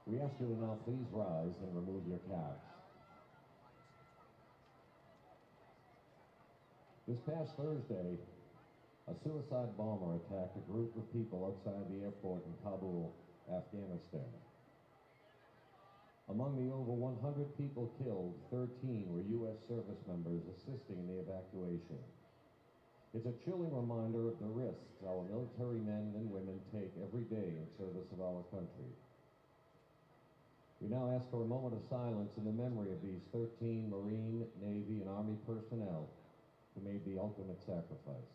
We ask you to now please rise and remove your caps. This past Thursday, a suicide bomber attacked a group of people outside the airport in Kabul, Afghanistan. Among the over 100 people killed, 13 were U.S. service members assisting in the evacuation. It's a chilling reminder of the risks our military men and women take every day in service of our country. We now ask for a moment of silence in the memory of these 13 Marine, Navy, and Army personnel who made the ultimate sacrifice.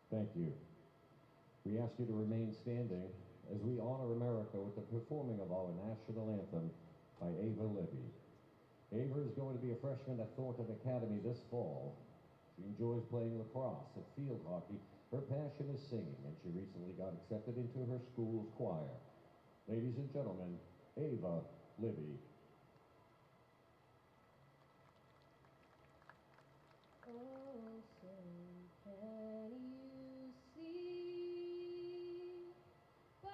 Thank you. We ask you to remain standing as we honor America with the performing of our national anthem by Ava Libby. Ava is going to be a freshman at Thornton Academy this fall. She enjoys playing lacrosse and field hockey. Her passion is singing, and she recently got accepted into her school's choir. Ladies and gentlemen, Ava Libby. Oh, so can you see by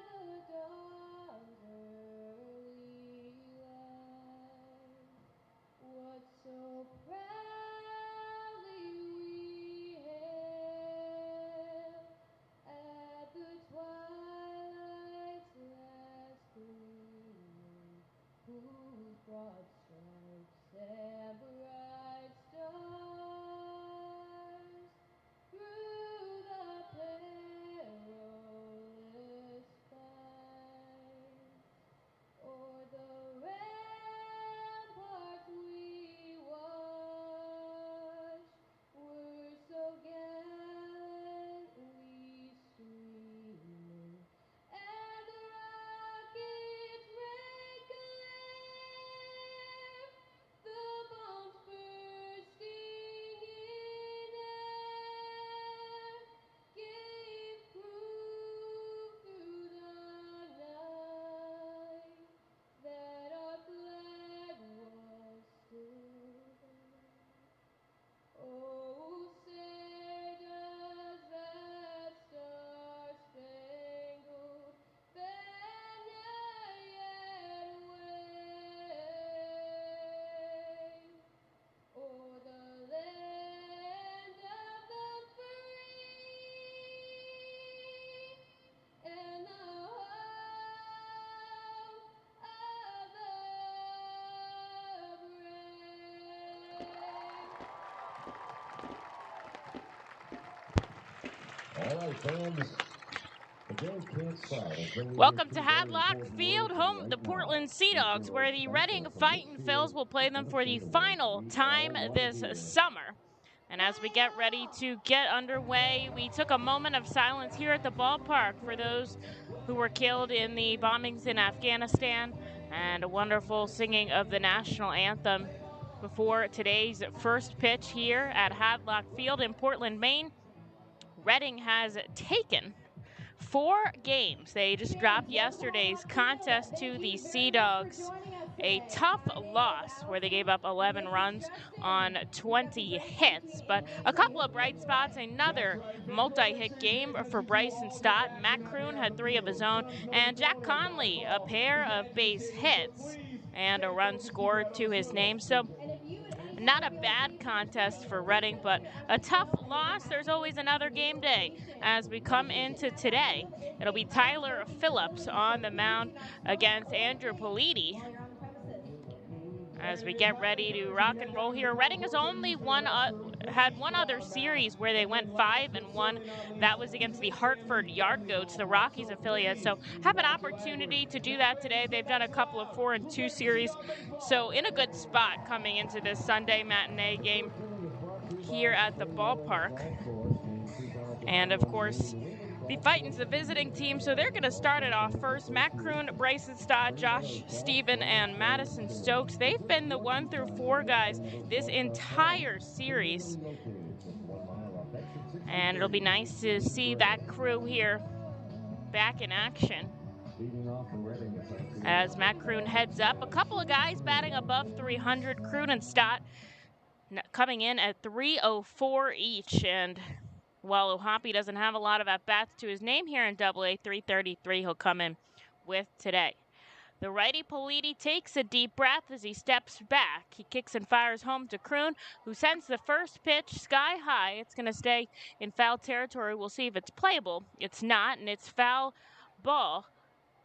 the dawn's early light what so proudly we hailed at the twilight's last gleaming, whose broad stripes and bright stars through the perilous fight o'er the ramparts we watched were so gallantly streaming, and the rockets red glare, the bombs bursting in air, gave proof through the night that our flag was still there. Oh, say does that star-spangled banner yet wave o'er the land of the free and the home of the brave. All right, fans. The game can't start until we Welcome hear to two very Hadlock important Field, words, home and of the right now, Portland Sea here's Dogs, your where the special Reading from Fightin' midfield Phils will play them to for the the field. final We time all want to this hear. summer. And as we get ready to get underway, we took a moment of silence here at the ballpark for those who were killed in the bombings in Afghanistan, and a wonderful singing of the national anthem before today's first pitch here at Hadlock Field in Portland, Maine. Reading has taken 4 games. They just dropped yesterday's contest to the Sea Dogs. A tough loss where they gave up 11 runs on 20 hits, but a couple of bright spots. Another multi-hit game for Bryson Stott. Matt Kroon had 3 of his own, and Jack Conley a pair of base hits and a run scored to his name. So not a bad contest for Reading, but a tough loss. There's always another game day as we come into today. It'll be Tyler Phillips on the mound against Andrew Politi as we get ready to rock and roll here. Reading has only had one other series where they went 5-1. That was against the Hartford Yard Goats, the Rockies affiliate. So have an opportunity to do that today. They've done a couple of 4-2 series, so in a good spot coming into this Sunday matinee game here at the ballpark. And of course, the Fightin's the visiting team, so they're going to start it off first. Matt Kroon, Bryson Stott, Josh Stephen, and Madison Stokes. They've been the 1-4 guys this entire series. And it'll be nice to see that crew here back in action. Leading off for Reading is As Matt Kroon heads up, a couple of guys batting above 300. Kroon and Stott coming in at 304 each. And while Ohapi doesn't have a lot of at-bats to his name here in Double-A, 333 he'll come in with today. The righty Politi takes a deep breath as he steps back. He kicks and fires home to Kroon, who sends the first pitch sky high. It's going to stay in foul territory. We'll see if it's playable. It's not, and it's foul ball.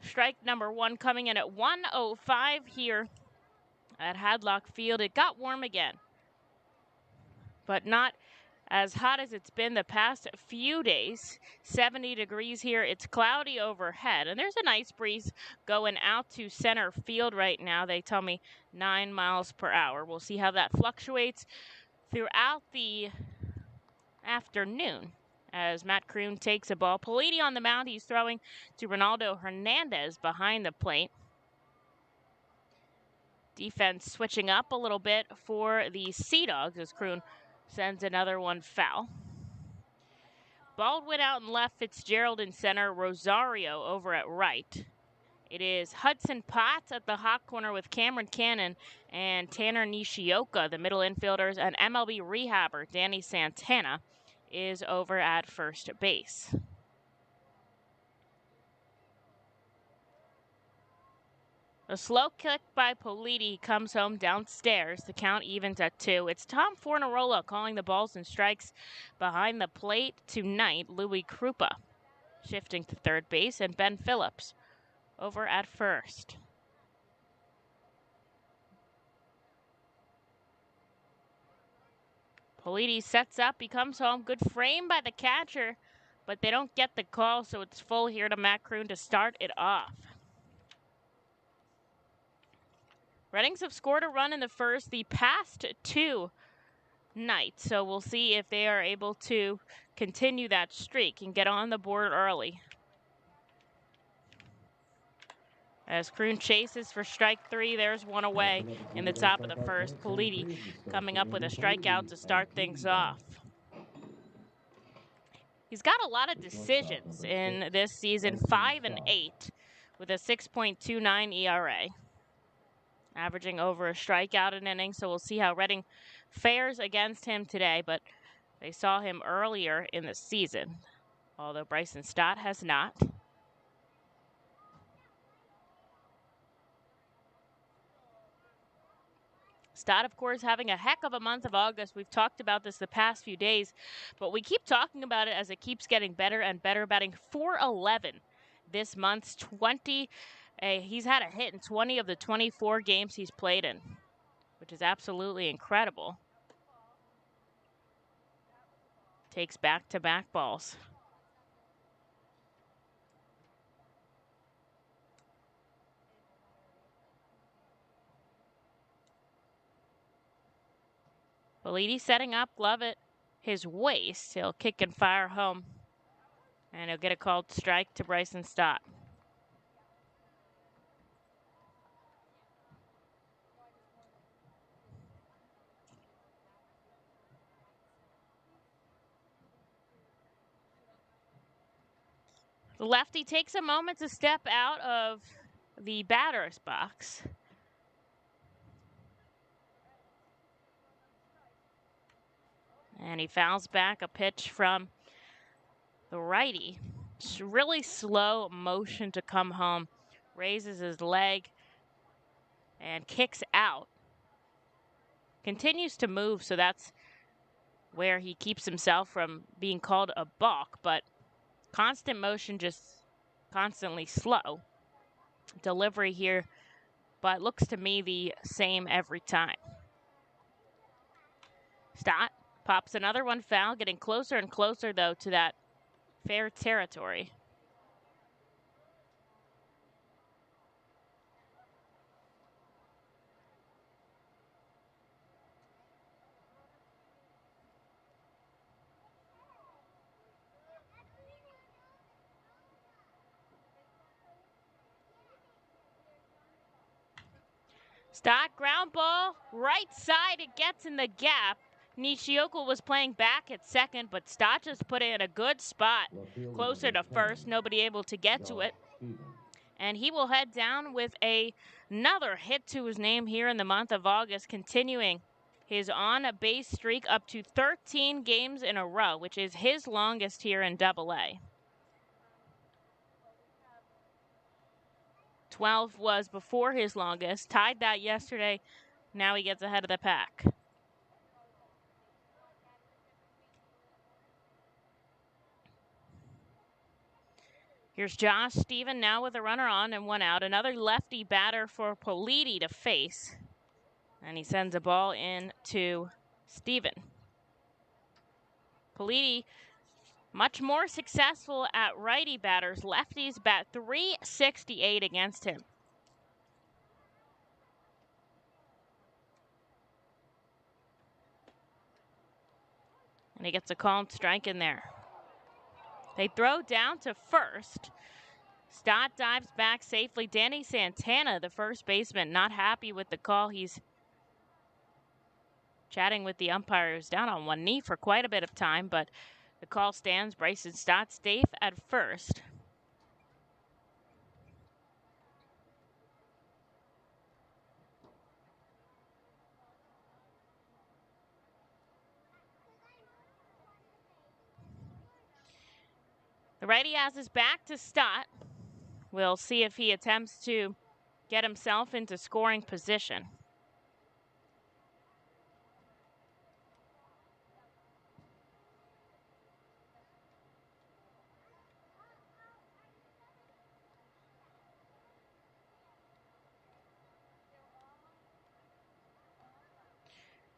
Strike number one coming in at 105 here at Hadlock Field. It got warm again, but not as hot as it's been the past few days. 70 degrees here. It's cloudy overhead, and there's a nice breeze going out to center field right now. They tell me 9 miles per hour. We'll see how that fluctuates throughout the afternoon as Matt Kroon takes a ball. Politi on the mound. He's throwing to Ronaldo Hernandez behind the plate. Defense switching up a little bit for the Sea Dogs as Kroon sends another one foul. Baldwin out in left, Fitzgerald in center, Rosario over at right. It is Hudson Potts at the hot corner with Cameron Cannon and Tanner Nishioka, the middle infielders, and MLB rehabber Danny Santana is over at first base. A slow kick by Politi comes home downstairs. The count evens at 2. It's Tom Fornarola calling the balls and strikes behind the plate tonight. Louis Krupa shifting to third base, and Ben Phillips over at first. Politi sets up. He comes home. Good frame by the catcher, but they don't get the call, so it's full here to Matt Kroon to start it off. Reddings have scored a run in the first the past 2 nights, so we'll see if they are able to continue that streak and get on the board early. As Kroon chases for strike 3, there's one away in the top of the first. Politi coming up with a strikeout to start things off. He's got a lot of decisions in this season, 5 and 8 with a 6.29 ERA. Averaging over a strikeout an inning, so we'll see how Reading fares against him today, but they saw him earlier in the season, although Bryson Stott has not. Stott, of course, having a heck of a month of August. We've talked about this the past few days, but we keep talking about it as it keeps getting better and better, batting .411 this month, 20. He's had a hit in 20 of the 24 games he's played in, which is absolutely incredible. Takes back-to-back balls. Politi setting up, glove at his waist. He'll kick and fire home, and he'll get a called strike to Bryson Stott. The lefty takes a moment to step out of the batter's box. And he fouls back a pitch from the righty. It's really slow motion to come home. Raises his leg and kicks out. Continues to move, so that's where he keeps himself from being called a balk, but constant motion, just constantly slow. Delivery here, but looks to me the same every time. Stott pops another one foul, getting closer and closer, though, to that fair territory. Stott ground ball, right side, it gets in the gap. Nishioka was playing back at second, but Stott just put it in a good spot closer to first. Nobody able to get to it. And he will head down with another hit to his name here in the month of August, continuing his on-base streak up to 13 games in a row, which is his longest here in Double-A. 12 was before his longest, tied that yesterday. Now he gets ahead of the pack. Here's Josh Steven now with a runner on and one out. Another lefty batter for Politi to face. And he sends a ball in to Steven. Politi much more successful at righty batters. Lefties bat .368 against him. And he gets a called strike in there. They throw down to first. Stott dives back safely. Danny Santana, the first baseman, not happy with the call. He's chatting with the umpire, who's down on one knee for quite a bit of time, but the call stands. Bryson Stott safe at first. The righty has his back to Stott. We'll see if he attempts to get himself into scoring position.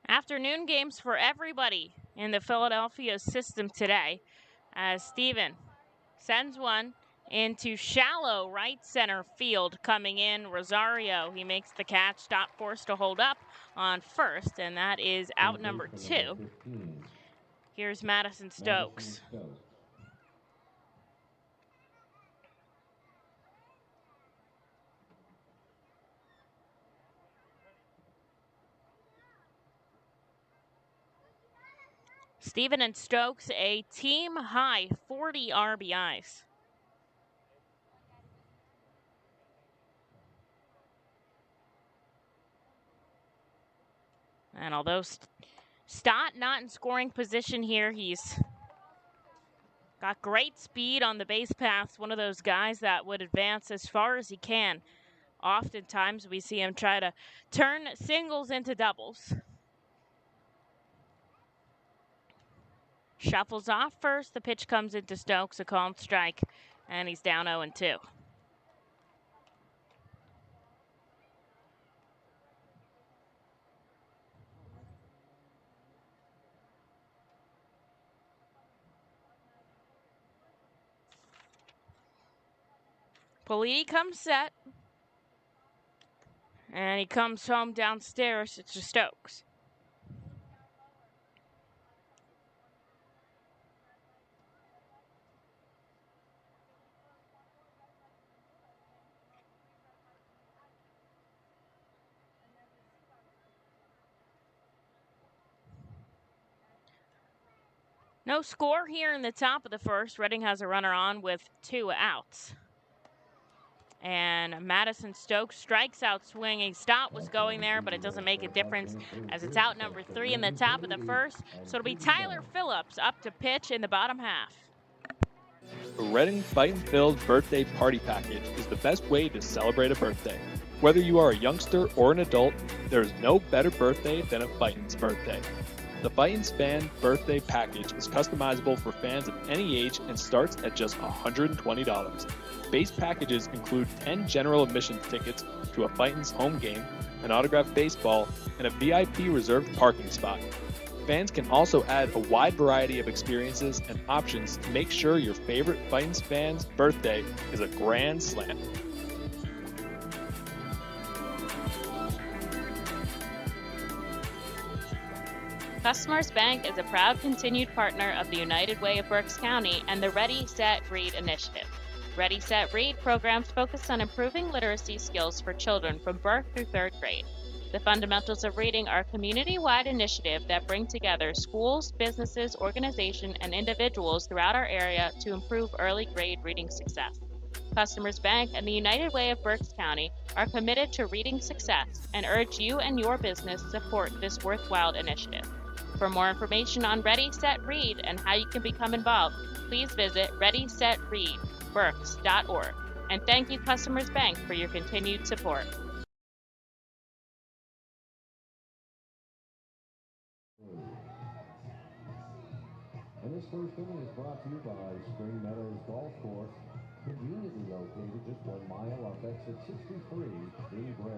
Afternoon games for everybody in the Philadelphia system today, as Steven sends one into shallow right center field. Coming in, Rosario. He makes the catch. Stott forced to hold up on first, and that is out number 2. Here's Madison Stokes. Steven and Stokes, a team-high 40 RBIs. And although Stott not in scoring position here, he's got great speed on the base paths, one of those guys that would advance as far as he can. Oftentimes we see him try to turn singles into doubles. Shuffles off first. The pitch comes into Stokes, a called strike, and he's down 0-2. Politi comes set, and he comes home downstairs. It's to Stokes. No score here in the top of the first. Reading has a runner on with 2 outs. And Madison Stokes strikes out swinging. Stott was going there, but it doesn't make a difference as it's out number 3 in the top of the first. So it'll be Tyler Phillips up to pitch in the bottom half. The Reading Fightin Field birthday party package is the best way to celebrate a birthday. Whether you are a youngster or an adult, there is no better birthday than a Fightin's birthday. The Fightin's Fan Birthday Package is customizable for fans of any age and starts at just $120. Base packages include 10 general admission tickets to a Fightin's home game, an autographed baseball, and a VIP reserved parking spot. Fans can also add a wide variety of experiences and options to make sure your favorite Fightin's fan's birthday is a grand slam. Customers Bank is a proud continued partner of the United Way of Berks County and the Ready, Set, Read initiative. Ready, Set, Read programs focus on improving literacy skills for children from birth through 3rd grade. The Fundamentals of Reading are a community-wide initiative that brings together schools, businesses, organizations, and individuals throughout our area to improve early grade reading success. Customers Bank and the United Way of Berks County are committed to reading success and urge you and your business to support this worthwhile initiative. For more information on Ready, Set, Read and how you can become involved, please visit readysetreadberks.org. And thank you, Customers Bank, for your continued support. And this first inning is brought to you by Spring Meadows Golf Course, conveniently located just 1 mile off exit 63 in Gray.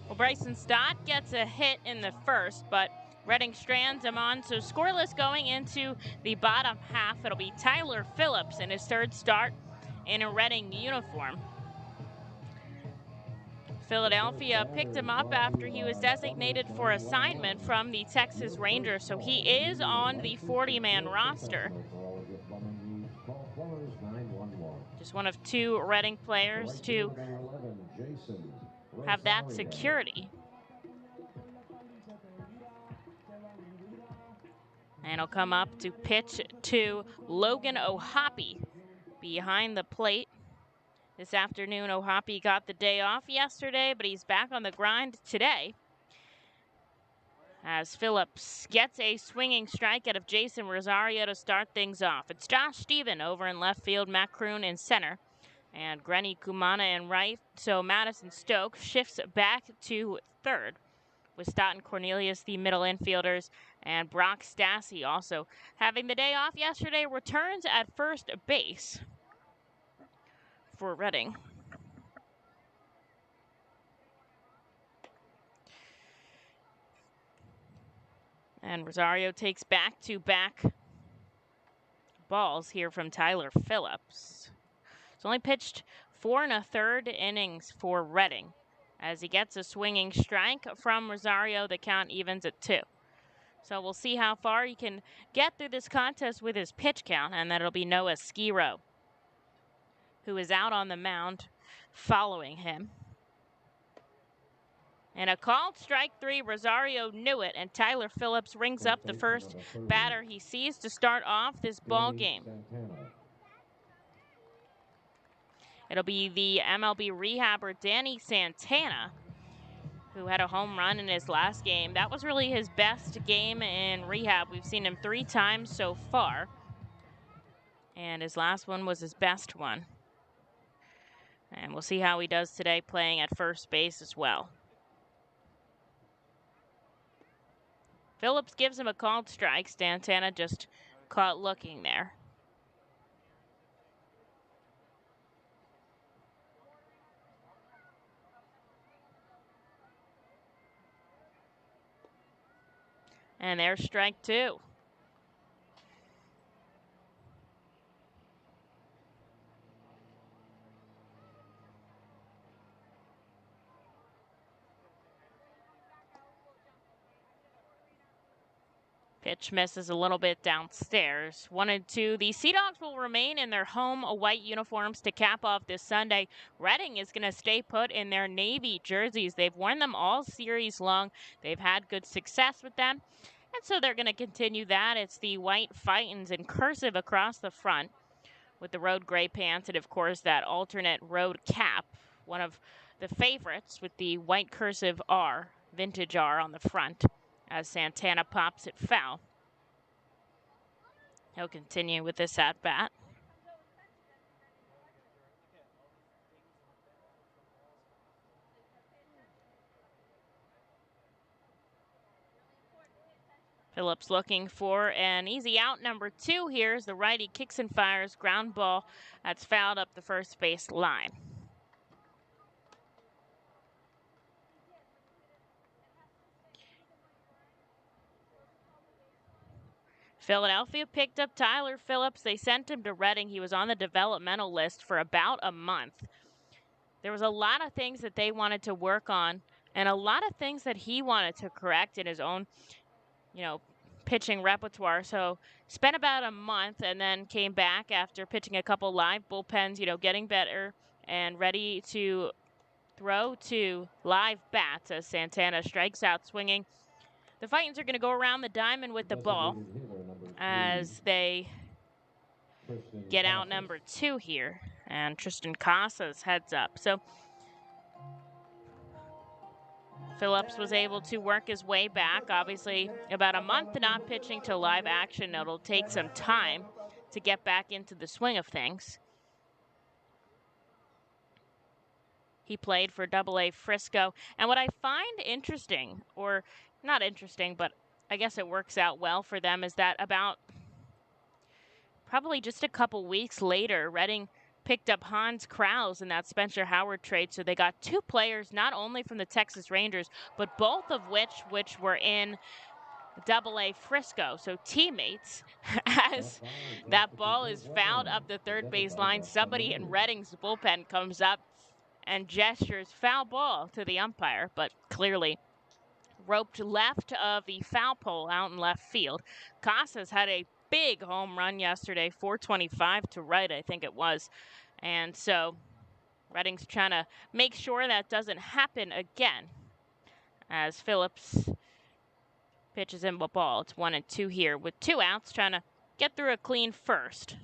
Well, Bryson Stott gets a hit in the first, but Reading strands him on, so scoreless going into the bottom half. It'll be Tyler Phillips in his third start in a Reading uniform. Philadelphia picked him up after he was designated for assignment from the Texas Rangers, so he is on the 40-man roster. Just one of 2 Reading players to have that security. And he'll come up to pitch to Logan O'Hoppe behind the plate. This afternoon, O'Hoppe got the day off yesterday, but he's back on the grind today. As Phillips gets a swinging strike out of Jason Rosario to start things off. It's Josh Stephen over in left field, Matt Kroon in center, and Grenny Kumana in right. So Madison Stokes shifts back to third, with Stott and Cornelius the middle infielders, and Brock Stassi also having the day off yesterday returns at first base for Reading. And Rosario takes back-to-back balls here from Tyler Phillips. He's only pitched 4 1/3 innings for Reading. As he gets a swinging strike from Rosario, the count evens at 2. So we'll see how far he can get through this contest with his pitch count, and that'll be Noah Skiro, who is out on the mound following him. And a called strike 3, Rosario knew it, and Tyler Phillips rings up the first batter he sees to start off this ball game. It'll be the MLB rehabber Danny Santana, who had a home run in his last game. That was really his best game in rehab. We've seen him 3 times so far, and his last one was his best one. And we'll see how he does today playing at first base as well. Phillips gives him a called strike. Santana just caught looking there. And there's strike 2. Pitch misses a little bit downstairs. 1-2. The Sea Dogs will remain in their home white uniforms to cap off this Sunday. Reading is going to stay put in their navy jerseys. They've worn them all series long. They've had good success with them, and so they're going to continue that. It's the white Fightins in cursive across the front with the road gray pants and, of course, that alternate road cap. One of the favorites with the white cursive R, vintage R on the front, as Santana pops it foul. He'll continue with this at-bat. Phillips looking for an easy out. Number 2 here as the righty kicks and fires. Ground ball that's fouled up the first base line. Philadelphia picked up Tyler Phillips. They sent him to Reading. He was on the developmental list for about a month. There was a lot of things that they wanted to work on and a lot of things that he wanted to correct in his own, pitching repertoire. So spent about a month and then came back after pitching a couple live bullpens, getting better and ready to throw to live bats as Santana strikes out swinging. The Fightins are going to go around the diamond with the ball as they get out number 2 here. And Tristan Casas heads up. So Phillips was able to work his way back. Obviously, about a month not pitching to live action. It'll take some time to get back into the swing of things. He played for AA Frisco. And what I find interesting, or not interesting, but I guess it works out well for them, is that about probably just a couple weeks later, Reading picked up Hans Krause in that Spencer Howard trade. So they got 2 players, not only from the Texas Rangers, but both of which were in AA Frisco. So teammates, as that ball is fouled up the third base line, somebody in Reading's bullpen comes up and gestures foul ball to the umpire, but clearly roped left of the foul pole out in left field. Casas had a big home run yesterday, 425 to right, I think it was. And so Reading's trying to make sure that doesn't happen again as Phillips pitches him a ball. It's 1-2 here with 2 outs, trying to get through a clean first.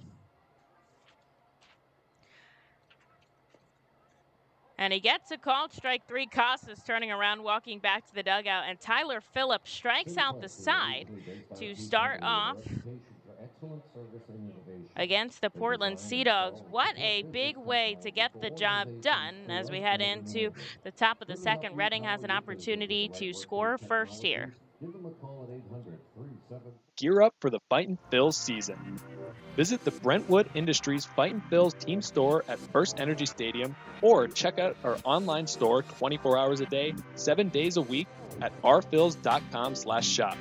And he gets a called strike 3. Casas turning around, walking back to the dugout, and Tyler Phillips strikes out the side to start off against the Portland Sea Dogs. What a big way to get the job done as we head into the top of the second. Reading has an opportunity to score first here. Gear up for the Fightin Phils season. Visit the Brentwood Industries Fightin Phils team store at First Energy Stadium, or check out our online store 24 hours a day, 7 days a week at rphils.com/shop.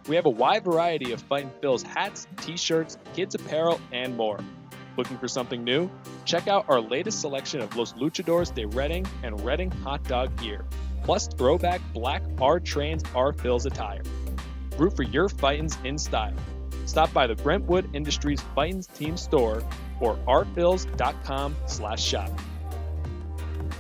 We have a wide variety of Fightin Phils hats, t-shirts, kids apparel, and more. Looking for something new? Check out our latest selection of Los Luchadores de Reading and Reading hot dog gear, plus throwback black R-Trains R-Phils attire. Root for your Fightins in style. Stop by the Brentwood Industries Fightins team store or rphils.com/shop.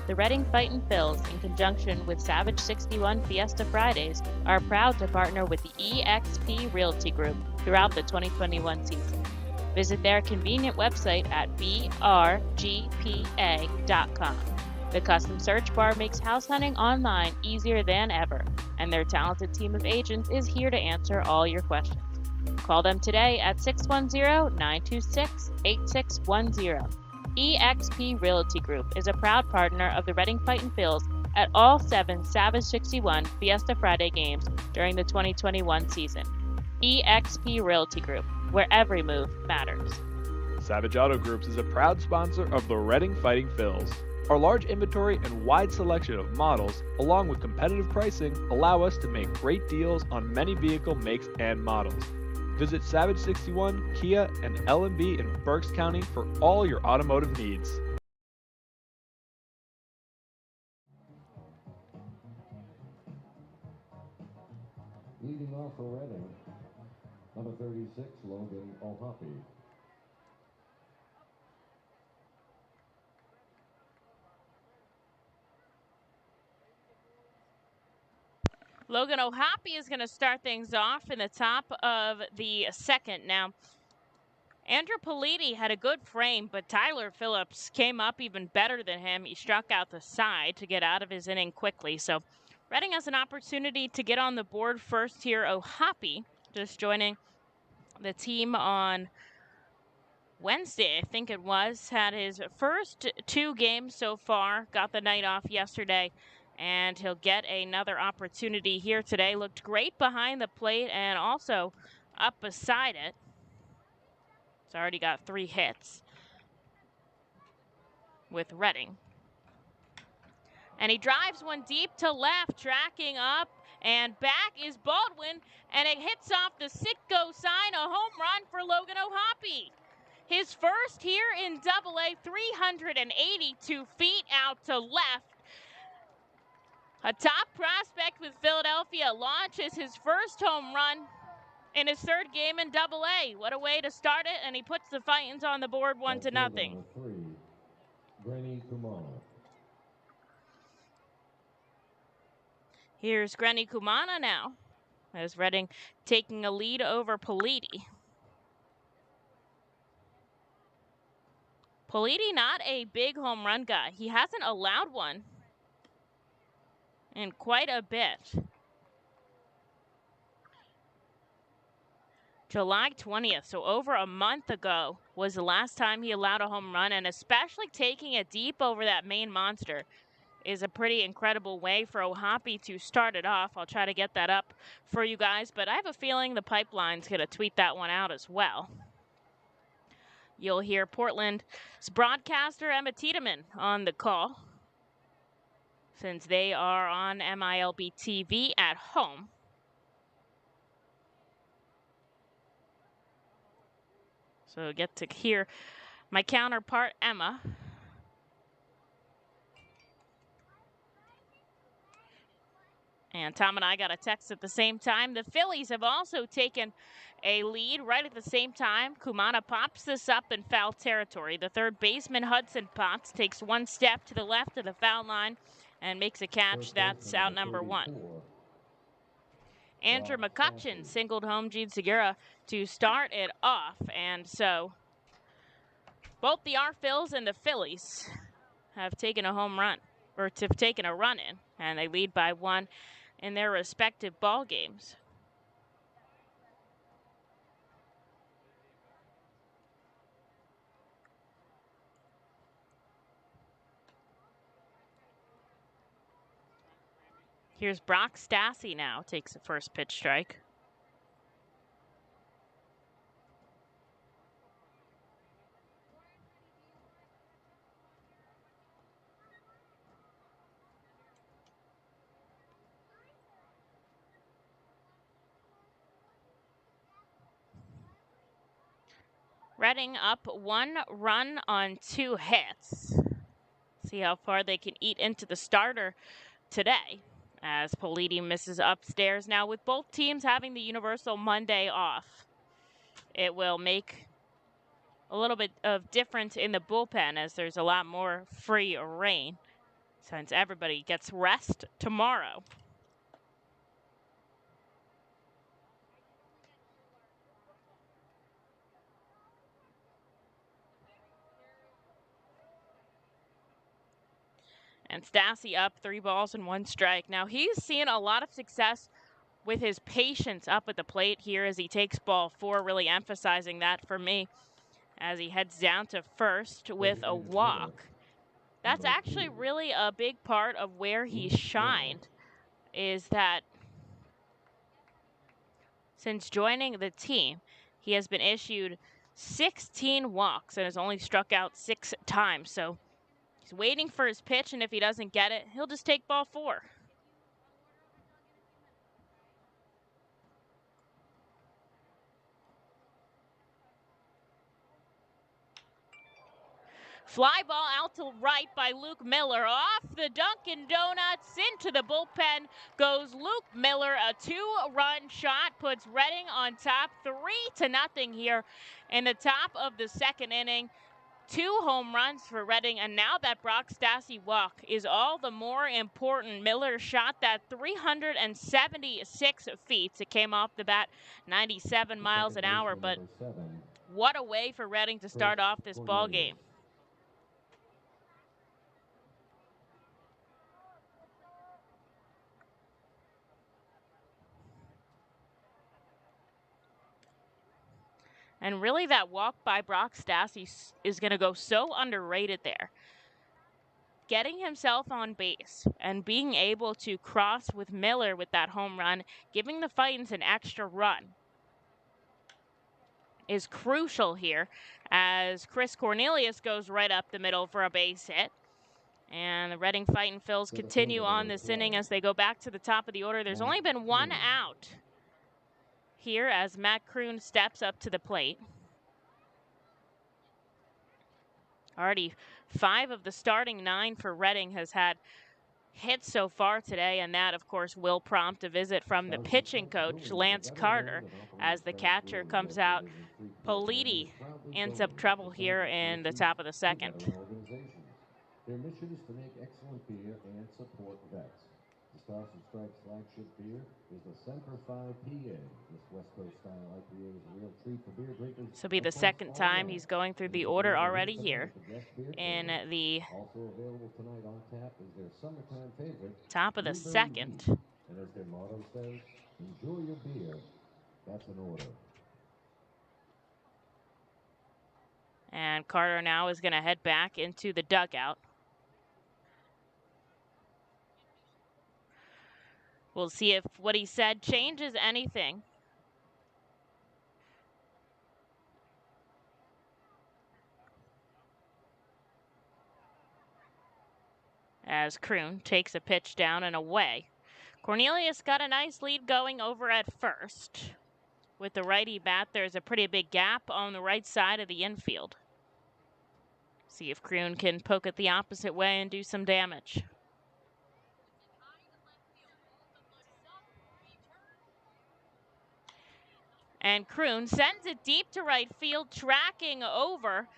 The Reading Fightin Phils, in conjunction with Savage 61 Fiesta Fridays, are proud to partner with the eXp Realty Group throughout the 2021 season. Visit their convenient website at brgpa.com. The custom search bar makes house hunting online easier than ever, and their talented team of agents is here to answer all your questions. Call them today at 610-926-8610. eXp Realty Group is a proud partner of the Reading Fightin Phils at all 7 Savage 61 Fiesta Friday games during the 2021 season. eXp Realty Group, where every move matters. Savage Auto Groups is a proud sponsor of the Reading Fightin Phils. Our large inventory and wide selection of models, along with competitive pricing, allow us to make great deals on many vehicle makes and models. Visit Savage 61, Kia, and L&B in Berks County for all your automotive needs. Leading off for Reading, number 36, Logan Ohapi. Logan Ohapi is going to start things off in the top of the second. Now, Andrew Politi had a good frame, but Tyler Phillips came up even better than him. He struck out the side to get out of his inning quickly. So Reading has an opportunity to get on the board first here. Ohapi just joining the team on Wednesday, I think it was. Had his first 2 games so far. Got the night off yesterday. And he'll get another opportunity here today. Looked great behind the plate and also up beside it. It's already got 3 hits with Reading. And he drives one deep to left, tracking up, and back is Baldwin, and it hits off the Sitco sign, a home run for Logan Ohapi. His first here in AA, 382 feet out to left. A top prospect with Philadelphia launches his first home run in his third game in Double-A. What a way to start it, and he puts the Fightins on the board 1-0. Number 3, Granny Kumana. Here's Granny Kumana now, as Reading taking a lead over Politi. Politi not a big home run guy. He hasn't allowed one in quite a bit. July 20th, so over a month ago, was the last time he allowed a home run, and especially taking it deep over that main monster is a pretty incredible way for Ohapi to start it off. I'll try to get that up for you guys, but I have a feeling the Pipeline's going to tweet that one out as well. You'll hear Portland's broadcaster Emma Tiedemann on the call, since they are on MILB TV at home. So get to hear my counterpart, Emma. And Tom and I got a text at the same time. The Phillies have also taken a lead right at the same time. Kumana pops this up in foul territory. The third baseman, Hudson Potts, takes one step to the left of the foul line and makes a catch. That's out number 1. Andrew McCutcheon singled home Gene Segura to start it off. And so both the R-Phils and the Phillies have taken a home run, or have taken a run in, and they lead by 1 in their respective ball games. Here's Brock Stassi now, takes the first pitch strike. Reading up 1 run on 2 hits. See how far they can eat into the starter today, as Politi misses upstairs. Now, with both teams having the Universal Monday off, it will make a little bit of difference in the bullpen, as there's a lot more free reign since everybody gets rest tomorrow. And Stassi up 3 balls and 1 strike. Now, he's seeing a lot of success with his patience up at the plate here as he takes ball 4, really emphasizing that for me as he heads down to first with a walk. That's actually really a big part of where he shined, is that since joining the team, he has been issued 16 walks and has only struck out 6 times. So he's waiting for his pitch, and if he doesn't get it, he'll just take ball 4. Fly ball out to right by Luke Miller. Off the Dunkin' Donuts into the bullpen goes Luke Miller. A 2-run shot puts Reading on top 3-0 here in the top of the second inning. 2 home runs for Reading, and now that Brock Stassi walk is all the more important. Miller shot that 376 feet. It came off the bat 97 miles an hour, but what a way for Reading to start off this ball game. And really, that walk by Brock Stassi is going to go so underrated there. Getting himself on base and being able to cross with Miller with that home run, giving the Fightins an extra run, is crucial here as Chris Cornelius goes right up the middle for a base hit. And the Reading Fightin' Phils continue on this inning as they go back to the top of the order. There's only been 1 out here as Matt Kroon steps up to the plate. Already 5 of the starting 9 for Reading has had hits so far today, and that, of course, will prompt a visit from the pitching coach, Lance Carter, as the catcher comes out. Politi ends up trouble here in the top of the second. Their mission is to make excellent beer and support vets. The Stars and Stripes flagship beer is the Semper Fi PA. This West Coast style IPA is a real treat for beer drinkers. This will be the second time he's going through the order already here in the also available tonight on tap is their summertime favorite, top of the second. And as their motto says, enjoy your beer. That's an order. And Carter now is going to head back into the dugout. We'll see if what he said changes anything. As Kroon takes a pitch down and away. Cornelius got a nice lead going over at first. With the righty bat, there's a pretty big gap on the right side of the infield. See if Kroon can poke it the opposite way and do some damage. And Kroon sends it deep to right field. Tracking over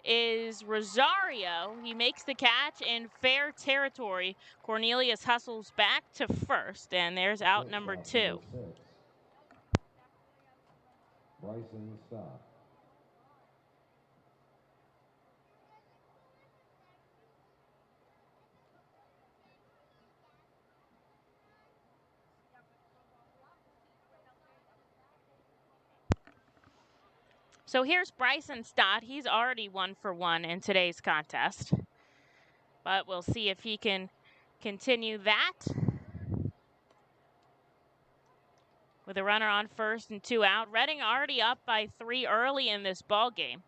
is Rosario. He makes the catch in fair territory. Cornelius hustles back to first, and there's out number 2. Bryson Stott. So here's Bryson Stott. He's already 1 for 1 in today's contest. But we'll see if he can continue that. With a runner on first and 2 out. Reading already up by 3 early in this ball game.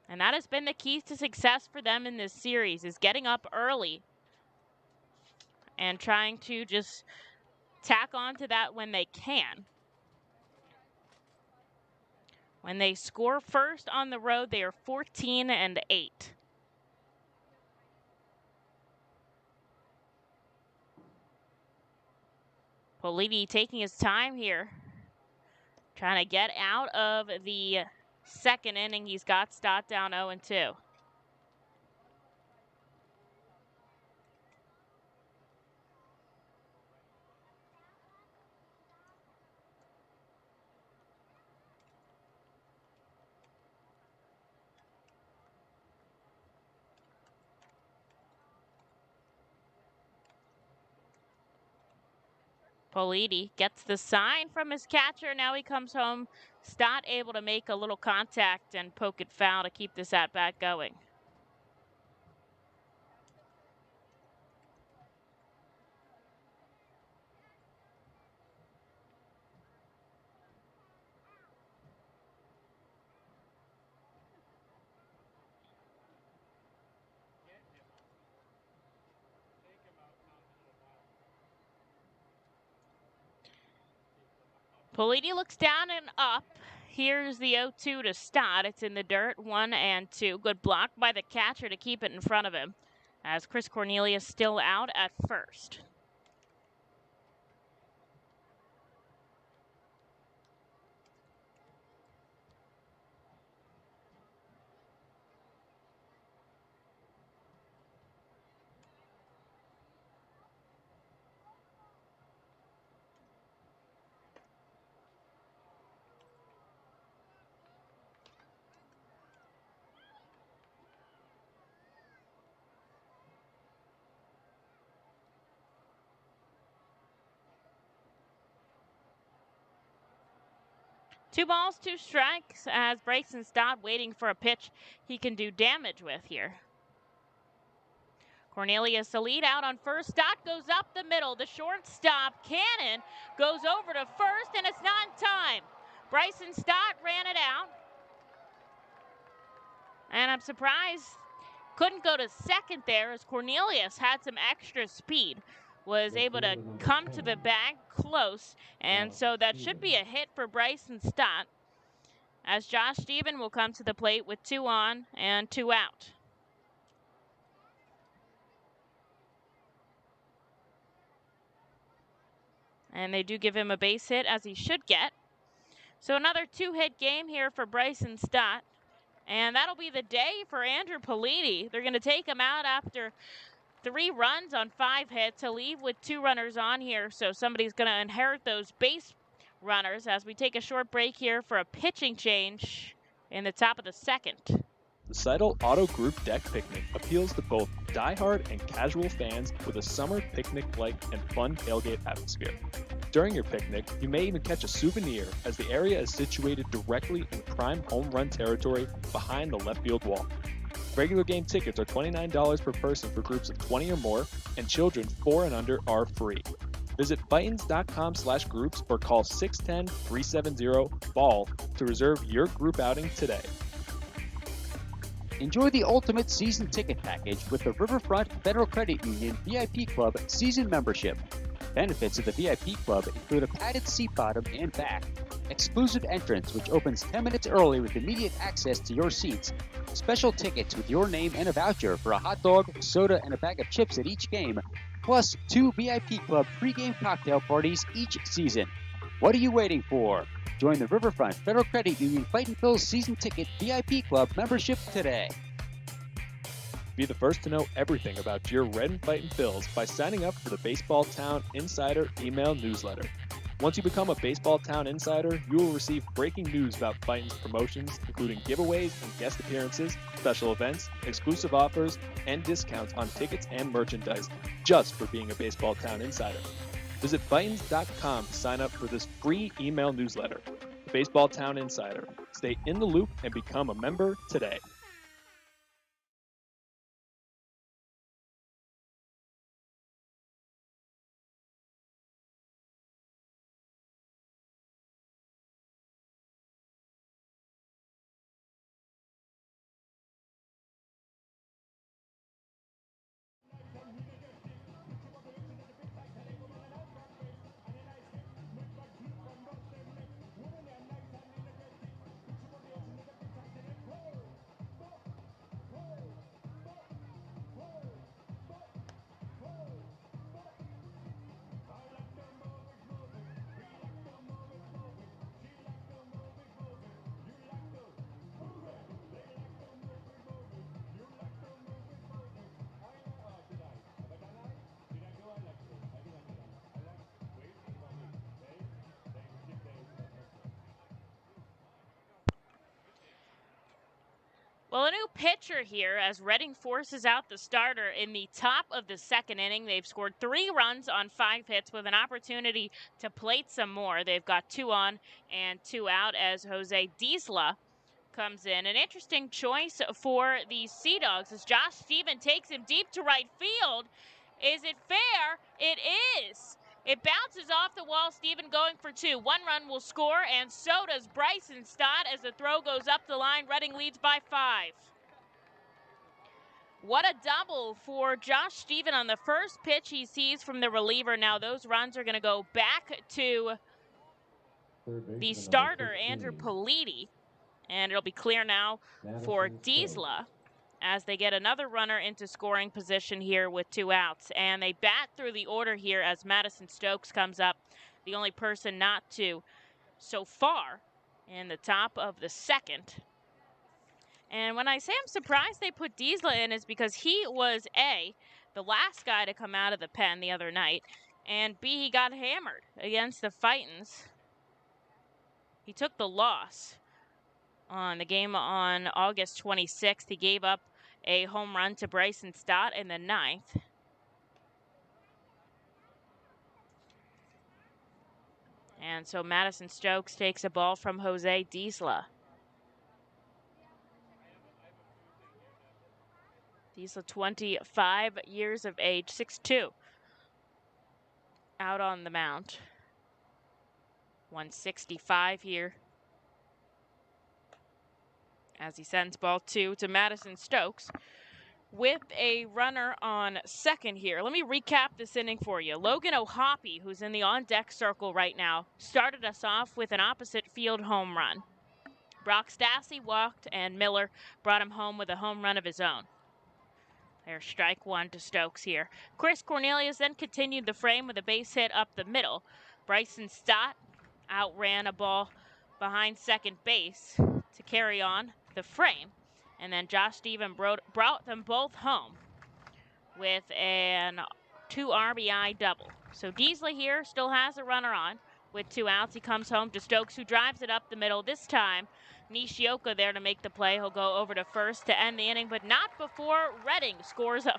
And that has been the key to success for them in this series, is getting up early and trying to just tack on to that when they can. When they score first on the road, they are 14-8. Politi taking his time here, trying to get out of the second inning. He's got Stott down 0-2. Politi gets the sign from his catcher. Now he comes home. Stott able to make a little contact and poke it foul to keep this at-bat going. Politi looks down and up. Here's the 0-2 to Stott. It's in the dirt, 1-2. Good block by the catcher to keep it in front of him, as Chris Cornelius still out at first. Two balls, 2 strikes, as Bryson Stott waiting for a pitch he can do damage with here. Cornelius, the lead out on first. Stott goes up the middle. The shortstop, Cannon, goes over to first, and it's not in time. Bryson Stott ran it out. And I'm surprised couldn't go to second there, as Cornelius had some extra speed. Was able to come to the bag close, and so that should be a hit for Bryson Stott, as Josh Stephen will come to the plate with 2 on and 2 out. And they do give him a base hit, as he should get. So another 2-hit game here for Bryson Stott. And that'll be the day for Andrew Politi. They're going to take him out after 3 runs on 5 hits to leave with 2 runners on here. So somebody's going to inherit those base runners as we take a short break here for a pitching change in the top of the second. The Seidel Auto Group Deck Picnic appeals to both die-hard and casual fans with a summer picnic-like and fun tailgate atmosphere. During your picnic, you may even catch a souvenir as the area is situated directly in prime home run territory behind the left field wall. Regular game tickets are $29 per person for groups of 20 or more, and children 4 and under are free. Visit Fightins.com/groups or call 610-370-BALL to reserve your group outing today. Enjoy the ultimate season ticket package with the Riverfront Federal Credit Union VIP Club season membership. Benefits of the VIP Club include a padded seat bottom and back, exclusive entrance which opens 10 minutes early with immediate access to your seats, special tickets with your name and a voucher for a hot dog, soda, and a bag of chips at each game, plus 2 VIP Club pregame cocktail parties each season. What are you waiting for? Join the Riverfront Federal Credit Union Fightin' Phils Season Ticket VIP Club membership today. Be the first to know everything about your Red and Fightin' Phils by signing up for the Baseball Town Insider email newsletter. Once you become a Baseball Town Insider, you will receive breaking news about Fightin's promotions, including giveaways and guest appearances, special events, exclusive offers, and discounts on tickets and merchandise, just for being a Baseball Town Insider. Visit Fightins.com to sign up for this free email newsletter. The Baseball Town Insider. Stay in the loop and become a member today. Well, a new pitcher here as Reading forces out the starter in the top of the second inning. They've scored 3 runs on 5 hits with an opportunity to plate some more. They've got 2 on and 2 out as Jose Diesla comes in. An interesting choice for the Sea Dogs as Josh Stephen takes him deep to right field. Is it fair? It is. It bounces off the wall. Stephen going for 2. 1 run will score, and so does Bryson Stott as the throw goes up the line. Reading leads by 5. What a double for Josh Stephen on the first pitch he sees from the reliever. Now those runs are going to go back to the starter, Andrew Politi, and it'll be clear now for Diesla as they get another runner into scoring position here with 2 outs. And they bat through the order here as Madison Stokes comes up, the only person not to so far in the top of the second. And when I say I'm surprised they put Diesla in is because he was A, the last guy to come out of the pen the other night, and B, he got hammered against the Fightins. He took the loss on the game on August 26th. He gave up a home run to Bryson Stott in the 9th. And so Madison Stokes takes a ball from Jose Diesla. Diesla, 25 years of age, 6'2", out on the mound. 165 here as he sends ball 2 to Madison Stokes with a runner on second here. Let me recap this inning for you. Logan O'Hoppe, who's in the on-deck circle right now, started us off with an opposite field home run. Brock Stassi walked, and Miller brought him home with a home run of his own. There's strike 1 to Stokes here. Chris Cornelius then continued the frame with a base hit up the middle. Bryson Stott outran a ball behind second base to carry on the frame. And then Josh Stephen brought them both home with an 2 RBI double. So Deasley here still has a runner on with 2 outs. He comes home to Stokes, who drives it up the middle. This time, Nishioka there to make the play. He'll go over to first to end the inning, but not before Reading scores 5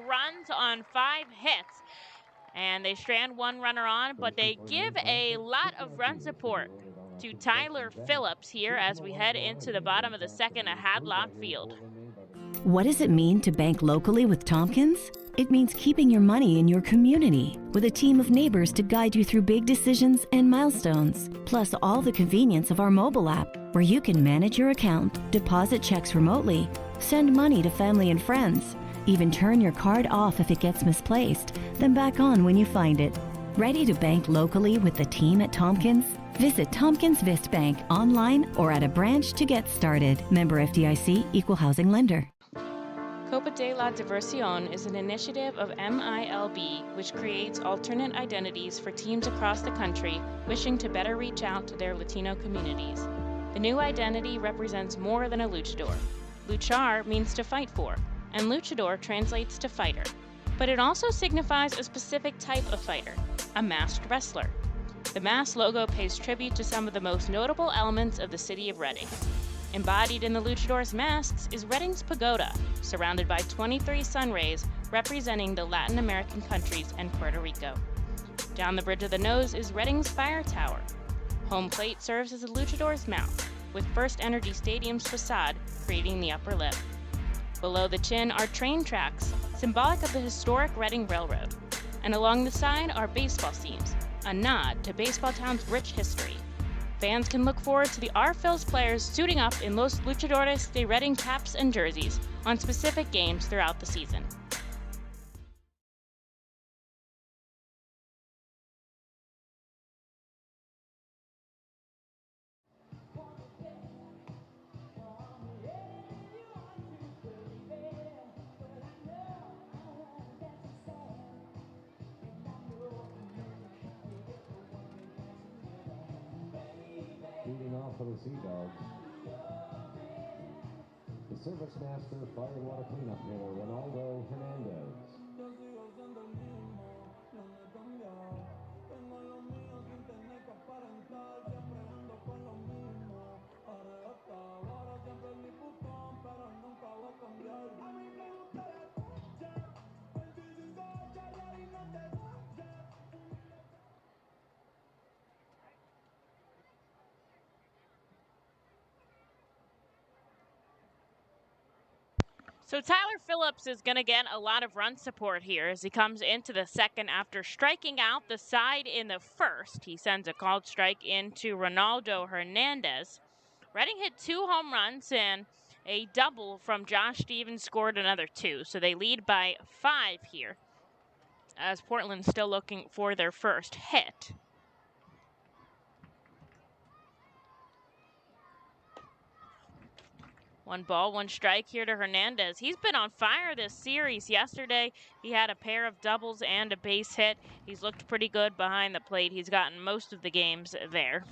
runs on 5 hits. And they strand 1 runner on, but they give a lot of run support to Tyler Phillips here as we head into the bottom of the second at Hadlock Field. What does it mean to bank locally with Tompkins? It means keeping your money in your community with a team of neighbors to guide you through big decisions and milestones. Plus all the convenience of our mobile app where you can manage your account, deposit checks remotely, send money to family and friends, even turn your card off if it gets misplaced, then back on when you find it. Ready to bank locally with the team at Tompkins? Visit Tompkins Vist Bank online or at a branch to get started. Member FDIC, Equal Housing Lender. Copa de la Diversión is an initiative of MILB which creates alternate identities for teams across the country wishing to better reach out to their Latino communities. The new identity represents more than a luchador. Luchar means to fight for, and luchador translates to fighter. But it also signifies a specific type of fighter, a masked wrestler. The mask logo pays tribute to some of the most notable elements of the city of Reading. Embodied in the luchador's masks is Reading's pagoda, surrounded by 23 sun rays representing the Latin American countries and Puerto Rico. Down the bridge of the nose is Reading's fire tower. Home plate serves as a luchador's mouth, with First Energy Stadium's facade creating the upper lip. Below the chin are train tracks, symbolic of the historic Reading Railroad. And along the side are baseball seams, a nod to Baseball Town's rich history. Fans can look forward to the R-Phil's players suiting up in Los Luchadores de Reading caps and jerseys on specific games throughout the season. Leading off for the Sea Dogs, the Service Master Fire and Water Cleanup hitter, Ronaldo Hernandez. So Tyler Phillips is going to get a lot of run support here as he comes into the second after striking out the side in the first. He sends a called strike into Ronaldo Hernandez. Reading hit 2 home runs and a double from Josh Stevens scored another 2. So they lead by 5 here as Portland's still looking for their first hit. One ball, 1 strike here to Hernandez. He's been on fire this series. Yesterday, he had a pair of doubles and a base hit. He's looked pretty good behind the plate. He's gotten most of the games there.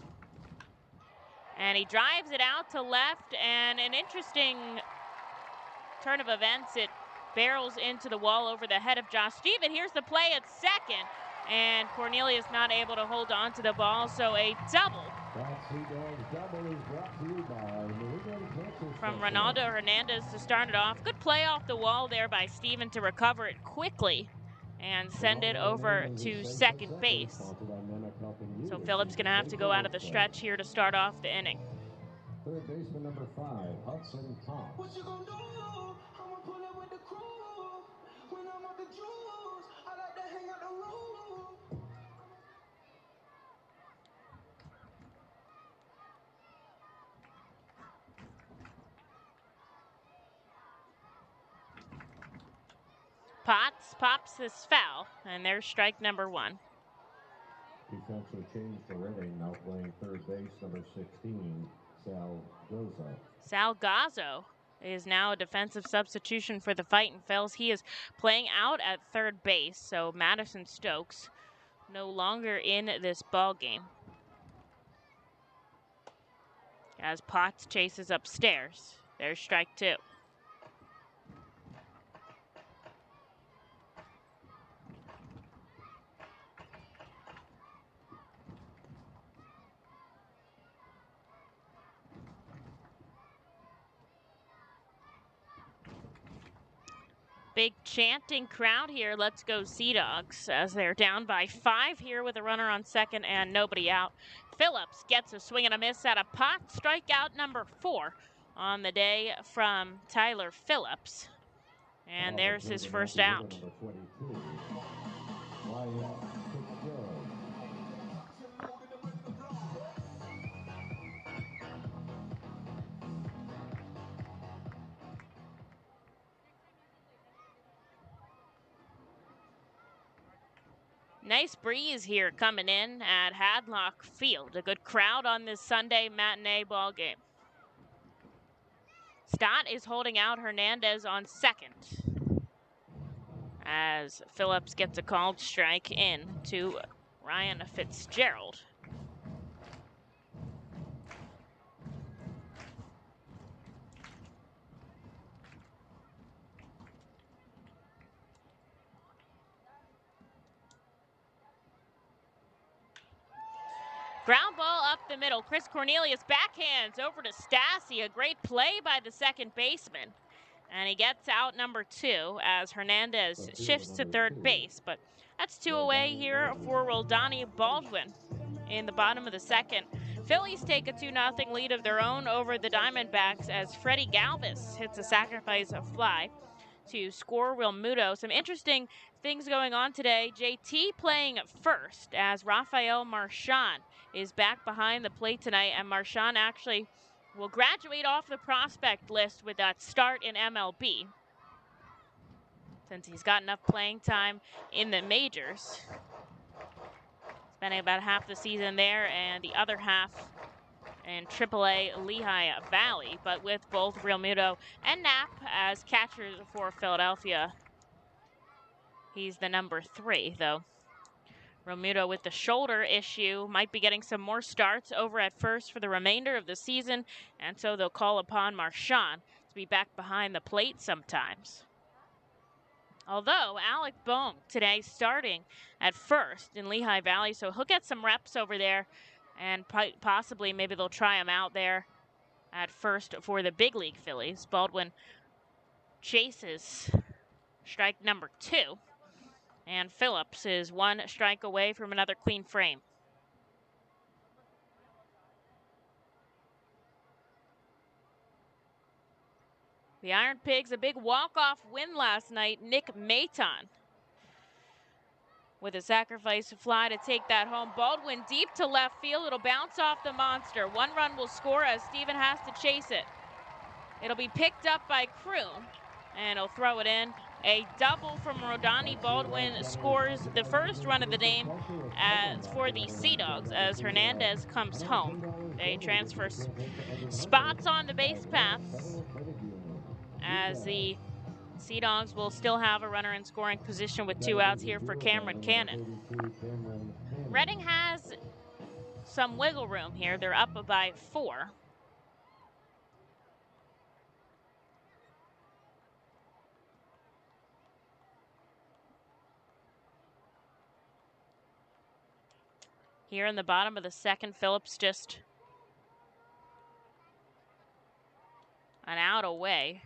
And he drives it out to left, and an interesting turn of events. It barrels into the wall over the head of Josh Stephen. Here's the play at second, and Cornelius not able to hold on to the ball, so a double from Ronaldo Hernandez to start it off. Good play off the wall there by Stephen to recover it quickly and send it over to second base. So Phillips going to have to go out of the stretch here to start off the inning. Third baseman number 5, Hudson Cox. What you gonna do? I'ma pull up with the crew. When I'm on the juice, I like to hang out the room. Potts pops this foul, and there's strike number 1. Defensive change for Reading, now playing third base, number 16, Sal Gozo. Sal Gazzo is now a defensive substitution for the Fightin Phils. He is playing out at third base, so Madison Stokes no longer in this ball game. As Potts chases upstairs. There's strike 2. Big chanting crowd here. Let's go Sea Dogs, as they're down by 5 here with a runner on second and nobody out. Phillips gets a swing and a miss at a pot. Strikeout number 4 on the day from Tyler Phillips. And there's his first out. Nice breeze here coming in at Hadlock Field. A good crowd on this Sunday matinee ball game. Stott is holding out Hernandez on second as Phillips gets a called strike in to Ryan Fitzgerald. Ground ball up the middle. Chris Cornelius backhands over to Stassi. A great play by the second baseman. And he gets out number 2 as Hernandez shifts to third base. But that's 2 away here for Roldani Baldwin in the bottom of the second. Phillies take a 2-0 lead of their own over the Diamondbacks as Freddie Galvis hits a sacrifice fly to score Real Muto. Some interesting things going on today. JT playing first as Rafael Marchand is back behind the plate tonight, and Marchand actually will graduate off the prospect list with that start in MLB since he's got enough playing time in the majors. Spending about half the season there and the other half in AAA Lehigh Valley, but with both Real Muto and Knapp as catchers for Philadelphia. He's the number 3, though. Real Muto with the shoulder issue might be getting some more starts over at first for the remainder of the season, and so they'll call upon Marchand to be back behind the plate sometimes. Although Alec Bohm today starting at first in Lehigh Valley, so he'll get some reps over there, and possibly maybe they'll try him out there at first for the big league Phillies. Baldwin chases strike number 2. And Phillips is 1 strike away from another clean frame. The Iron Pigs, a big walk-off win last night. Nick Maton with a sacrifice fly to take that home. Baldwin deep to left field. It'll bounce off the monster. 1 run will score as Steven has to chase it. It'll be picked up by Kroon, and he'll throw it in. A double from Rodani Baldwin scores the first run of the game as for the Sea Dogs as Hernandez comes home. They transfer spots on the base paths as the Sea Dogs will still have a runner in scoring position with 2 outs here for Cameron Cannon. Reading has some wiggle room here. They're up by 4. Here in the bottom of the second, Phillips just an out away.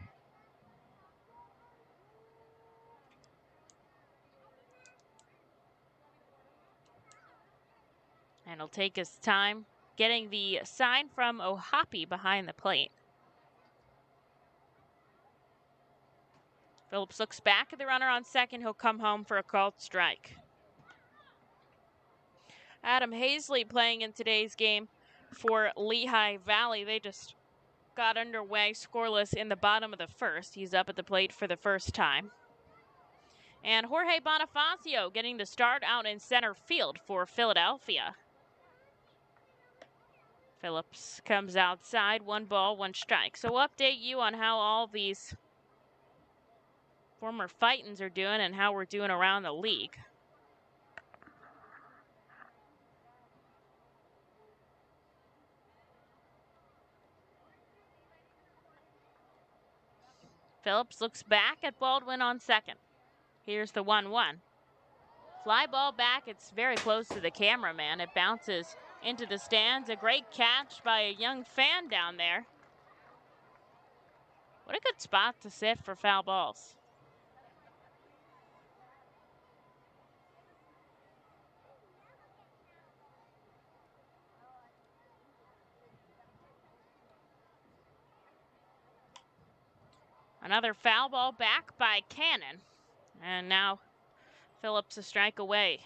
And he'll take his time getting the sign from Ohapi behind the plate. Phillips looks back at the runner on second. He'll come home for a called strike. Adam Hazley playing in today's game for Lehigh Valley. They just got underway scoreless in the bottom of the first. He's up at the plate for the first time. And Jorge Bonifacio getting the start out in center field for Philadelphia. Phillips comes outside, 1 ball, 1 strike. So we'll update you on how all these former Fightins are doing and how we're doing around the league. Phillips looks back at Baldwin on second. Here's the 1-1. Fly ball back. It's very close to the cameraman. It bounces into the stands. A great catch by a young fan down there. What a good spot to sit for foul balls. Another foul ball back by Cannon. And now Phillips a strike away.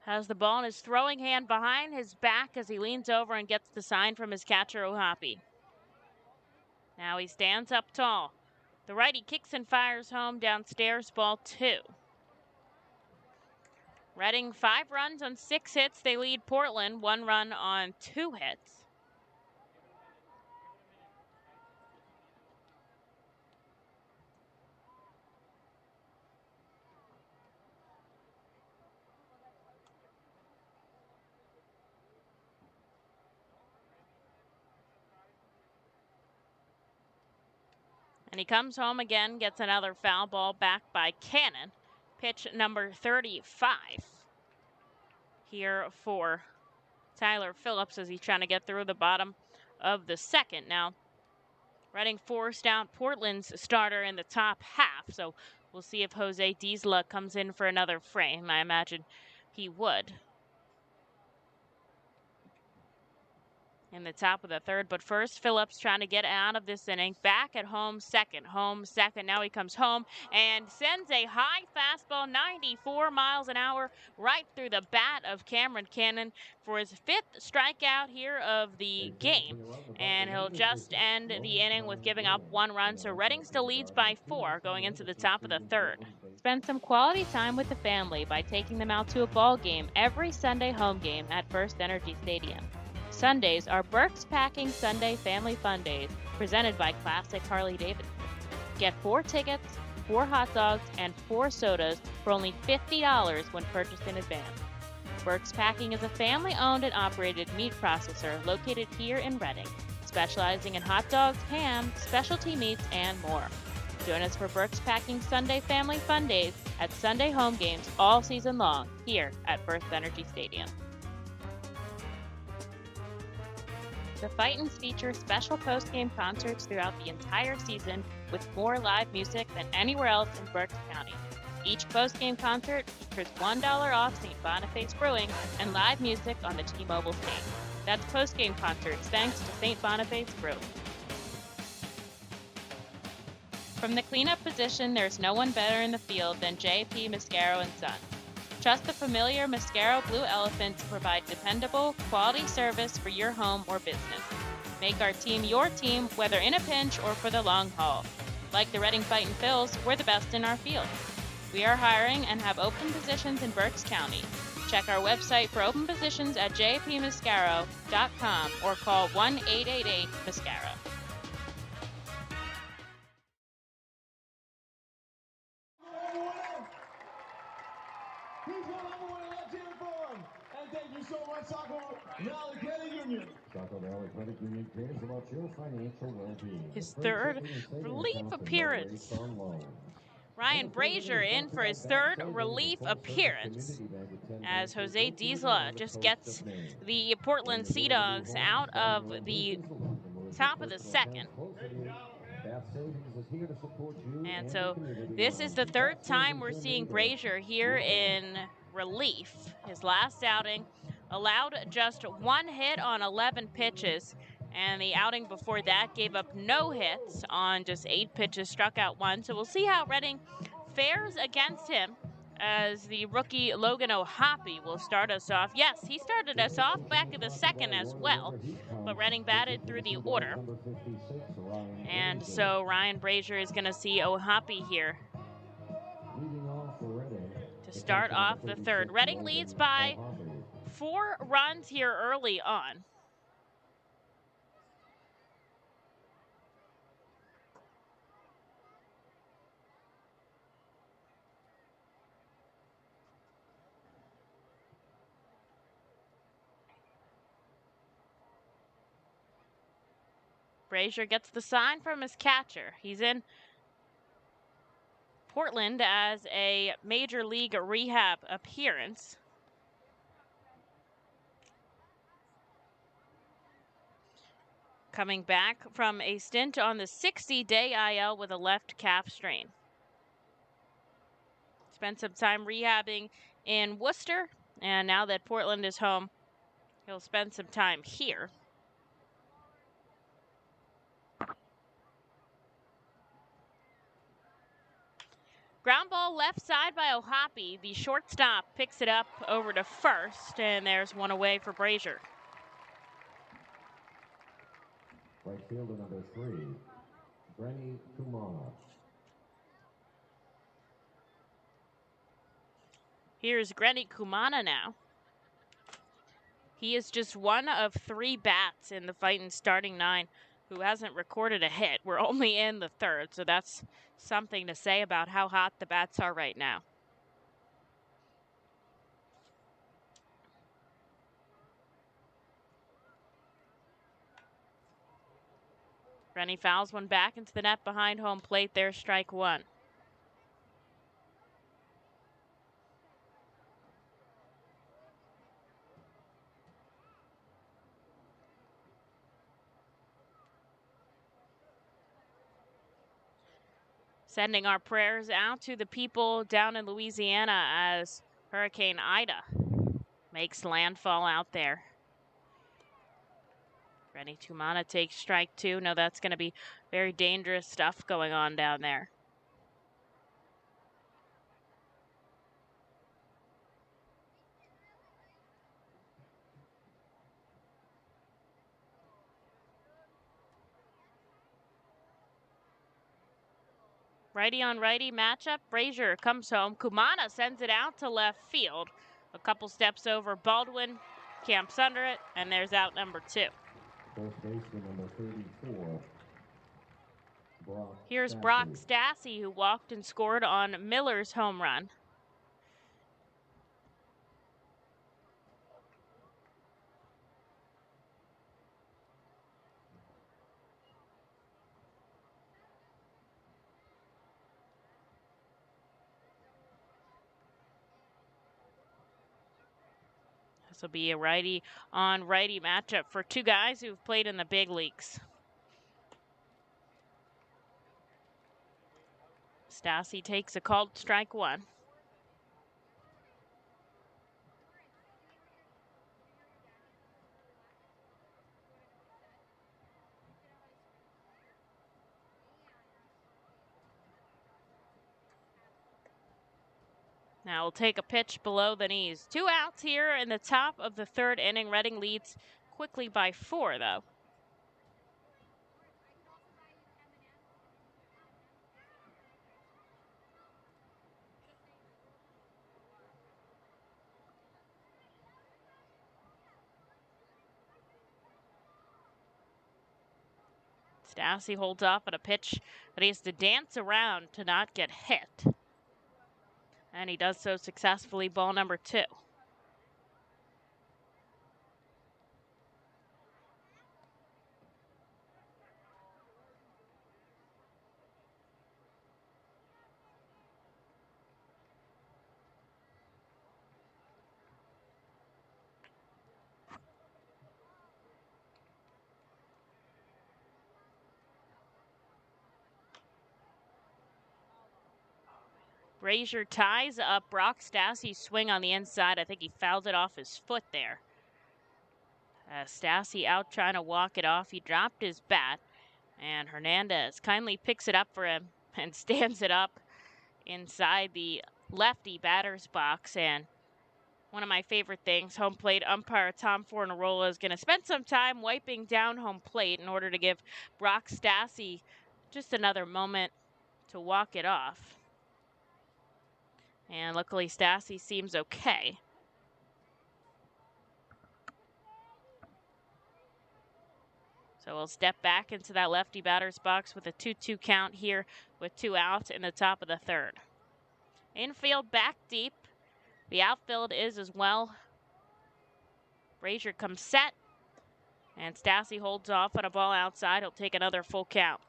Has the ball in his throwing hand behind his back as he leans over and gets the sign from his catcher, O'Hoppe. Now he stands up tall. The righty kicks and fires home downstairs, ball 2. Reading 5 runs on 6 hits. They lead Portland 1 run on 2 hits. And he comes home again, gets another foul ball back by Cannon. Pitch number 35 here for Tyler Phillips as he's trying to get through the bottom of the second. Now, Reading forced out Portland's starter in the top half, so we'll see if Jose Diesla comes in for another frame. I imagine he would. In the top of the third, but first Phillips trying to get out of this inning. Back at home second. Now he comes home and sends a high fastball, 94 miles an hour, right through the bat of Cameron Cannon for his 5th strikeout here of the game. And he'll just end the inning with giving up 1 run. So Reading still leads by 4 going into the top of the third. Spend some quality time with the family by taking them out to a ball game every Sunday home game at First Energy Stadium. Sundays are Burke's Packing Sunday Family Fun Days, presented by Classic Harley-Davidson. Get 4 tickets, 4 hot dogs, and 4 sodas for only $50 when purchased in advance. Burke's Packing is a family-owned and operated meat processor located here in Reading, specializing in hot dogs, ham, specialty meats, and more. Join us for Burke's Packing Sunday Family Fun Days at Sunday home games all season long here at First Energy Stadium. The Fightins feature special post-game concerts throughout the entire season with more live music than anywhere else in Berks County. Each post-game concert features $1 off St. Boniface Brewing and live music on the T-Mobile stage. That's post-game concerts thanks to St. Boniface Brewing. From the cleanup position, there's no one better in the field than J.P. Mascaro & Son. Trust the familiar Mascaro Blue Elephant to provide dependable, quality service for your home or business. Make our team your team, whether in a pinch or for the long haul. Like the Reading Fightin' Phils, we're the best in our field. We are hiring and have open positions in Berks County. Check our website for open positions at jpmascaro.com or call 1-888-MASCARO. Thank you so much, Saco Valley Credit Union. Saco Valley Credit Union cares about your financial well-being. His third relief appearance. Ryan Brazier in for his third relief appearance as Jose Diesla just gets the Portland Sea Dogs out of the top of the second. And so this is the third time we're seeing Brazier here in relief. His last outing allowed just 1 hit on 11 pitches, and the outing before that gave up no hits on just 8 pitches, struck out 1. So we'll see how Reading fares against him as the rookie Logan O'Hoppe will start us off. Yes, he started us off back in the second as well, but Reading batted through the order. And so Ryan Brazier is going to see O'Hoppe here to start off the third. Reading leads by 4 runs here early on. Brazier gets the sign from his catcher. He's in Portland as a major league rehab appearance. Coming back from a stint on the 60-day IL with a left calf strain. Spent some time rehabbing in Worcester, and now that Portland is home, he'll spend some time here. Ground ball left side by O'Hoppe. The shortstop picks it up over to first, and there's one away for Brazier. Right fielder number 3, Brenny Kumana. Here's Grenny Kumana now. He is just one of 3 bats in the Fightin starting 9 who hasn't recorded a hit. We're only in the 3rd, so that's something to say about how hot the bats are right now. Rennie fouls one back into the net behind home plate. There's strike 1. Sending our prayers out to the people down in Louisiana as Hurricane Ida makes landfall out there. Rennie Kumana takes strike 2. No, that's going to be very dangerous stuff going on down there. Righty on righty matchup. Brazier comes home. Kumana sends it out to left field. A couple steps over Baldwin, camps under it, and there's out number 2. First baseman number 34, Brock Here's Stassi. Brock Stassi, who walked and scored on Miller's home run. This will be a righty on righty matchup for 2 guys who've played in the big leagues. Stassi takes a called strike 1. Now we'll take a pitch below the knees. 2 outs here in the top of the 3rd inning. Reading leads quickly by 4, though. Stassi holds off at a pitch that he has to dance around to not get hit. And he does so successfully. Ball number 2. Brazier ties up Brock Stassi's swing on the inside. I think he fouled it off his foot there. Stassi out trying to walk it off. He dropped his bat, and Hernandez kindly picks it up for him and stands it up inside the lefty batter's box. And one of my favorite things, home plate umpire Tom Fornarola is going to spend some time wiping down home plate in order to give Brock Stassi just another moment to walk it off. And luckily, Stassi seems okay. So we'll step back into that lefty batter's box with a 2-2 count here with 2 outs in the top of the 3rd. Infield back deep. The outfield is as well. Brazier comes set. And Stassi holds off on a ball outside. He'll take another full count.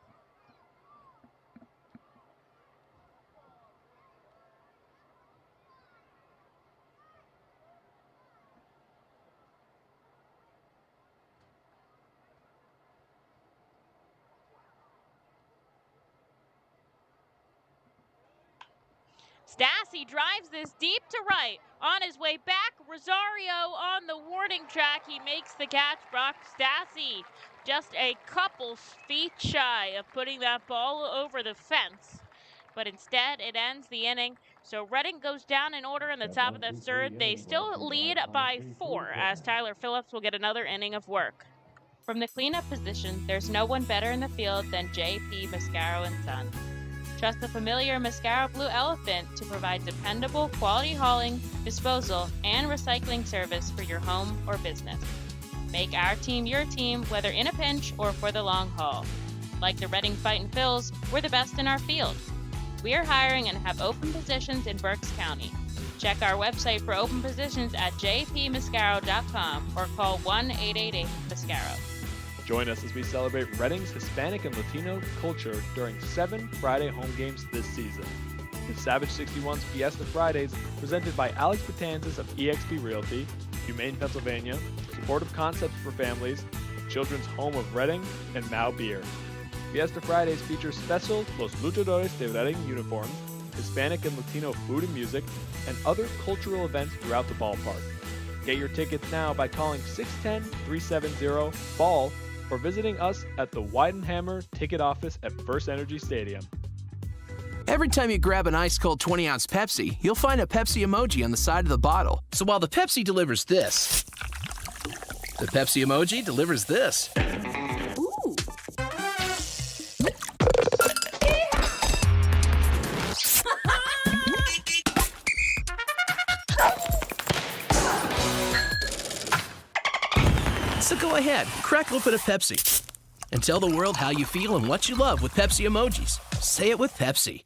Stassi drives this deep to right. On his way back, Rosario on the warning track. He makes the catch. Brock Stassi just a couple feet shy of putting that ball over the fence. But instead, it ends the inning. So Reading goes down in order in the top of the third. They still lead by 4 as Tyler Phillips will get another inning of work. From the cleanup position, there's no one better in the field than J.P. Mascaro & Son. Trust the familiar Mascaro Blue Elephant to provide dependable, quality hauling, disposal, and recycling service for your home or business. Make our team your team, whether in a pinch or for the long haul. Like the Reading Fightin' Phils, we're the best in our field. We are hiring and have open positions in Berks County. Check our website for open positions at jpmascaro.com or call 1-888-MASCARO. Join us as we celebrate Reading's Hispanic and Latino culture during 7 Friday home games this season. The Savage 61's Fiesta Fridays, presented by Alex Betanzas of eXp Realty, Humane Pennsylvania, Supportive Concepts for Families, Children's Home of Reading, and Mao Beer. Fiesta Fridays features special Los Luchadores de Reading uniforms, Hispanic and Latino food and music, and other cultural events throughout the ballpark. Get your tickets now by calling 610-370-BALL or visiting us at the Weidenhammer ticket office at First Energy Stadium. Every time you grab an ice-cold 20-ounce Pepsi, you'll find a Pepsi emoji on the side of the bottle. So while the Pepsi delivers this, the Pepsi emoji delivers this. Ooh. So go ahead, crack open a Pepsi and tell the world how you feel and what you love with Pepsi emojis. Say it with Pepsi.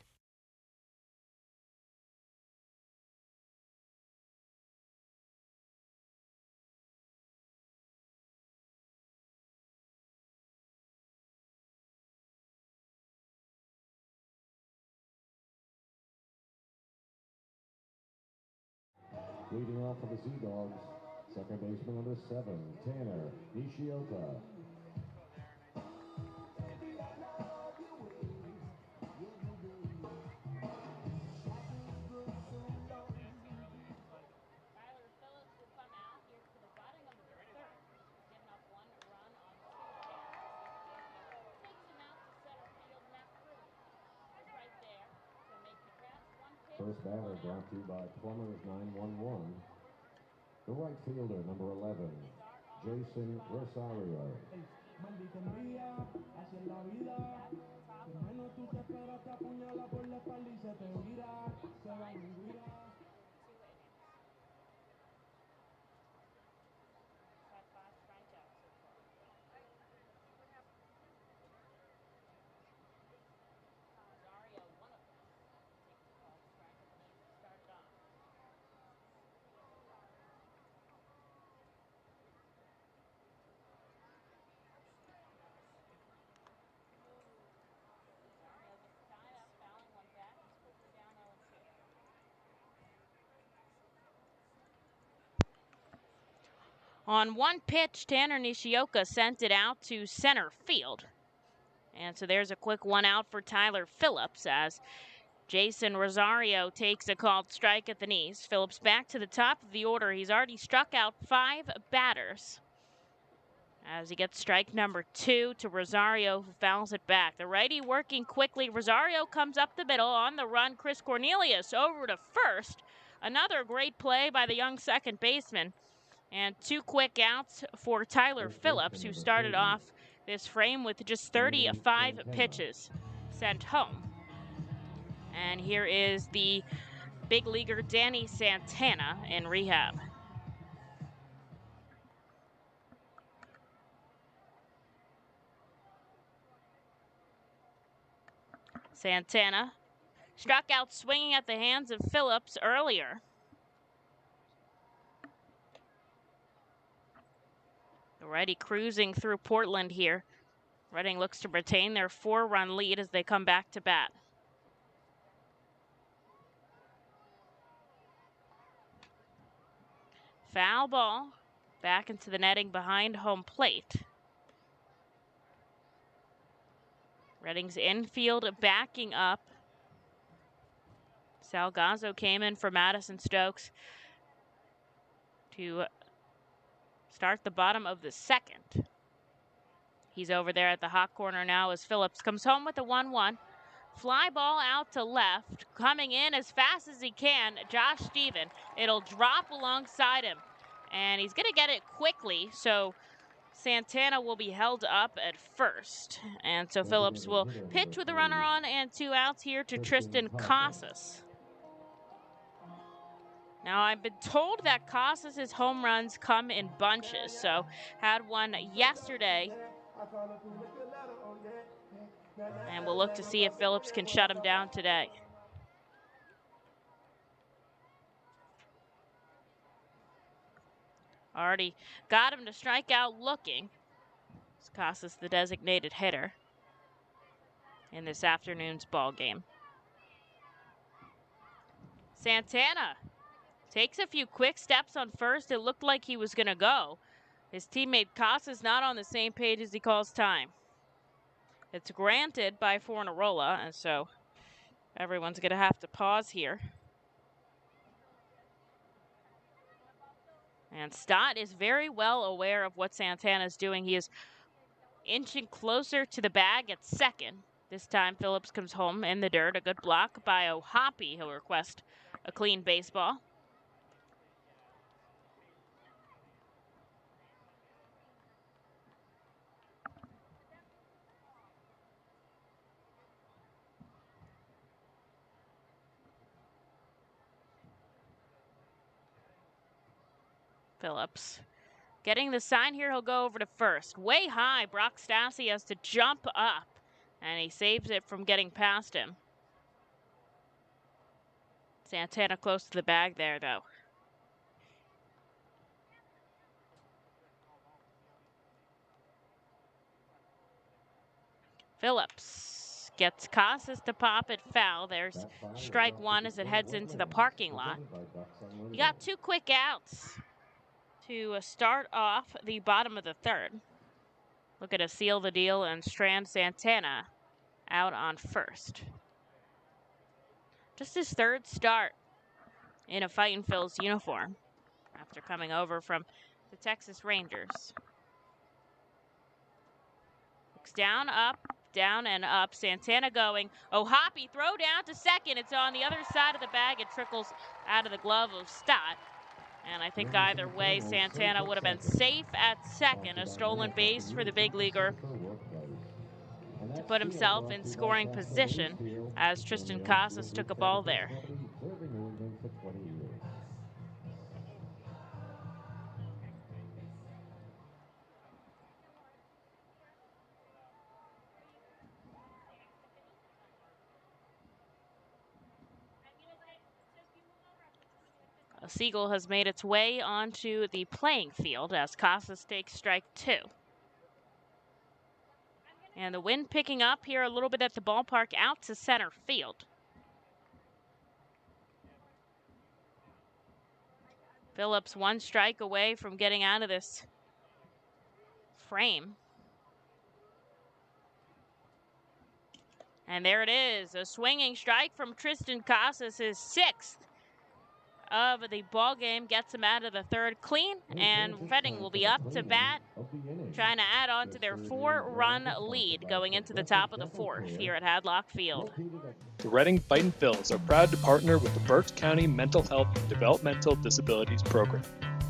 Leading off for the Sea Dogs, second baseman number 7, Tanner Nishioka. Tyler Phillips will come out here to the bottom of the third, giving up 1 run on 2 hits. Takes him out to center field, Matt Cruz is right there to make the catch. 1 pitch. First batter brought to you by Plumbers 911. The right fielder, number 11, Jason Rosario. On 1 pitch, Tanner Nishioka sent it out to center field. And so there's a quick 1 out for Tyler Phillips as Jason Rosario takes a called strike at the knees. Phillips back to the top of the order. He's already struck out 5 batters as he gets strike number 2 to Rosario, who fouls it back. The righty working quickly. Rosario comes up the middle on the run. Chris Cornelius over to first. Another great play by the young second baseman. And 2 quick outs for Tyler Phillips, who started off this frame with just 35 pitches sent home. And here is the big leaguer Danny Santana in rehab. Santana struck out swinging at the hands of Phillips earlier. Already cruising through Portland here. Reading looks to retain their 4-run lead as they come back to bat. Foul ball back into the netting behind home plate. Reading's infield backing up. Salgazzo came in for Madison Stokes to start the bottom of the second. He's over there at the hot corner now as Phillips comes home with a 1-1. Fly ball out to left, coming in as fast as he can, Josh Steven. It'll drop alongside him, and he's going to get it quickly, so Santana will be held up at first. And so Phillips will pitch with a runner on and 2 outs here to Tristan Casas. Now, I've been told that Casas' home runs come in bunches, so had one yesterday. And we'll look to see if Phillips can shut him down today. Already got him to strike out looking. Casas, the designated hitter in this afternoon's ball game. Santana takes a few quick steps on first. It looked like he was going to go. His teammate Casas not on the same page as he calls time. It's granted by Fornarola, and so everyone's going to have to pause here. And Stott is very well aware of what Santana's doing. He is inching closer to the bag at second. This time Phillips comes home in the dirt. A good block by O'Hoppe. He'll request a clean baseball. Phillips getting the sign here. He'll go over to first. Way high. Brock Stassi has to jump up, and he saves it from getting past him. Santana close to the bag there, though. Phillips gets Casas to pop it foul. There's strike one as it heads into the parking lot. You got 2 quick outs to start off the bottom of the third. Looking to seal the deal and strand Santana out on first. Just his 3rd start in a Fightin' Phil's uniform after coming over from the Texas Rangers. Looks down, up, down, and up. Santana going. O'Hoppe throw down to second. It's on the other side of the bag. It trickles out of the glove of Stott. And I think either way, Santana would have been safe at second. A stolen base for the big leaguer to put himself in scoring position as Tristan Casas took a ball there. Siegel has made its way onto the playing field as Casas takes strike 2. And the wind picking up here a little bit at the ballpark out to center field. Phillips 1 strike away from getting out of this frame. And there it is, a swinging strike from Tristan Casas, his 6th of the ball game, gets him out of the third clean, and Reading will be up to bat, trying to add on to their 4-run lead going into the top of the 4th here at Hadlock Field. The Reading Fightin' Phils are proud to partner with the Berks County Mental Health and Developmental Disabilities Program.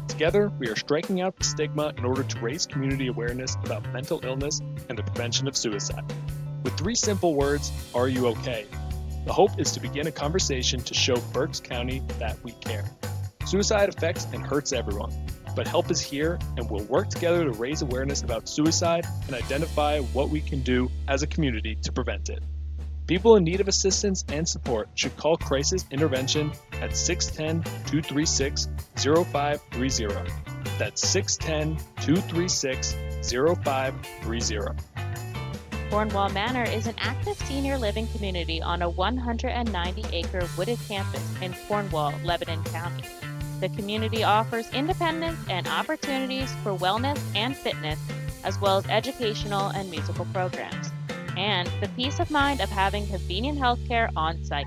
Together, we are striking out the stigma in order to raise community awareness about mental illness and the prevention of suicide. With 3 simple words, are you okay? The hope is to begin a conversation to show Berks County that we care. Suicide affects and hurts everyone, but help is here, and we'll work together to raise awareness about suicide and identify what we can do as a community to prevent it. People in need of assistance and support should call Crisis Intervention at 610-236-0530. That's 610-236-0530. Cornwall Manor is an active senior living community on a 190-acre wooded campus in Cornwall, Lebanon County. The community offers independence and opportunities for wellness and fitness, as well as educational and musical programs, and the peace of mind of having convenient health care on site.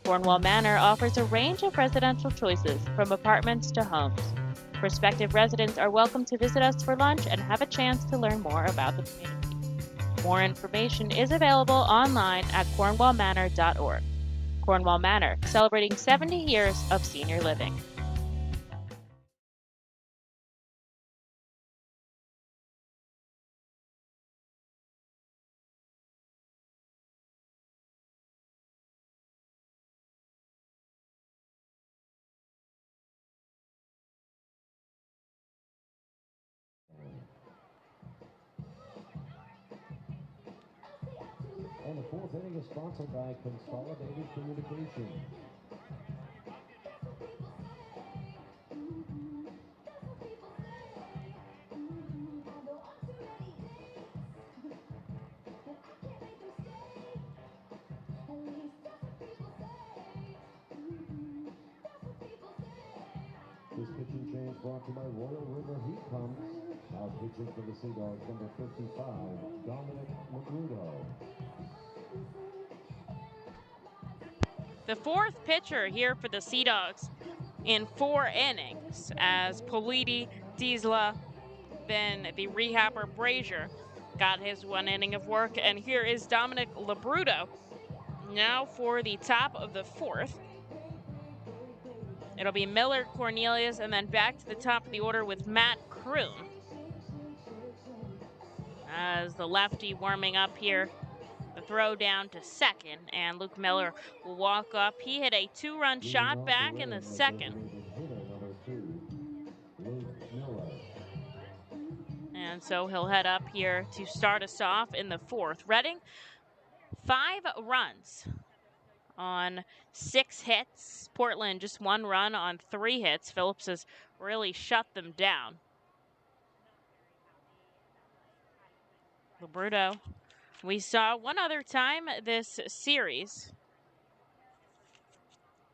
Cornwall Manor offers a range of residential choices from apartments to homes. Prospective residents are welcome to visit us for lunch and have a chance to learn more about the community. More information is available online at cornwallmanor.org. Cornwall Manor, celebrating 70 years of senior living. And the fourth inning is sponsored by Consolidated Communication. This pitching change brought to you by Royal River Heat Pumps. Now pitching for the Sea Dogs, number 55, Dominic Magrudo. The fourth pitcher here for the Sea Dogs in 4 innings, as Politi, Diesla, then the rehabber Brazier got his 1 inning of work. And here is Dominic Labruto now for the top of the 4th. It'll be Miller, Cornelius, and then back to the top of the order with Matt Kroom. As the lefty warming up here, the throw down to second, and Luke Miller will walk up. He hit a 2-run shot back in the second. And so he'll head up here to start us off in the 4th. Reading, 5 runs on 6 hits. Portland just 1 run on 3 hits. Phillips has really shut them down. Labruto, we saw one other time this series.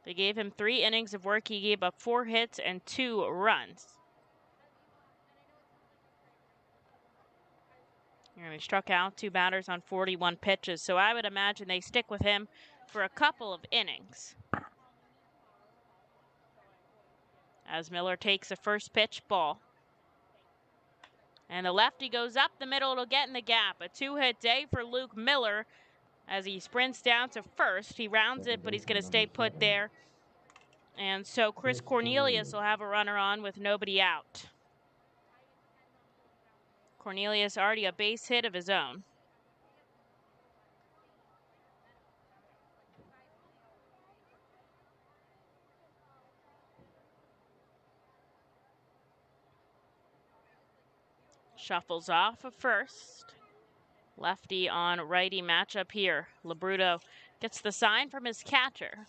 They gave him 3 innings of work. He gave up 4 hits and 2 runs. And he struck out 2 batters on 41 pitches, so I would imagine they stick with him for a couple of innings. As Miller takes a first pitch ball. And the lefty goes up the middle. It'll get in the gap. A 2-hit day for Luke Miller as he sprints down to first. He rounds it, but he's going to stay put there. And so Chris Cornelius will have a runner on with nobody out. Cornelius already a base hit of his own. Shuffles off of first. Lefty on righty matchup here. Labruto gets the sign from his catcher.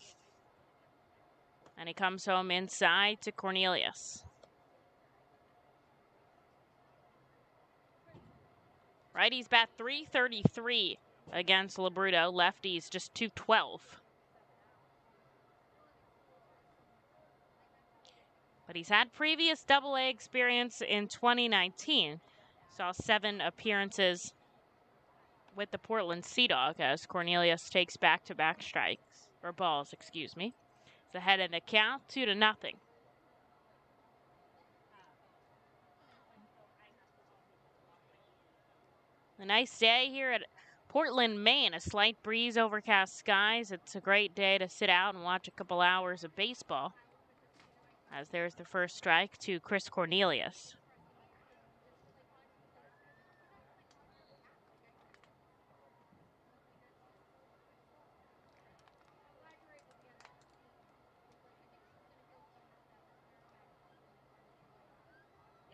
And he comes home inside to Cornelius. Righties bat .333 against Labruto. Lefties just .212. But he's had previous Double-A experience in 2019. Saw 7 appearances with the Portland Sea Dog as Cornelius takes back-to-back strikes, or balls, excuse me. It's ahead in the count, 2-0. A nice day here at Portland, Maine. A slight breeze, overcast skies. It's a great day to sit out and watch a couple hours of baseball. As there's the first strike to Chris Cornelius.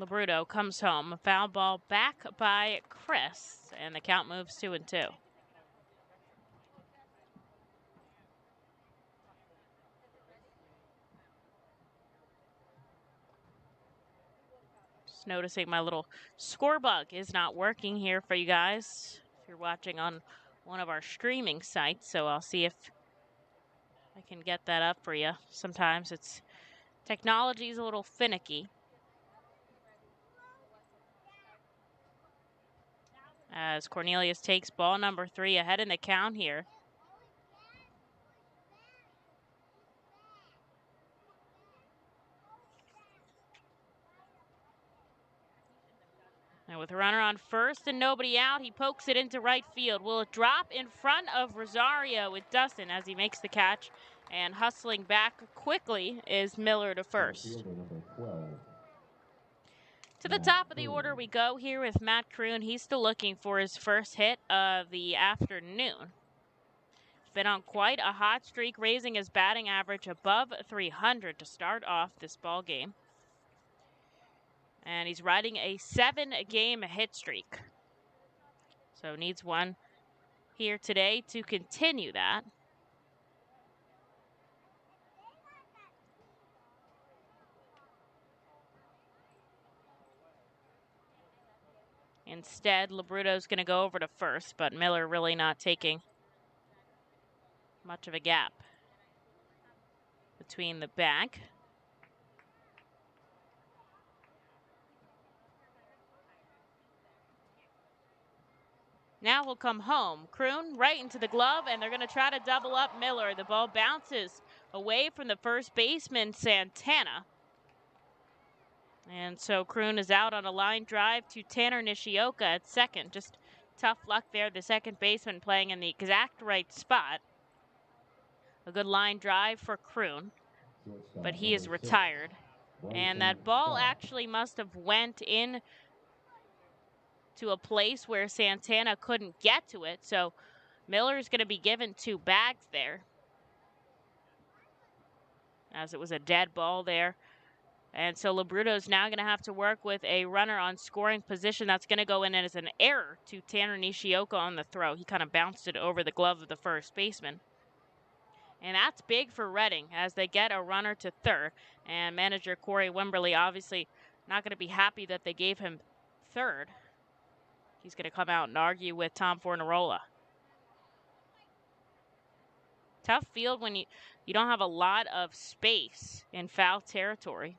Labruto comes home. A foul ball back by Chris, and the count moves 2-2. Just noticing my little score bug is not working here for you guys if you're watching on one of our streaming sites, so I'll see if I can get that up for you. Sometimes technology is a little finicky. As Cornelius takes ball number 3 ahead in the count here. And with a runner on first and nobody out, he pokes it into right field. Will it drop in front of Rosario? It doesn't as he makes the catch. And hustling back quickly is Miller to first. To the top of the order we go here with Matt Kroon. He's still looking for his first hit of the afternoon. Been on quite a hot streak, raising his batting average above 300 to start off this ball game. And he's riding a 7-game hit streak. So needs one here today to continue that. Instead, Labruto's going to go over to first, but Miller really not taking much of a gap between the back. Now he'll come home. Kroon right into the glove, and they're going to try to double up Miller. The ball bounces away from the first baseman, Santana. And so Kroon is out on a line drive to Tanner Nishioka at second. Just tough luck there. The second baseman playing in the exact right spot. A good line drive for Kroon, but he is retired. And that ball actually must have went in to a place where Santana couldn't get to it. So Miller's going to be given 2 bags there, as it was a dead ball there. And so Labruto's now going to have to work with a runner on scoring position. That's going to go in as an error to Tanner Nishioka on the throw. He kind of bounced it over the glove of the first baseman. And that's big for Reading as they get a runner to third. And manager Corey Wimberly obviously not going to be happy that they gave him third. He's going to come out and argue with Tom Fornarola. Tough field when you don't have a lot of space in foul territory.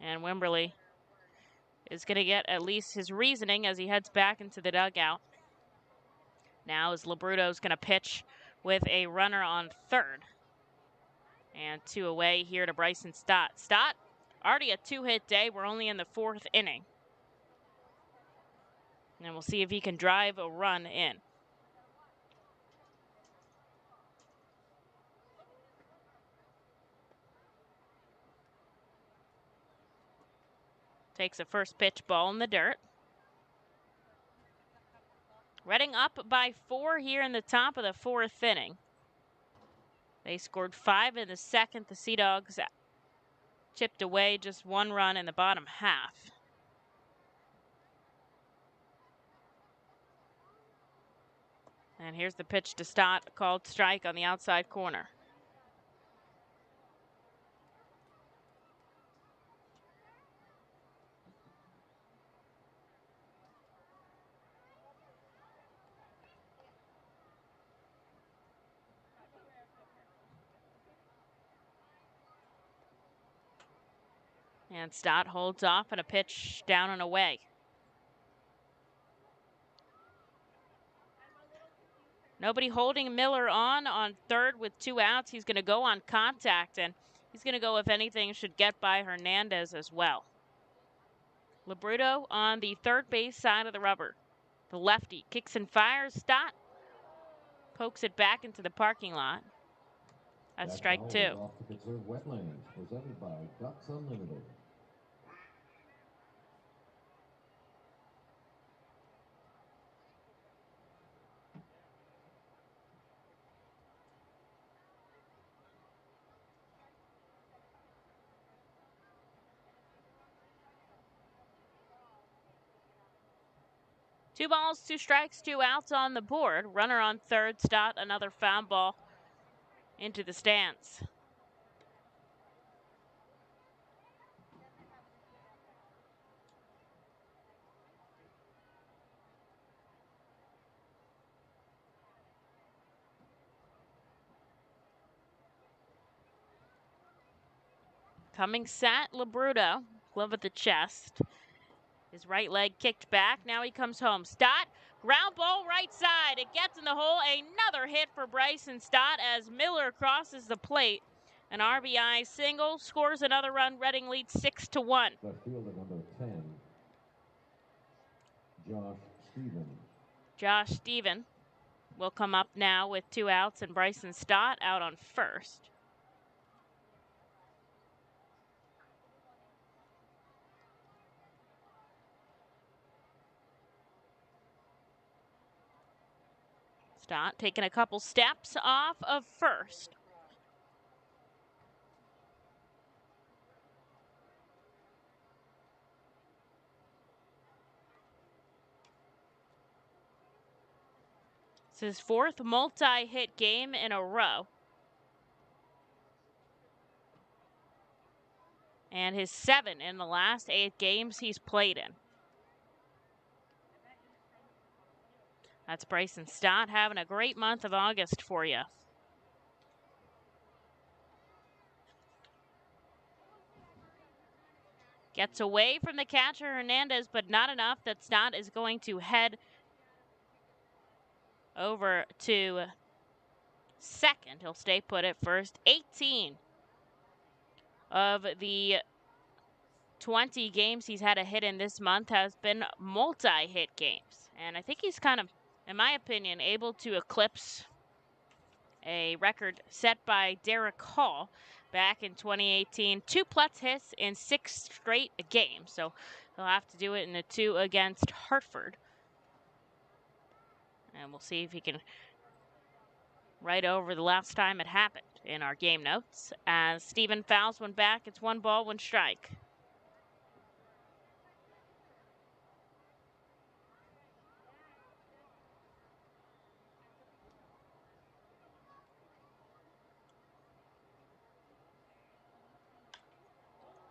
And Wimberly is going to get at least his reasoning as he heads back into the dugout. Now as Labruto's going to pitch with a runner on third. And 2 away here to Bryson Stott. Stott, already a 2-hit day. We're only in the 4th inning. And we'll see if he can drive a run in. Takes a first pitch ball in the dirt. Reading up by 4 here in the top of the 4th inning. They scored 5 in the second. The Sea Dogs chipped away just 1 run in the bottom half. And here's the pitch to Stott, called strike on the outside corner. And Stott holds off and a pitch down and away. Nobody holding Miller on third with 2 outs. He's going to go on contact, and he's going to go, if anything, should get by Hernandez as well. Labruto on the third base side of the rubber. The lefty kicks and fires. Stott pokes it back into the parking lot. That's strike 2. Off to conserve wetlands, presented by Ducks Unlimited. Two balls, 2 strikes, 2 outs on the board. Runner on third. Stott, another foul ball into the stands. Coming set, Labruto, glove at the chest. His right leg kicked back. Now he comes home. Stott, ground ball right side. It gets in the hole. Another hit for Bryson Stott as Miller crosses the plate. An RBI single scores another run. Reading leads 6-1. Left fielder number 10, Josh Stephen. Josh Stephen will come up now with 2 outs, and Bryson Stott out on first. Stott taking a couple steps off of first. It's his 4th multi-hit game in a row. And his 7 in the last 8 games he's played in. That's Bryson Stott having a great month of August for you. Gets away from the catcher, Hernandez, but not enough that Stott is going to head over to second. He'll stay put at first. 18 of the 20 games he's had a hit in this month has been multi-hit games. And I think he's kind of, in my opinion, able to eclipse a record set by Derek Hall back in 2018. 2+ hits in 6 straight games. So he'll have to do it in the 2 against Hartford. And we'll see if he can write over the last time it happened in our game notes. As Stephen fouls one back, it's 1 ball, 1 strike.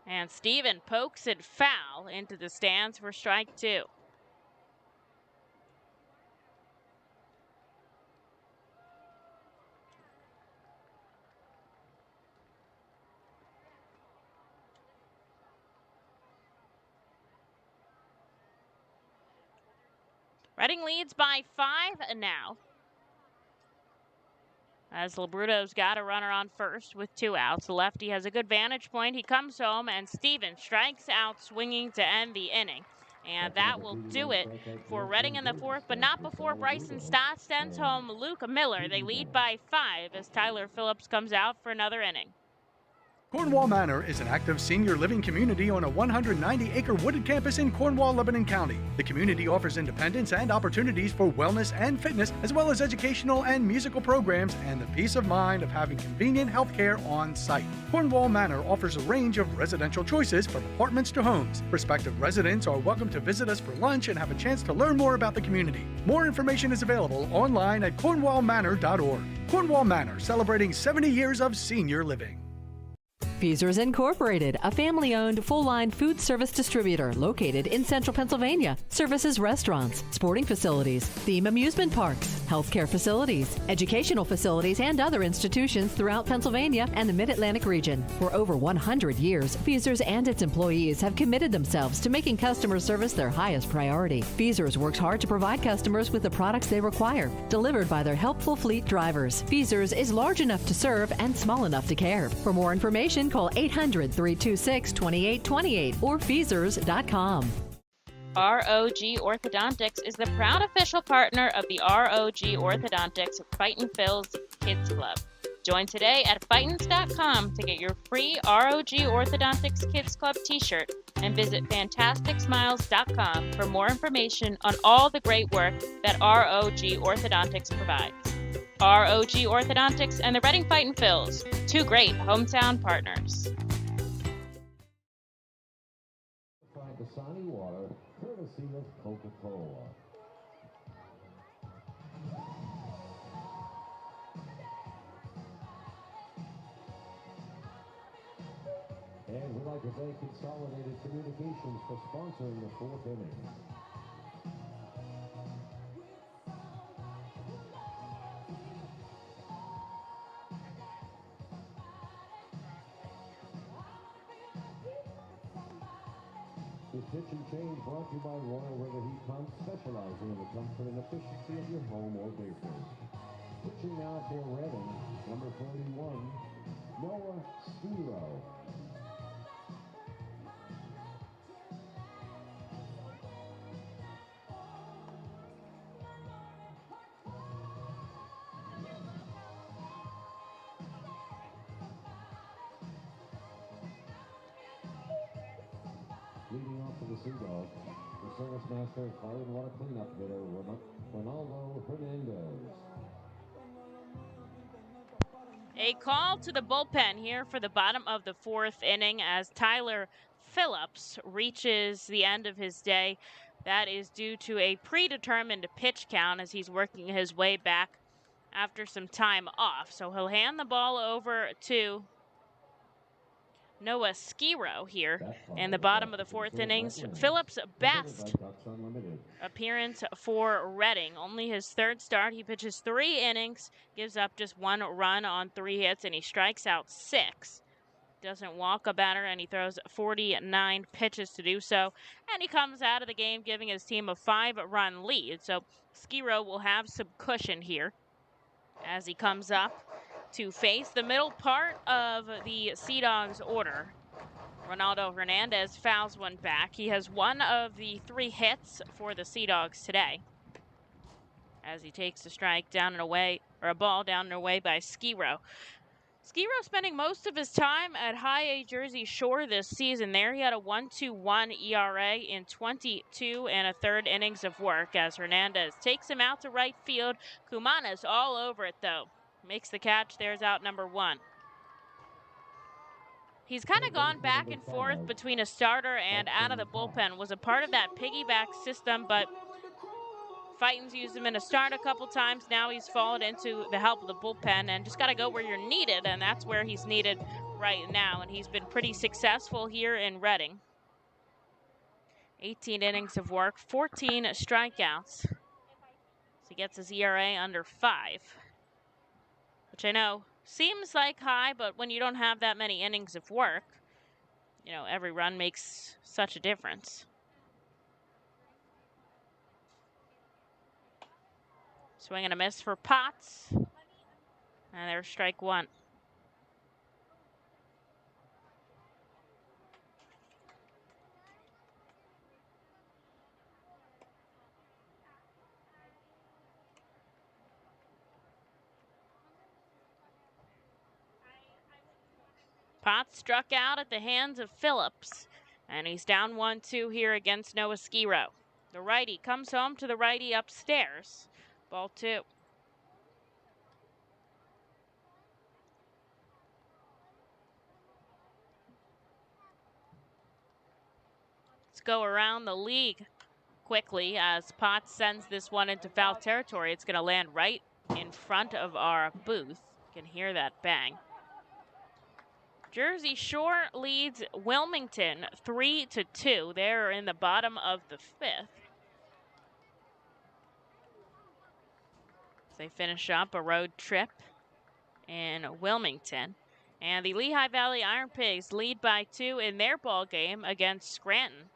And Stephen pokes it foul into the stands for strike 2. Reading leads by 5 now. As Labruto's got a runner on first with 2 outs. The lefty has a good vantage point. He comes home, and Stephen strikes out swinging to end the inning. And that will do it for Reading in the 4th, but not before Bryson Stott sends home Luke Miller. They lead by 5 as Tyler Phillips comes out for another inning. Cornwall Manor is an active senior living community on a 190-acre wooded campus in Cornwall, Lebanon County. The community offers independence and opportunities for wellness and fitness, as well as educational and musical programs and the peace of mind of having convenient health care on site. Cornwall Manor offers a range of residential choices from apartments to homes. Prospective residents are welcome to visit us for lunch and have a chance to learn more about the community. More information is available online at cornwallmanor.org. Cornwall Manor, celebrating 70 years of senior living. Feasers Incorporated, a family-owned, full-line food service distributor located in central Pennsylvania. Services restaurants, sporting facilities, theme amusement parks, healthcare facilities, educational facilities, and other institutions throughout Pennsylvania and the Mid-Atlantic region. For over 100 years, Feasers and its employees have committed themselves to making customer service their highest priority. Feasers works hard to provide customers with the products they require, delivered by their helpful fleet drivers. Feasers is large enough to serve and small enough to care. For more information, call 800-326-2828 or Feasers.com. ROG Orthodontics is the proud official partner of the ROG Orthodontics Fightin Phil's Kids Club. Join today at Fightins.com to get your free ROG Orthodontics Kids Club t-shirt and visit FantasticSmiles.com for more information on all the great work that ROG Orthodontics provides. ROG Orthodontics and the Reading Fightin Phils, 2 great hometown partners. Dasani water, courtesy of Coca-Cola. And we'd like to thank Consolidated Communications for sponsoring the 4th inning. Today's pitch and change brought to you by Royal River Heat Pumps, specializing in the comfort and efficiency of your home or basement. Pitching now for Reading, number 41, Noah Stiro. Leading off for the Sea Dogs, the service master, fire and water cleanup hitter, Ronaldo Hernandez. A call to the bullpen here for the bottom of the fourth inning as Tyler Phillips reaches the end of his day. That is due to a predetermined pitch count as he's working his way back after some time off. So he'll hand the ball over to Noah Skiro here in the bottom of the fourth innings. Phillips' best appearance for Reading. Only his third start. He pitches 3 innings, gives up just 1 run on 3 hits, and he strikes out 6. Doesn't walk a batter, and he throws 49 pitches to do so. And he comes out of the game giving his team a 5-run lead. So Skiro will have some cushion here as he comes up to face the middle part of the Sea Dogs order. Ronaldo Hernandez fouls one back. He has 1 of the 3 hits for the Sea Dogs today as he takes a strike down and away, or a ball down and away by Skiro. Skiro spending most of his time at High A Jersey Shore this season. There he had a 1.21 ERA in 22 1/3 innings of work as Hernandez takes him out to right field. Kumanis all over it though. Makes the catch. There's out number 1. He's kind of gone back and forth between a starter and out of the bullpen. Was a part of that piggyback system, but Fightin's used him in a start a couple times. Now he's fallen into the help of the bullpen and just got to go where you're needed, and that's where he's needed right now. And he's been pretty successful here in Reading. 18 innings of work, 14 strikeouts. So he gets his ERA under 5. Which I know seems like high, but when you don't have that many innings of work, you know, every run makes such a difference. Swing and a miss for Potts. And there's strike 1. Potts struck out at the hands of Phillips, and he's down 1-2 here against Noah Skiro. The righty comes home to the righty upstairs. Ball 2. Let's go around the league quickly as Potts sends this one into foul territory. It's going to land right in front of our booth. You can hear that bang. Jersey Shore leads Wilmington 3-2. They're in the bottom of the 5th. They finish up a road trip in Wilmington. And the Lehigh Valley Iron Pigs lead by 2 in their ball game against Scranton.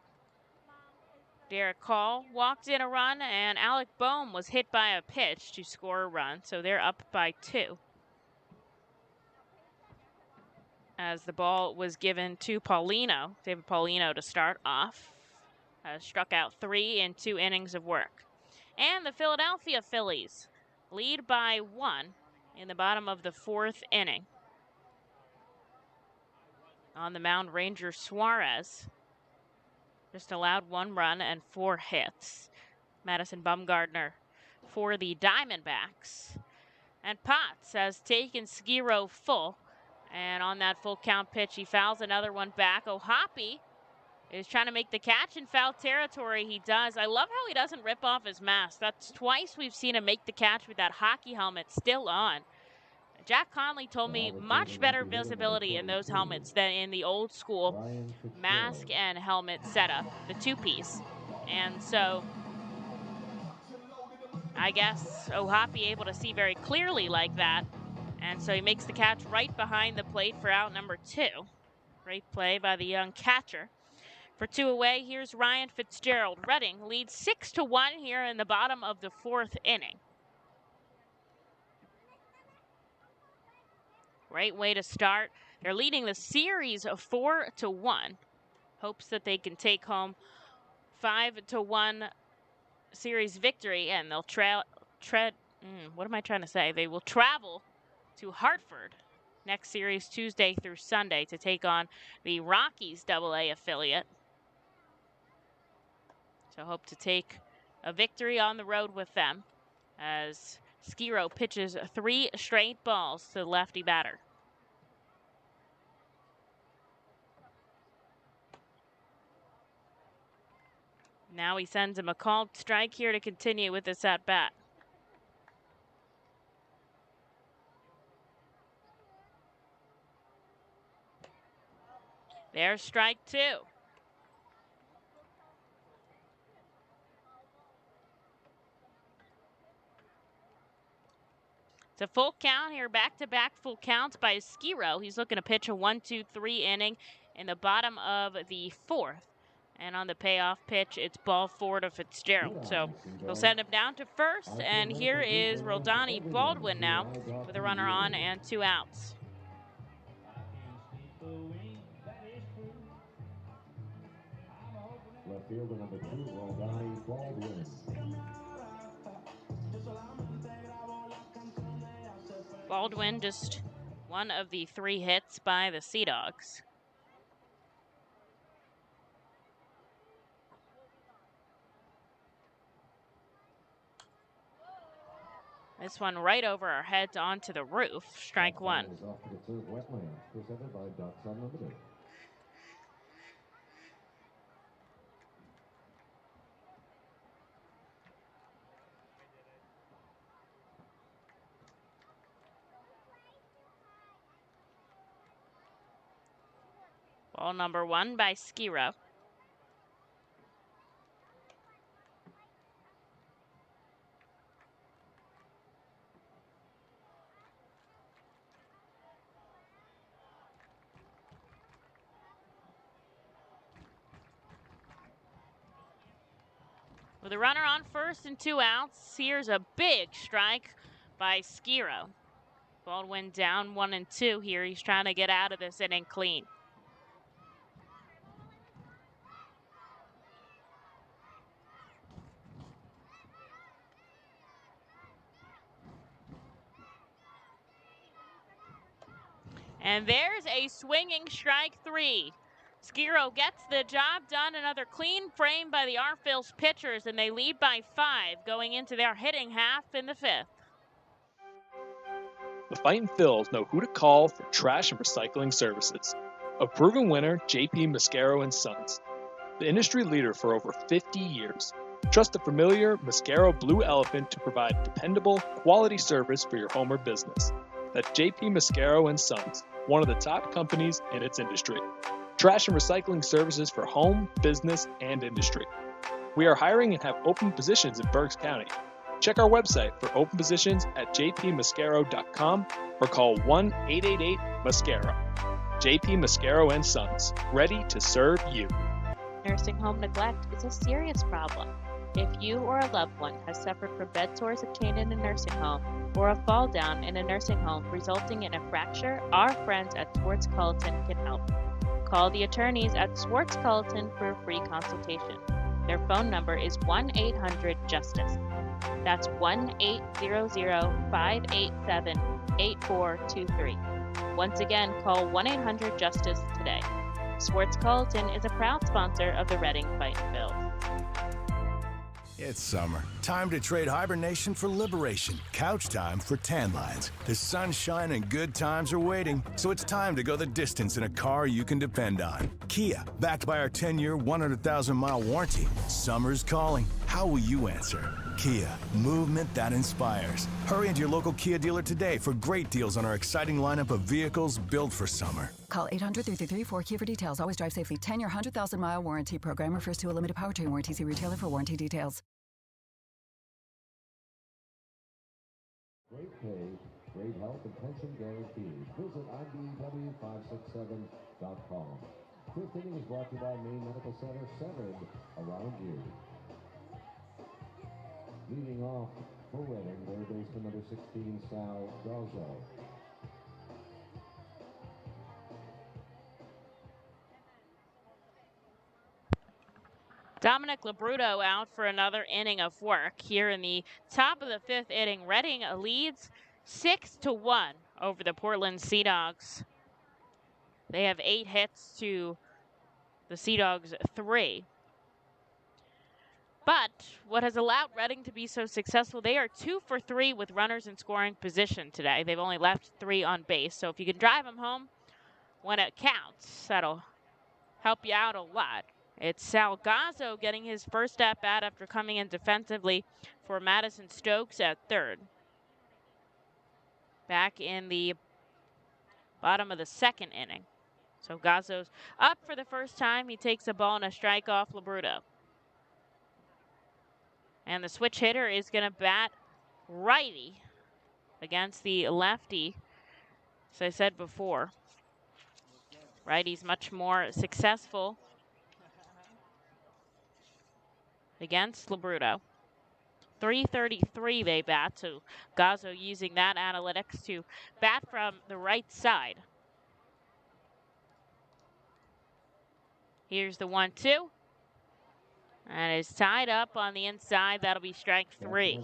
Derek Call walked in a run, and Alec Boehm was hit by a pitch to score a run, so they're up by 2. As the ball was given to Paulino, David Paulino, to start off. Has struck out 3 in 2 innings of work. And the Philadelphia Phillies lead by 1 in the bottom of the 4th inning. On the mound, Ranger Suarez just allowed 1 run and 4 hits. Madison Bumgardner for the Diamondbacks. And Potts has taken Skiro full. And on that full count pitch, he fouls another one back. O'Hoppe is trying to make the catch in foul territory. He does. I love how he doesn't rip off his mask. That's twice we've seen him make the catch with that hockey helmet still on. Jack Conley told me much better visibility in those helmets than in the old school mask and helmet setup, the 2-piece. And so I guess O'Hoppe able to see very clearly like that. And so he makes the catch right behind the plate for out number 2. Great play by the young catcher. For 2 away, here's Ryan Fitzgerald. Reading leads 6-1 here in the bottom of the 4th inning. Great way to start. They're leading the series of 4-1. Hopes that they can take home 5-1 series victory, and they'll They will travel to Hartford next series Tuesday through Sunday to take on the Rockies AA affiliate. So hope to take a victory on the road with them as Skiro pitches 3 straight balls to the lefty batter. Now he sends him a called strike here to continue with this at-bat. There's strike 2. It's a full count here, back-to-back full counts by Skiro. He's looking to pitch a 1-2-3 inning in the bottom of the 4th. And on the payoff pitch, it's ball 4 to Fitzgerald. So he'll send him down to first, and here is Roldani Baldwin now with a runner on and 2 outs. Left fielder number 2, Roldani Baldwin. Baldwin just one of the 3 hits by the Sea Dogs. This one right over our heads onto the roof. Strike 1. Off to the third wetlands, presented by Ducks Unlimited. Ball number 1 by Skiro. With a runner on first and 2 outs, here's a big strike by Skiro. Baldwin down 1-2 here. He's trying to get out of this inning clean. And there's a swinging strike 3. Skiro gets the job done. Another clean frame by the Arphils pitchers, and they lead by 5 going into their hitting half in the 5th. The Fightin Phils know who to call for trash and recycling services. A proven winner, JP Mascaro & Sons. The industry leader for over 50 years. Trust the familiar Mascaro Blue Elephant to provide dependable, quality service for your home or business. That's JP Mascaro & Sons, one of the top companies in its industry. Trash and recycling services for home, business, and industry. We are hiring and have open positions in Berks County. Check our website for open positions at jpmascaro.com or call 1-888-MASCARO. JP Mascaro & Sons, ready to serve you. Nursing home neglect is a serious problem. If you or a loved one has suffered from bed sores obtained in a nursing home or a fall down in a nursing home resulting in a fracture, our friends at Swartz Culleton can help. Call the attorneys at Swartz Culleton for a free consultation. Their phone number is 1-800-JUSTICE. That's 1-800-587-8423. Once again, call 1-800-JUSTICE today. Swartz Culleton is a proud sponsor of the Reading Fightin Phils. It's summer. Time to trade hibernation for liberation. Couch time for tan lines. The sunshine and good times are waiting, so it's time to go the distance in a car you can depend on. Kia, backed by our 10-year, 100,000-mile warranty. Summer's calling. How will you answer? Kia, movement that inspires. Hurry into your local Kia dealer today for great deals on our exciting lineup of vehicles built for summer. Call 800-333-4KIA for details. Always drive safely. 10-year, 100,000-mile warranty program refers to a limited powertrain warranty. See retailer for warranty details. Great pay, great health, and pension guaranteed. Visit IBEW567.com. fifth inning is brought to you by Maine Medical Center 7 around you. Leading off for Reading, third baseman number 16, Sal Garzo. Dominic Labruto out for another inning of work here in the top of the fifth inning. Reading leads 6-1 over the Portland Sea Dogs. They have 8 hits to the Sea Dogs 3. But what has allowed Reading to be so successful, they are 2 for 3 with runners in scoring position today. They've only left 3 on base. So if you can drive them home when it counts, that'll help you out a lot. It's Sal Gazzo getting his first at bat after coming in defensively for Madison Stokes at third. Back in the bottom of the second inning. So Gazzo's up for the first time. He takes a ball and a strike off Labruto. And the switch hitter is going to bat righty against the lefty. As I said before, righty's much more successful against Labruto. 333 they bat, so Gazzo using that analytics to bat from the right side. Here's the 1-2. And it's tied up on the inside. That'll be strike 3.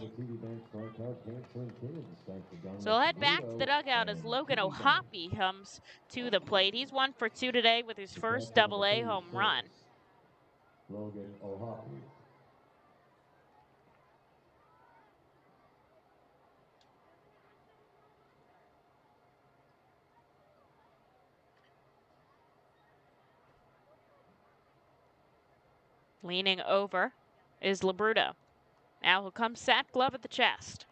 So we'll head back to the dugout as Logan O'Hoppe comes to the plate. He's 1 for 2 today with his first Double-A home run. Logan O'Hoppe. Leaning over is Labruto. Now he'll come set, glove at the chest.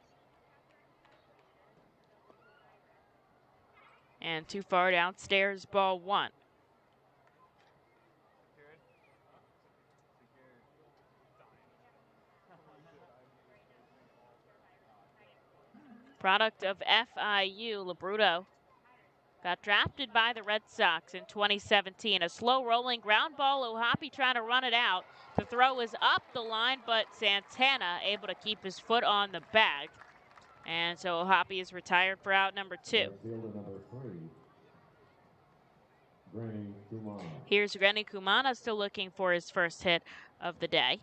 And too far downstairs, ball 1. Product of FIU, Labruto got drafted by the Red Sox in 2017. A slow rolling ground ball, O'Hoppe trying to run it out. The throw is up the line, but Santana able to keep his foot on the bag. And so O'Hoppe is retired for out number 2. Here's Rennie Kumana still looking for his first hit of the day.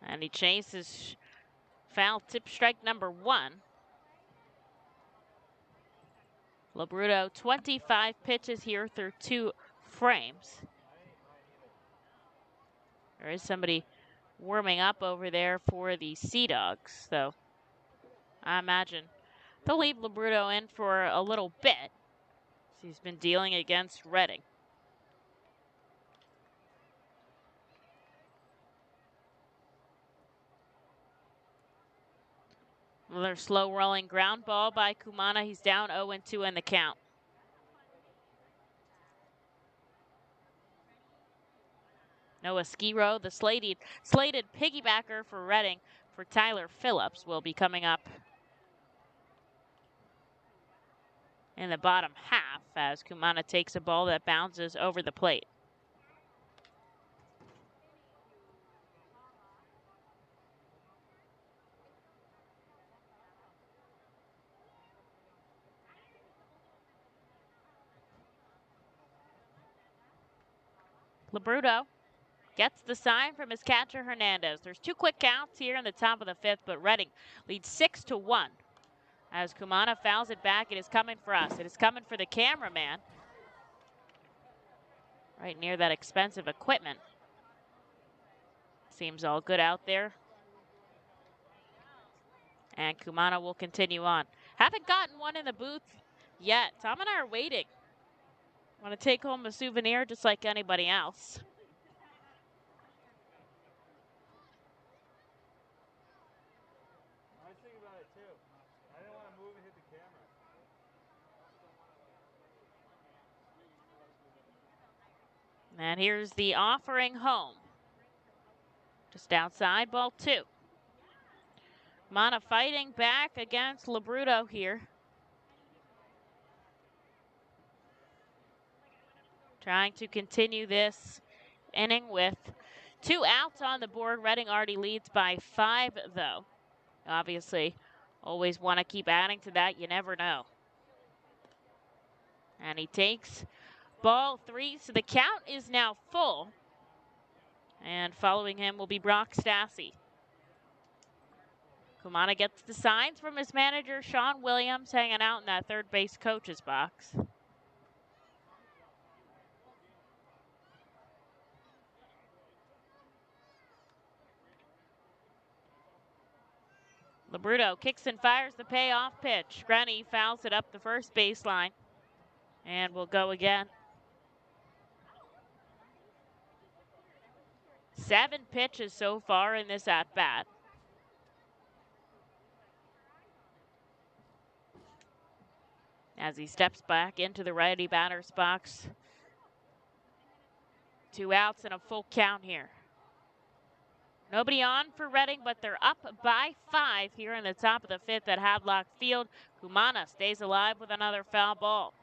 And he chases foul tip strike number 1. Labruto, 25 pitches here through 2 frames. There is somebody warming up over there for the Sea Dogs, so I imagine they'll leave Labruto in for a little bit. He's been dealing against Reading. Another slow rolling ground ball by Kumana. He's down 0-2 in the count. Noah Skiro, the slated piggybacker for Reading for Tyler Phillips, will be coming up in the bottom half as Kumana takes a ball that bounces over the plate. Labruto gets the sign from his catcher, Hernandez. There's 2 quick counts here in the top of the 5th, but Reading leads 6-1. As Kumana fouls it back, it is coming for us. It is coming for the cameraman. Right near that expensive equipment. Seems all good out there. And Kumana will continue on. Haven't gotten one in the booth yet. Tom and I are waiting. Want to take home a souvenir just like anybody else. Nice thing about it I didn't want to move and hit the camera. And here's the offering home. Just outside, ball 2. Mana fighting back against Labruto here. Trying to continue this inning with 2 outs on the board. Reading already leads by 5, though. Obviously, always want to keep adding to that. You never know. And he takes ball 3, so the count is now full. And following him will be Brock Stassi. Kumana gets the signs from his manager, Sean Williams, hanging out in that third base coach's box. Labruto kicks and fires the payoff pitch. Grenny fouls it up the first baseline. And will go again. 7 pitches so far in this at-bat. As he steps back into the righty batter's box. 2 outs and a full count here. Nobody on for Reading, but they're up by 5 here in the top of the 5th at Hadlock Field. Kumana stays alive with another foul ball.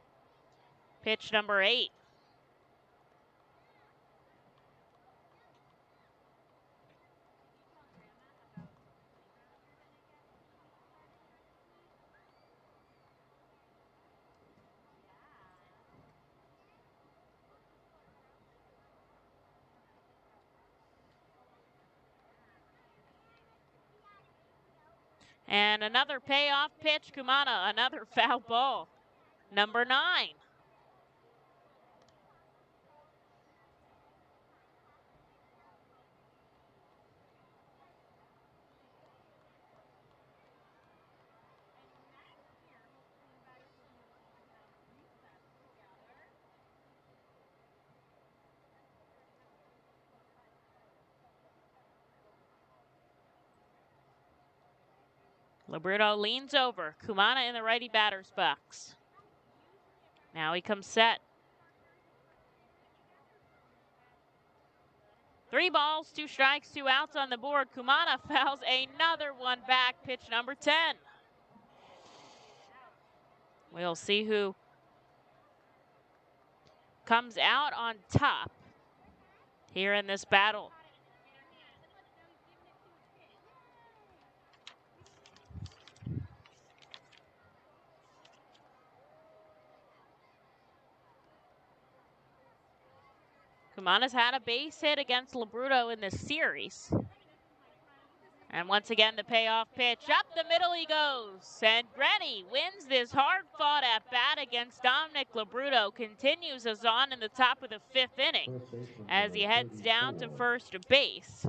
Pitch number 8. And another payoff pitch. Kumana, another foul ball. Number 9. Labruto leans over. Kumana in the righty batter's box. Now he comes set. 3 balls, 2 strikes, 2 outs on the board. Kumana fouls another one back. Pitch number 10. We'll see who comes out on top here in this battle. Kumana's had a base hit against Labruto in this series. And once again, the payoff pitch. Up the middle he goes. And Grenny wins this hard-fought at-bat against Dominic Labruto. Continues us on in the top of the 5th inning as he heads down to first base.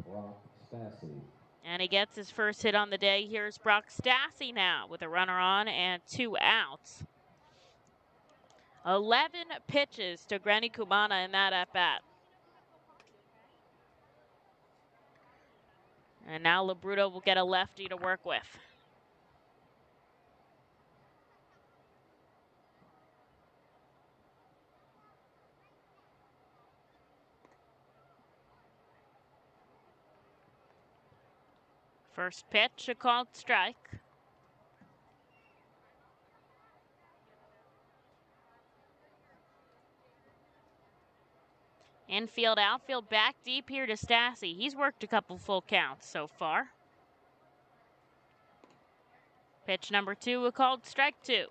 And he gets his first hit on the day. Here's Brock Stassi now with a runner on and 2 outs. 11 pitches to Grenny Kumana in that at-bat. And now Labruto will get a lefty to work with. First pitch, a called strike. Infield, outfield, back deep here to Stassi. He's worked a couple full counts so far. Pitch number 2, a called strike 2.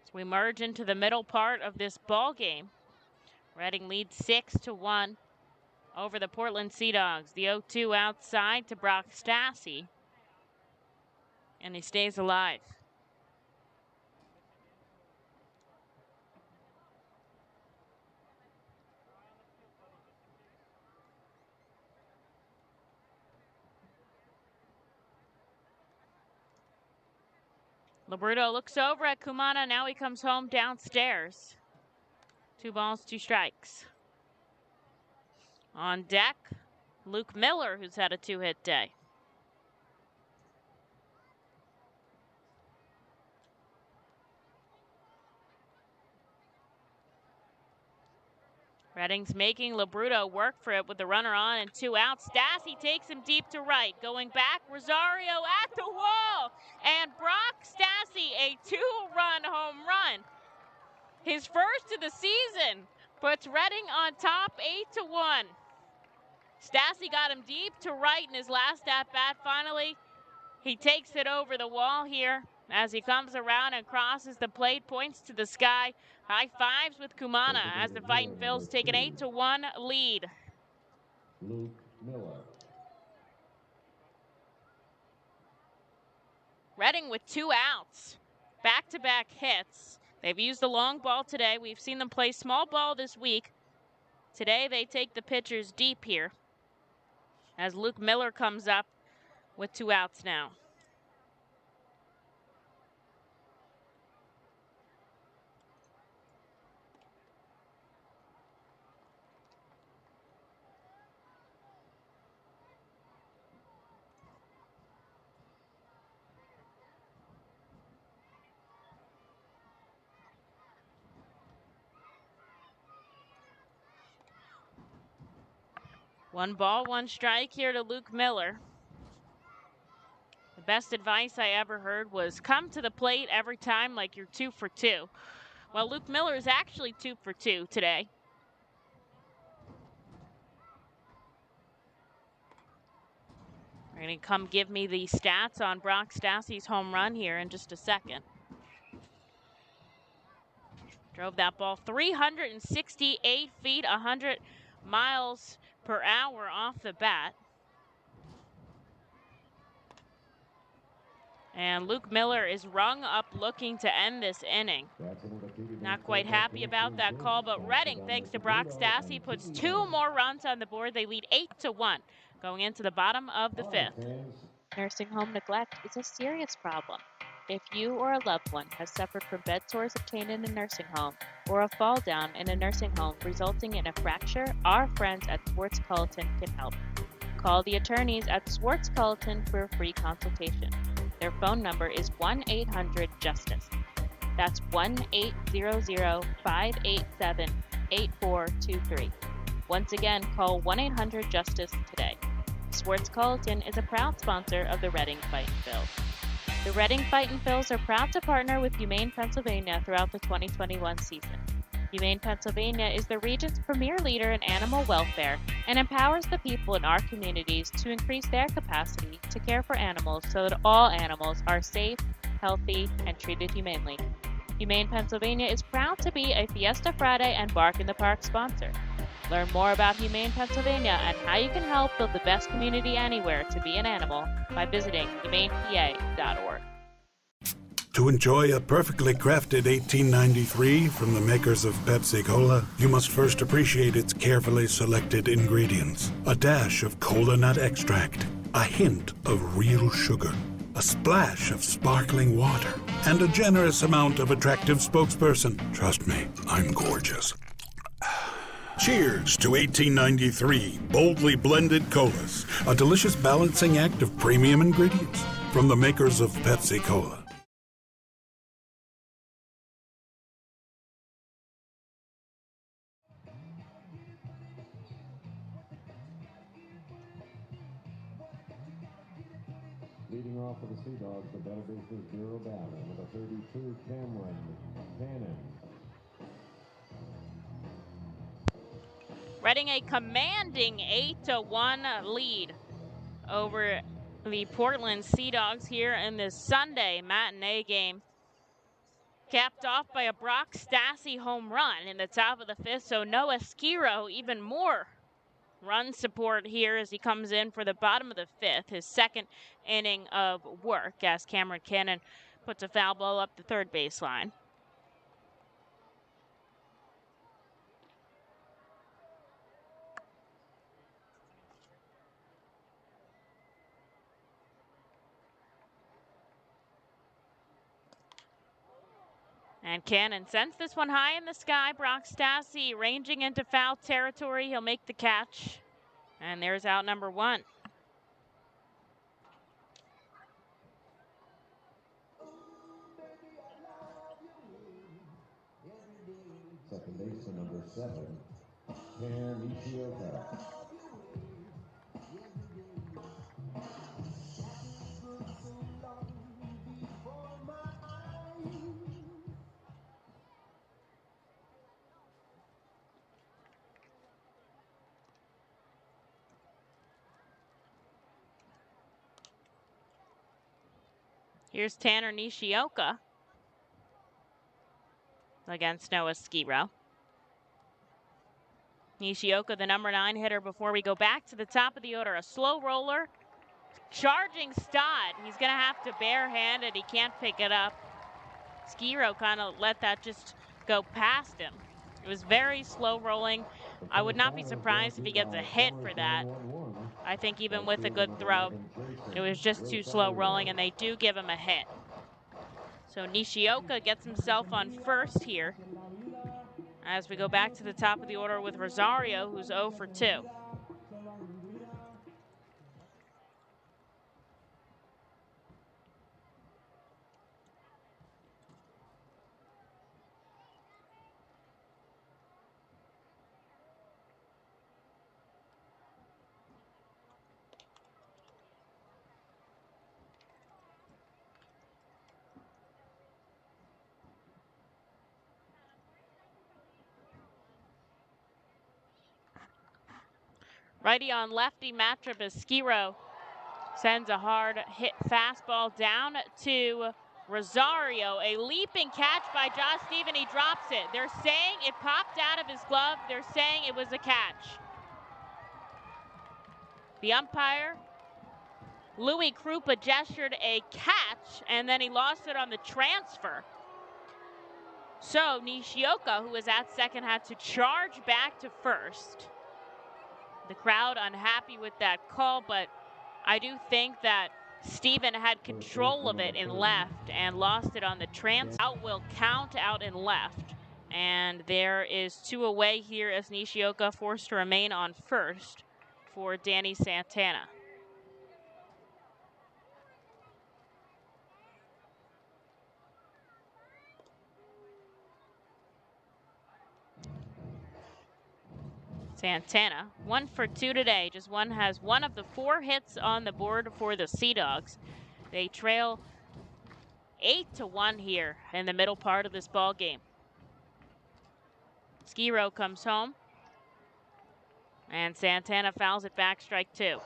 As we merge into the middle part of this ball game, Reading leads 6-1 over the Portland Sea Dogs. The 0-2 outside to Brock Stassi. And he stays alive. Labruto looks over at Kumana. Now he comes home downstairs. 2 balls, 2 strikes. On deck, Luke Miller, who's had a 2-hit day. Redding's making Labruto work for it with the runner on and 2 outs. Stassi takes him deep to right. Going back, Rosario at the wall. And Brock Stassi, a 2-run home run. His first of the season puts Redding on top 8-1. Stassi got him deep to right in his last at-bat. Finally, he takes it over the wall here as he comes around and crosses the plate, points to the sky. High fives with Kumana as the Fightin' Phils take an 8-1 lead. Luke Miller. Redding with 2 outs. Back-to-back hits. They've used the long ball today. We've seen them play small ball this week. Today they take the pitchers deep here as Luke Miller comes up with 2 outs now. One ball, 1 strike here to Luke Miller. The best advice I ever heard was come to the plate every time like you're 2 for 2. Well, Luke Miller is actually 2 for 2 today. They're going to come give me the stats on Brock Stassi's home run here in just a second. Drove that ball 368 feet, 100 miles per hour off the bat. And Luke Miller is rung up looking to end this inning. Not quite happy about that call, but Redding, thanks to Brock Stassi, puts 2 more runs on the board. They lead 8-1 going into the bottom of the 5th. Nursing home neglect is a serious problem. If you or a loved one has suffered from bed sores obtained in a nursing home or a fall down in a nursing home resulting in a fracture, our friends at Swartz Culleton can help. Call the attorneys at Swartz Culleton for a free consultation. Their phone number is 1-800-JUSTICE. That's 1-800-587-8423. Once again, call 1-800-JUSTICE today. Swartz Culleton is a proud sponsor of the Redding Fightin' Phils. The Redding Fightin' Phils are proud to partner with Humane Pennsylvania throughout the 2021 season. Humane Pennsylvania is the region's premier leader in animal welfare and empowers the people in our communities to increase their capacity to care for animals so that all animals are safe, healthy, and treated humanely. Humane Pennsylvania is proud to be a Fiesta Friday and Bark in the Park sponsor. Learn more about Humane Pennsylvania and how you can help build the best community anywhere to be an animal by visiting humanepa.org. To enjoy a perfectly crafted 1893 from the makers of Pepsi Cola, you must first appreciate its carefully selected ingredients. A dash of cola nut extract, a hint of real sugar, a splash of sparkling water, and a generous amount of attractive spokesperson. Trust me, I'm gorgeous. Cheers to 1893 boldly blended colas, a delicious balancing act of premium ingredients from the makers of Pepsi Cola. Leading off for the Sea Dogs, the Better Business Bureau batter with a 32, Cameron Cannon. Redding a commanding 8-1 lead over the Portland Sea Dogs here in this Sunday matinee game. Capped off by a Brock Stassi home run in the top of the 5th, so Noah Skiro even more run support here as he comes in for the bottom of the 5th, his 2nd inning of work as Cameron Cannon puts a foul ball up the 3rd baseline. And Cannon sends this one high in the sky. Brock Stassi ranging into foul territory. He'll make the catch. And there's out number one. Second baseman number 7, Tanner Nishioka. Here's Tanner Nishioka against Noah Skiro. Nishioka, the number 9 hitter, before we go back to the top of the order. A slow roller, charging Stott. He's going to have to barehand it. He can't pick it up. Skiro kind of let that just go past him. It was very slow rolling. I would not be surprised if he gets a hit for that. I think even with a good throw, it was just too slow rolling, and they do give him a hit. So Nishioka gets himself on first here as we go back to the top of the order with Rosario, who's 0 for 2. Righty on lefty matchup as Skiro sends a hard hit fastball down to Rosario. A leaping catch by Josh Stephen. He drops it. They're saying it popped out of his glove. They're saying it was a catch. The umpire, Louis Krupa, gestured a catch, and then he lost it on the transfer. So Nishioka, who was at second, had to charge back to first. The crowd unhappy with that call, but I do think that Steven had control of it in left and lost it on the transfer. Out will count out in left. And there is 2 away here as Nishioka forced to remain on first for Danny Santana. Santana, 1 for 2 today. Just has one of the 4 hits on the board for the Sea Dogs. They trail 8-1 here in the middle part of this ball game. Skiro comes home, and Santana fouls it back, strike 2.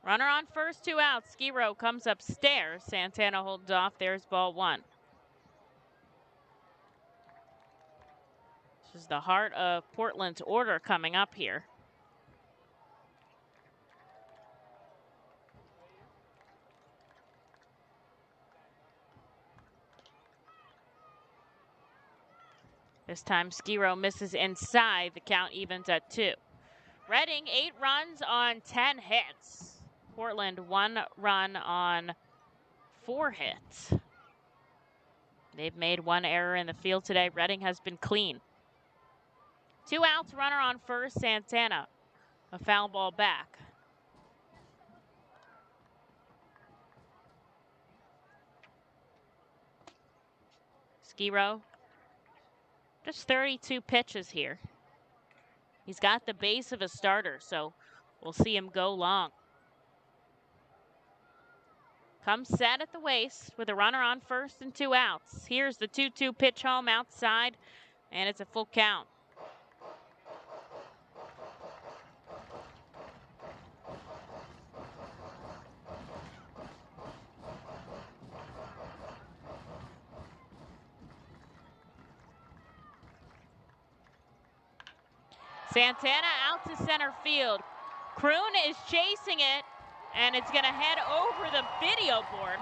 Runner on first, 2 outs. Skiro comes upstairs. Santana holds off. There's ball 1. This is the heart of Portland's order coming up here. This time Skiro misses inside. The count evens at 2. Reading 8 runs on 10 hits. Portland 1 run on 4 hits. They've made 1 error in the field today. Reading has been clean. 2 outs, runner on first, Santana. A foul ball back. Skiro, just 32 pitches here. He's got the base of a starter, so we'll see him go long. Comes set at the waist with a runner on first and 2 outs. Here's the 2-2 pitch home outside, and it's a full count. Santana out to center field. Kroon is chasing it. And it's going to head over the video board,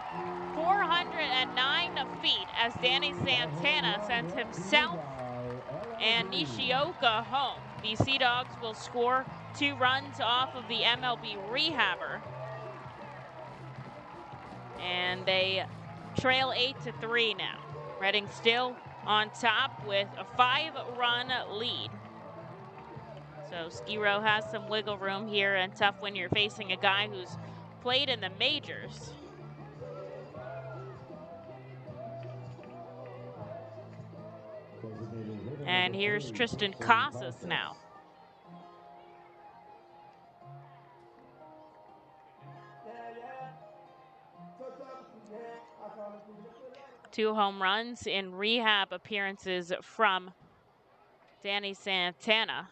409 feet, as Danny Santana sends himself and Nishioka home. The Sea Dogs will score 2 runs off of the MLB rehabber. And they trail 8-3 now. Reading still on top with a 5-run lead. So Skiro has some wiggle room here, and tough when you're facing a guy who's played in the majors. And here's Tristan Casas now. Two home runs in rehab appearances from Danny Santana.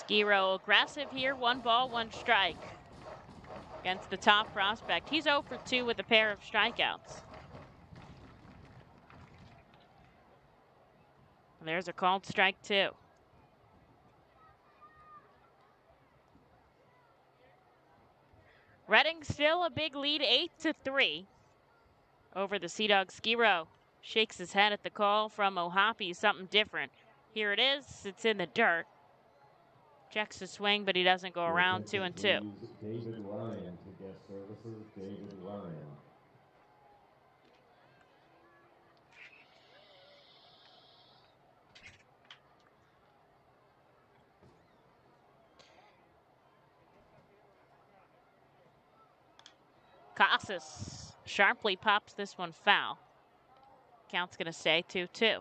Skiro aggressive here, 1 ball, 1 strike against the top prospect. He's 0 for 2 with a pair of strikeouts. There's a called strike 2. Reading still a big lead, 8-3 over the Sea Dogs. Skiro shakes his head at the call from Ohapi, something different. Here it is, it's in the dirt. Checks the swing, but he doesn't go around. 2-2. David Ryan to guest services. David Ryan. Casas sharply pops this one foul. Count's going to stay 2-2.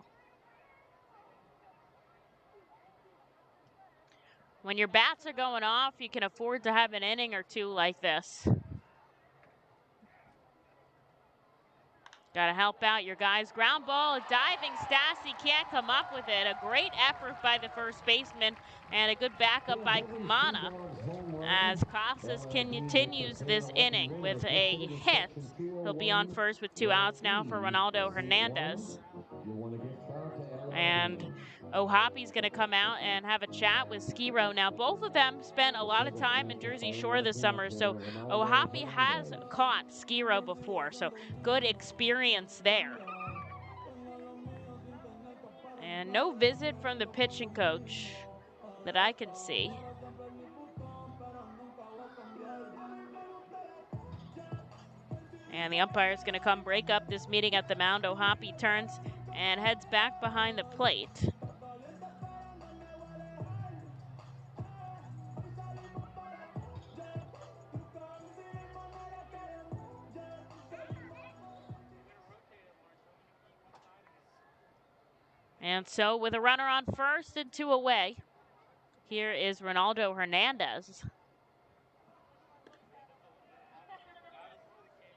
When your bats are going off, you can afford to have an inning or 2 like this. Got to help out your guys. Ground ball, a diving Stassi can't come up with it. A great effort by the first baseman and a good backup by Kumana as Casas continues this inning with a hit. He'll be on first with 2 outs now for Ronaldo Hernandez. And Ohapi's going to come out and have a chat with Skiro. Now, both of them spent a lot of time in Jersey Shore this summer, so Ohapi has caught Skiro before, so good experience there. And no visit from the pitching coach that I can see. And the umpire is going to come break up this meeting at the mound. Ohapi turns and heads back behind the plate. And so with a runner on first and 2 away, here is Ronaldo Hernandez.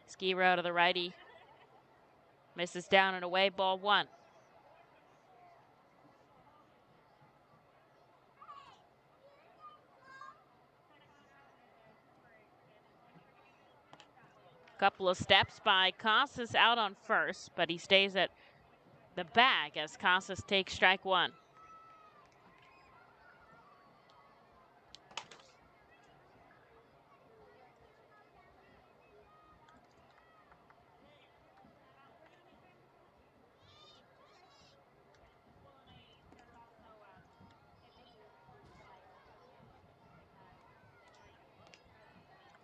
Skiro to the righty. Misses down and away, ball 1. Couple of steps by Casas out on first, but he stays at the bag as Casas takes strike 1.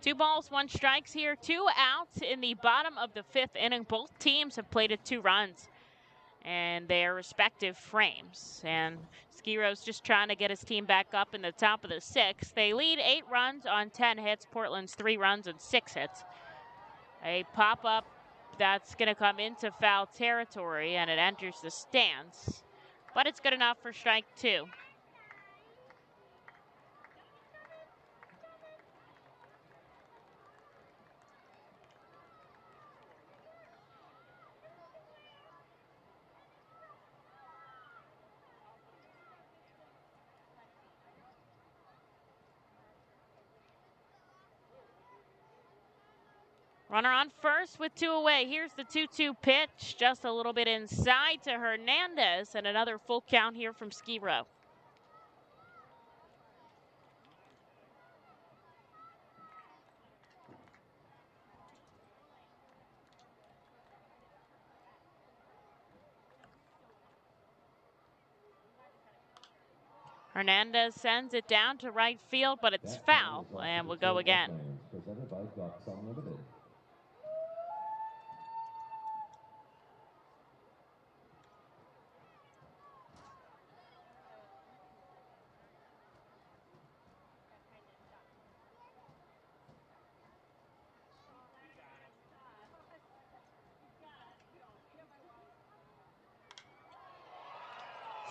Two balls, 1 strikes here, 2 outs in the bottom of the 5th inning. Both teams have played at 2 runs in their respective frames. And Skiro's just trying to get his team back up in the top of the 6th. They lead 8 runs on 10 hits. Portland's 3 runs and 6 hits. A pop-up that's going to come into foul territory, and it enters the stands. But it's good enough for strike 2. Runner on first with 2 away. Here's the 2-2 pitch, just a little bit inside to Hernandez, and another full count here from Ski Row. Hernandez sends it down to right field, but it's foul, and we'll go again. Presented by Ducks Unlimited.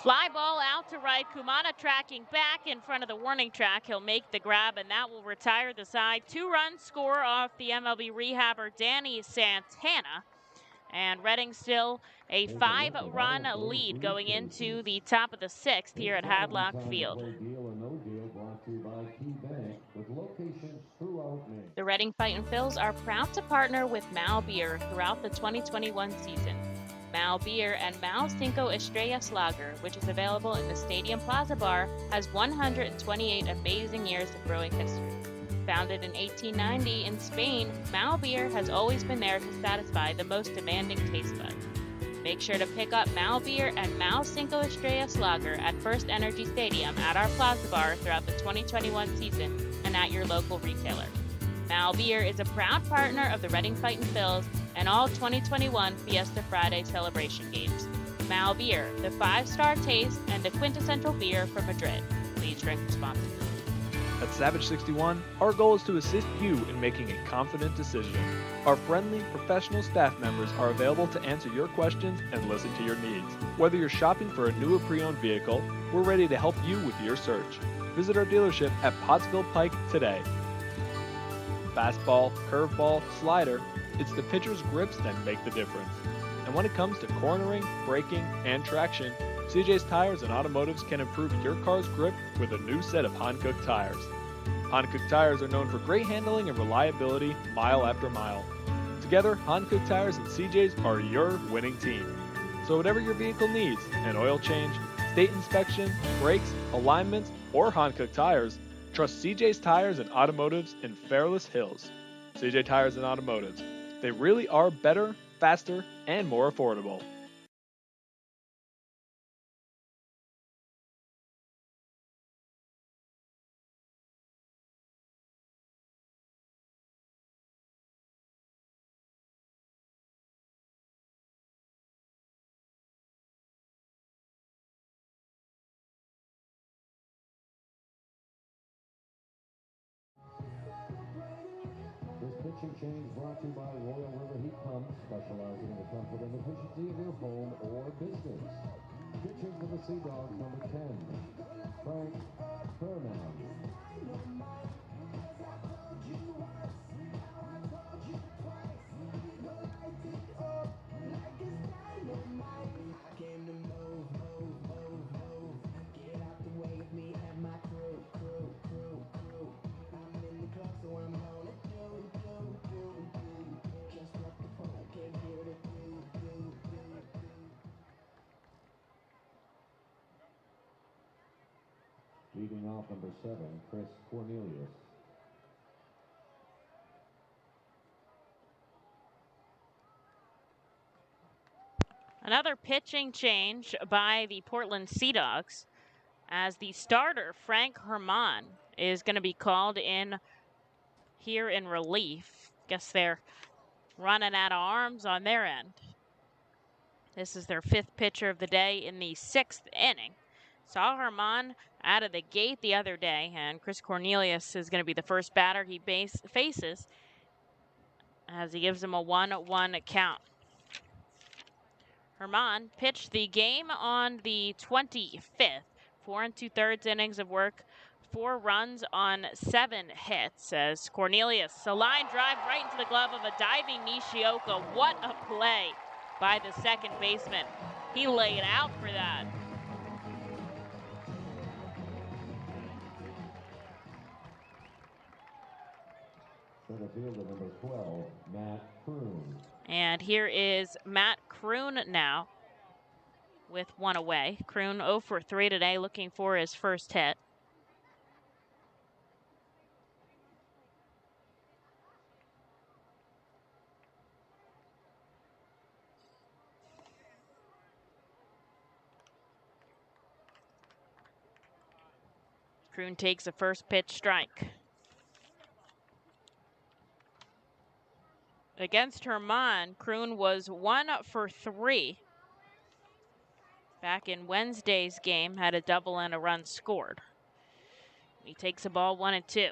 Fly ball out to right. Kumana tracking back in front of the warning track. He'll make the grab, and that will retire the side. 2-run score off the MLB rehabber Danny Santana. And Reading still a 5-run lead going into the top of the 6th here at Hadlock Field. The Reading Fightin' Phils are proud to partner with Mal Beer throughout the 2021 season. Mal Beer and Mal Cinco Estrellas Lager, which is available in the Stadium Plaza Bar, has 128 amazing years of brewing history. Founded in 1890 in Spain, Mal Beer has always been there to satisfy the most demanding taste buds. Make sure to pick up Mal Beer and Mal Cinco Estrellas Lager at First Energy Stadium at our Plaza Bar throughout the 2021 season and at your local retailer. Mal Beer is a proud partner of the Reading Fightin' Phils and all 2021 Fiesta Friday celebration games. Mal Beer, the 5-star taste and the quintessential beer from Madrid. Please drink responsibly. At Savage 61, our goal is to assist you in making a confident decision. Our friendly, professional staff members are available to answer your questions and listen to your needs. Whether you're shopping for a new or pre-owned vehicle, we're ready to help you with your search. Visit our dealership at Pottsville Pike today. Fastball, curveball, slider, it's the pitcher's grips that make the difference. And when it comes to cornering, braking, and traction, CJ's Tires and Automotives can improve your car's grip with a new set of Hankook tires. Hankook tires are known for great handling and reliability mile after mile. Together, Hankook Tires and CJ's are your winning team. So whatever your vehicle needs, an oil change, state inspection, brakes, alignments, or Hankook tires, trust CJ's Tires and Automotives in Fairless Hills. CJ Tires and Automotives. They really are better, faster, and more affordable. This pitching change brought to you by Royal River Heat Pumps, specializing in the comfort and efficiency of your home or business. Pitching for the Sea Dogs, number 10, Frank Fernand. Leading off, number 7, Chris Cornelius. Another pitching change by the Portland Sea Dogs, as the starter, Frank Herman, is going to be called in here in relief. Guess they're running out of arms on their end. This is their 5th pitcher of the day in the 6th inning. Saw Herman out of the gate the other day, and Chris Cornelius is going to be the first batter he faces as he gives him a 1-1 count. Herman pitched the game on the 25th. 4 2/3 innings of work, 4 runs on 7 hits. As Cornelius, a line drive right into the glove of a diving Nishioka. What a play by the second baseman. He laid out for that. Center fielder number 12, Matt Kroon. And here is Matt Kroon now with one away. Kroon 0 for 3 today, looking for his first hit. Kroon takes a first pitch strike. Against Herman, Kroon was 1 for 3. Back in Wednesday's game, had a double and a run scored. He takes a ball 1-2.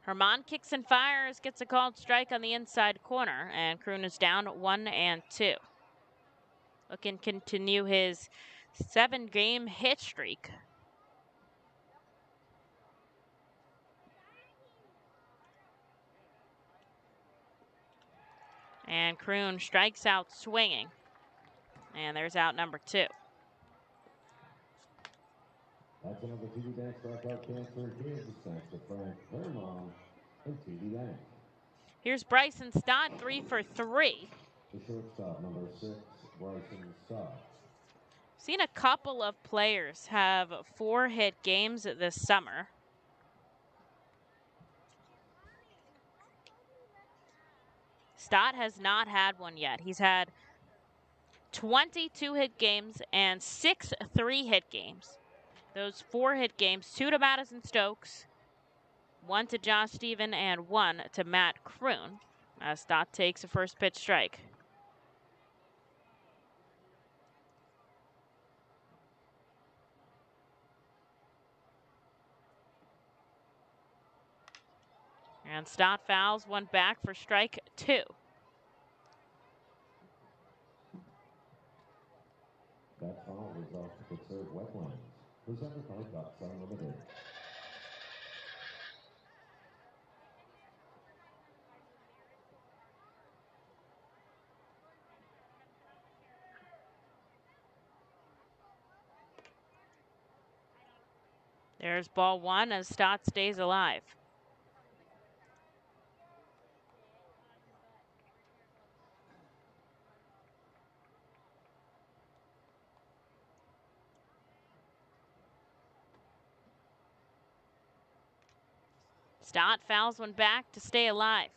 Herman kicks and fires, gets a called strike on the inside corner, and Kroon is down 1-2. Looking to continue his 7-game hit streak. And Kroon strikes out swinging. And there's out number 2. That's another TD Bank strikeout cancer Higgs, thanks to Frank Herman and TD Bank. Here's Bryson Stott, 3 for 3. The shortstop, number 6, Bryson Stott. Seen a couple of players have 4 hit games this summer. Stott has not had one yet. He's had 22 hit games and 6 3-hit games. Those 4 hit games, 2 to Madison Stokes, 1 to Josh Steven, and 1 to Matt Kroon, as Stott takes a first pitch strike. And Stott fouls one back for strike 2. That foul was off to conserve wetlands. Presented by Ducks Unlimited. There's ball 1 as Stott stays alive. Stott fouls one back to stay alive.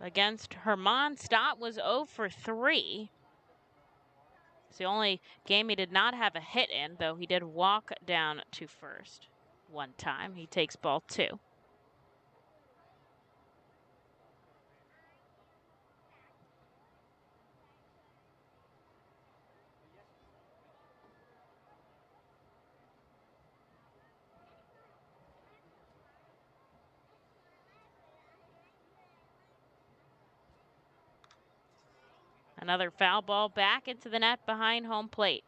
Against Herman, Stott was 0 for 3. It's the only game he did not have a hit in, though he did walk down to first one time. He takes ball 2. Another foul ball back into the net behind home plate.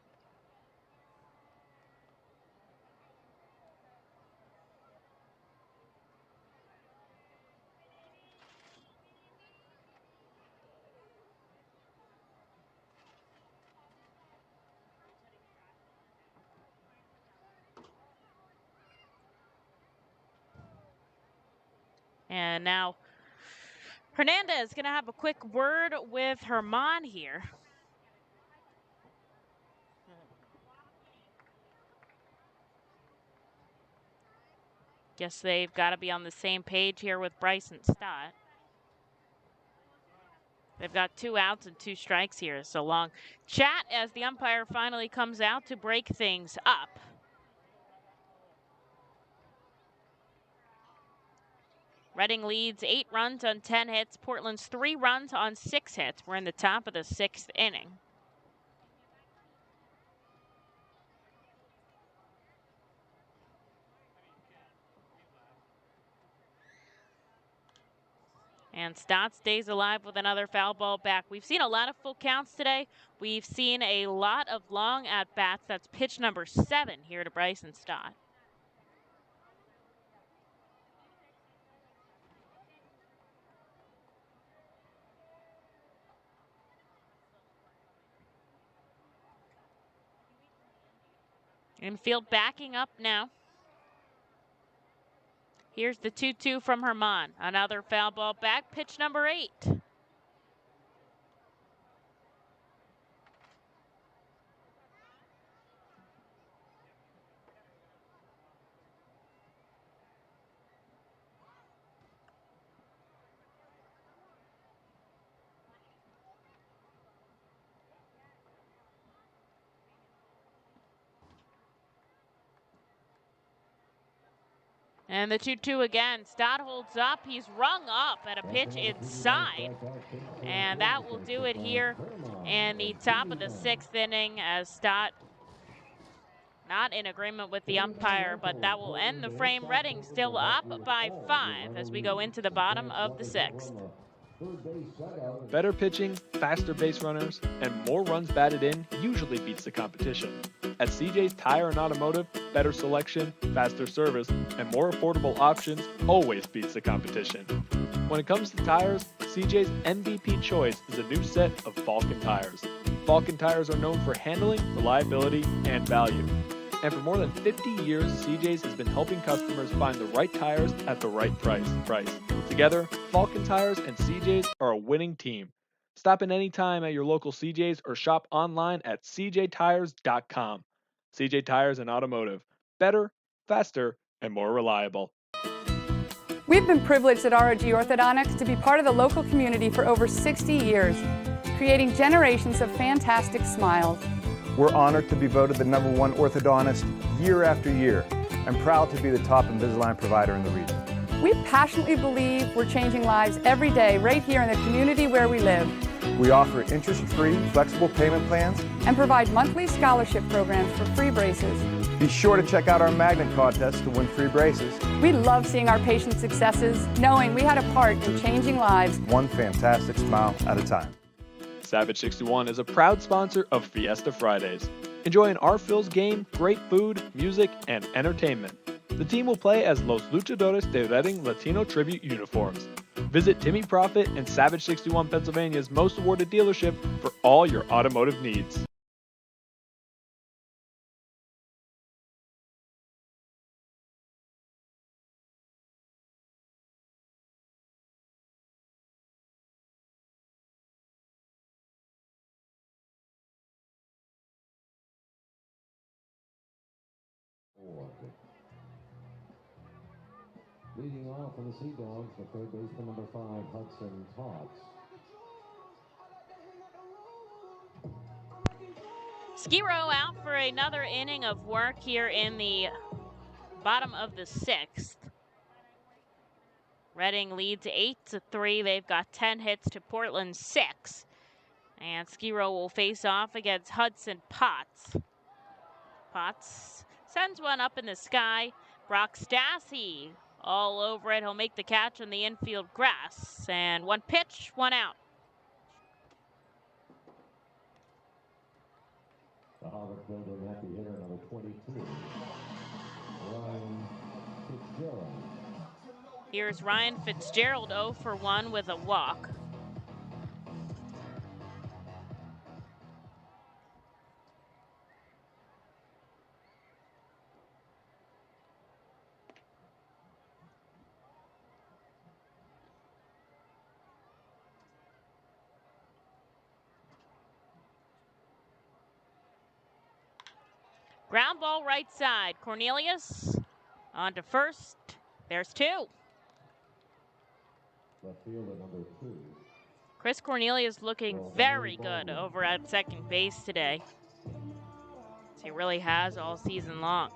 And now Hernandez going to have a quick word with Herman here. Guess they've got to be on the same page here with Bryson Stott. They've got 2 outs and 2 strikes here. So long chat as the umpire finally comes out to break things up. Reading leads 8 runs on 10 hits. Portland's 3 runs on 6 hits. We're in the top of the 6th inning. And Stott stays alive with another foul ball back. We've seen a lot of full counts today. We've seen a lot of long at-bats. That's pitch number 7 here to Bryson Stott. Infield backing up now. Here's the 2-2 from Herman. Another foul ball back, pitch number 8. And the 2-2 again. Stott holds up. He's rung up at a pitch inside. And that will do it here in the top of the 6th inning as Stott not in agreement with the umpire, but that will end the frame. Reading still up by 5 as we go into the bottom of the 6th. Better pitching, faster base runners, and more runs batted in usually beats the competition. At CJ's Tire and Automotive, better selection, faster service, and more affordable options always beats the competition. When it comes to tires, CJ's MVP choice is a new set of Falken tires. Falken tires are known for handling, reliability, and value. And for more than 50 years, CJ's has been helping customers find the right tires at the right price. Together, Falken Tires and CJ's are a winning team. Stop in any time at your local CJ's or shop online at cjtires.com. CJ Tires and Automotive. Better, faster, and more reliable. We've been privileged at ROG Orthodontics to be part of the local community for over 60 years, creating generations of fantastic smiles. We're honored to be voted the #1 orthodontist year after year and proud to be the top Invisalign provider in the region. We passionately believe we're changing lives every day right here in the community where we live. We offer interest-free, flexible payment plans and provide monthly scholarship programs for free braces. Be sure to check out our magnet contest to win free braces. We love seeing our patients' successes, knowing we had a part in changing lives. One fantastic smile at a time. Savage 61 is a proud sponsor of Fiesta Fridays. Enjoy an R-Phil's game, great food, music, and entertainment. The team will play as Los Luchadores de Reading Latino Tribute uniforms. Visit Timmy Profit and Savage 61 Pennsylvania's most awarded dealership for all your automotive needs. Leading off for the Sea Dogs, the third baseman number 5, Hudson Tots. Skiro out for another inning of work here in the bottom of the 6th. Reading leads 8-3. They've got 10 hits to Portland's 6. And Skiro will face off against Hudson Potts. Potts sends one up in the sky. Brock Stassi all over it. He'll make the catch on the infield grass. And one pitch, one out. The Hadlock Field happy hitter number 22, Ryan Fitzgerald. Here's Ryan Fitzgerald 0 for 1 with a walk. Ground ball right side. Cornelius on to first. There's 2. Left fielder number 2. Chris Cornelius looking very good over at second base today. As he really has all season long.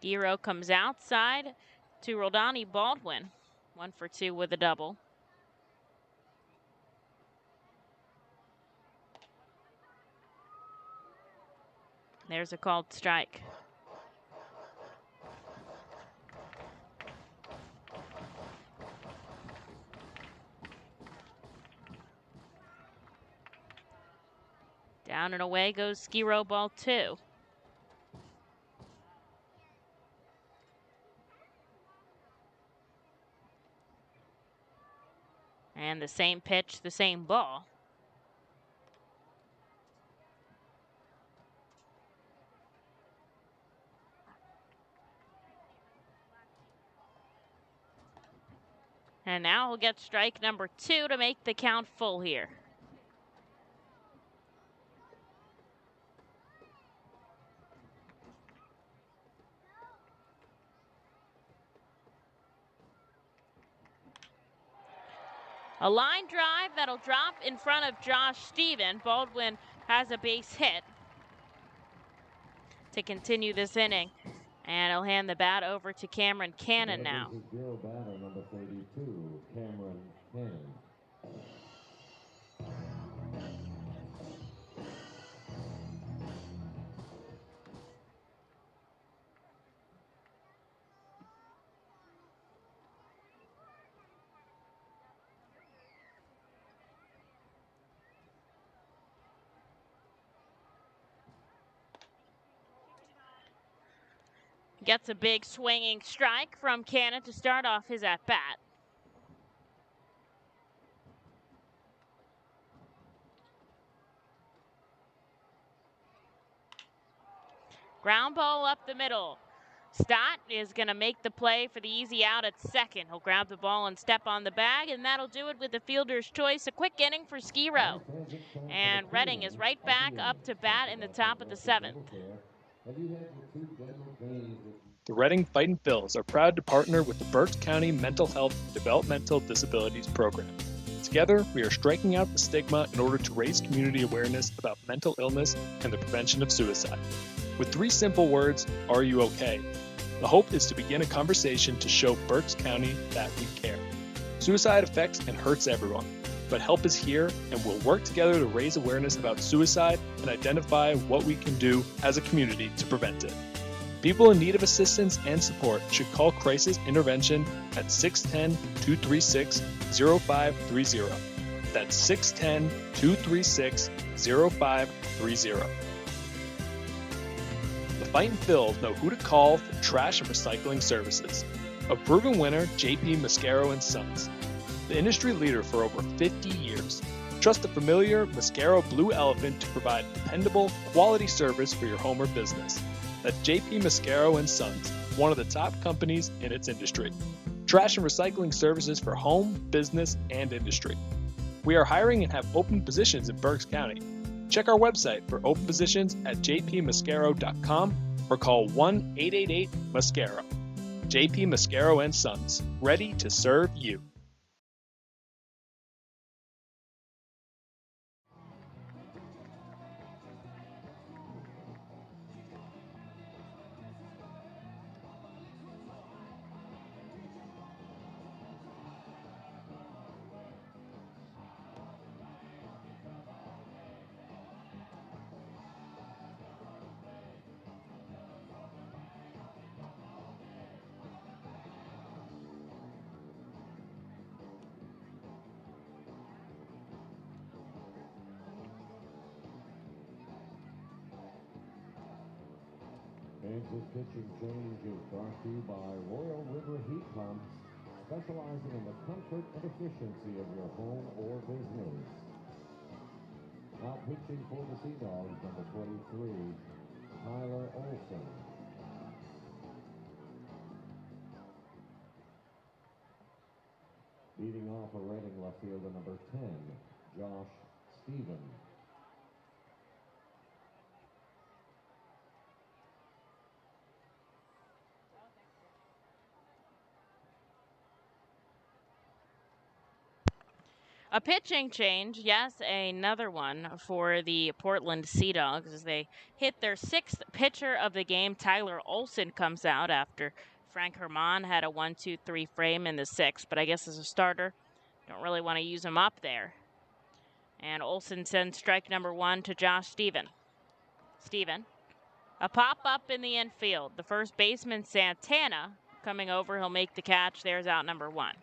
Skiro comes outside to Roldani Baldwin. 1 for 2 with a double. There's a called strike. Down and away goes Ski Row ball 2. And the same pitch, the same ball. And now he'll get strike number 2 to make the count full here. A line drive that'll drop in front of Josh Stephen. Baldwin has a base hit to continue this inning. And he'll hand the bat over to Cameron Cannon now. Batter number 32, Cameron Cannon. Gets a big swinging strike from Cannon to start off his at-bat. Ground ball up the middle. Stott is going to make the play for the easy out at second. He'll grab the ball and step on the bag, and that'll do it with the fielder's choice. A quick inning for Ski Row. And Reading is right back up to bat in the top of the 7th. The Reading Fightin' Phils are proud to partner with the Berks County Mental Health and Developmental Disabilities Program. Together, we are striking out the stigma in order to raise community awareness about mental illness and the prevention of suicide. With 3 simple words, are you okay? The hope is to begin a conversation to show Berks County that we care. Suicide affects and hurts everyone, but help is here, and we'll work together to raise awareness about suicide and identify what we can do as a community to prevent it. People in need of assistance and support should call Crisis Intervention at 610-236-0530. That's 610-236-0530. The Fightin' Phils know who to call for trash and recycling services. A proven winner, JP Mascaro & Sons. The industry leader for over 50 years. Trust the familiar Mascaro Blue Elephant to provide dependable, quality service for your home or business. That's JP Mascaro & Sons, one of the top companies in its industry. Trash and recycling services for home, business, and industry. We are hiring and have open positions in Berks County. Check our website for open positions at jpmascaro.com or call 1-888-MASCARO. JP Mascaro & Sons, ready to serve you. And this pitching change is brought to you by Royal River Heat Pumps, specializing in the comfort and efficiency of your home or business. Now pitching for the Sea Dogs, number 23, Tyler Olson. Leading off a Reading left fielder, number 10, Josh Stephen. A pitching change, yes, another one for the Portland Sea Dogs as they hit their 6th pitcher of the game. Tyler Olson comes out after Frank Herman had a 1-2-3 frame in the 6th, but I guess as a starter, don't really want to use him up there. And Olson sends strike number 1 to Josh Stephen. A pop-up in the infield. The first baseman, Santana, coming over. He'll make the catch. There's out number 1.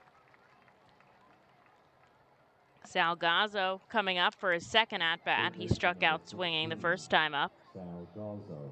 Salgazzo coming up for his second at-bat. He struck out swinging the first time up. Salgazzo.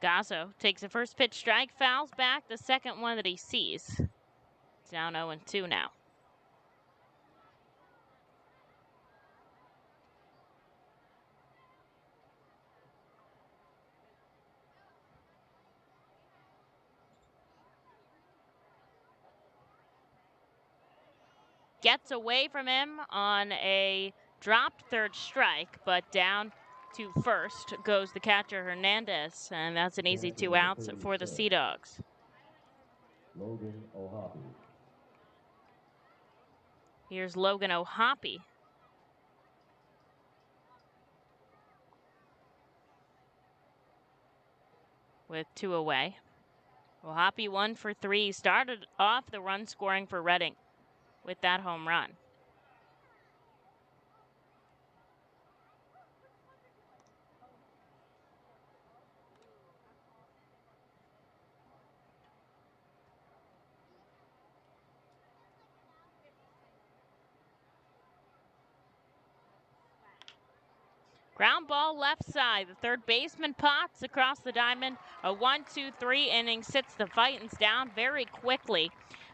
Gazzo takes the first pitch strike, fouls back the second one that he sees. It's down 0-2 now. Gets away from him on a dropped third strike, but down to first goes the catcher Hernandez, and that's an easy 2 outs for the Sea Dogs. Logan O'Hoppe. Here's Logan O'Hoppe. With 2 away. O'Hoppe 1 for 3. Started off the run scoring for Reading with that home run. Ground ball left side. The third baseman pots across the diamond. A 1-2-3 inning sits the Fightins down very quickly.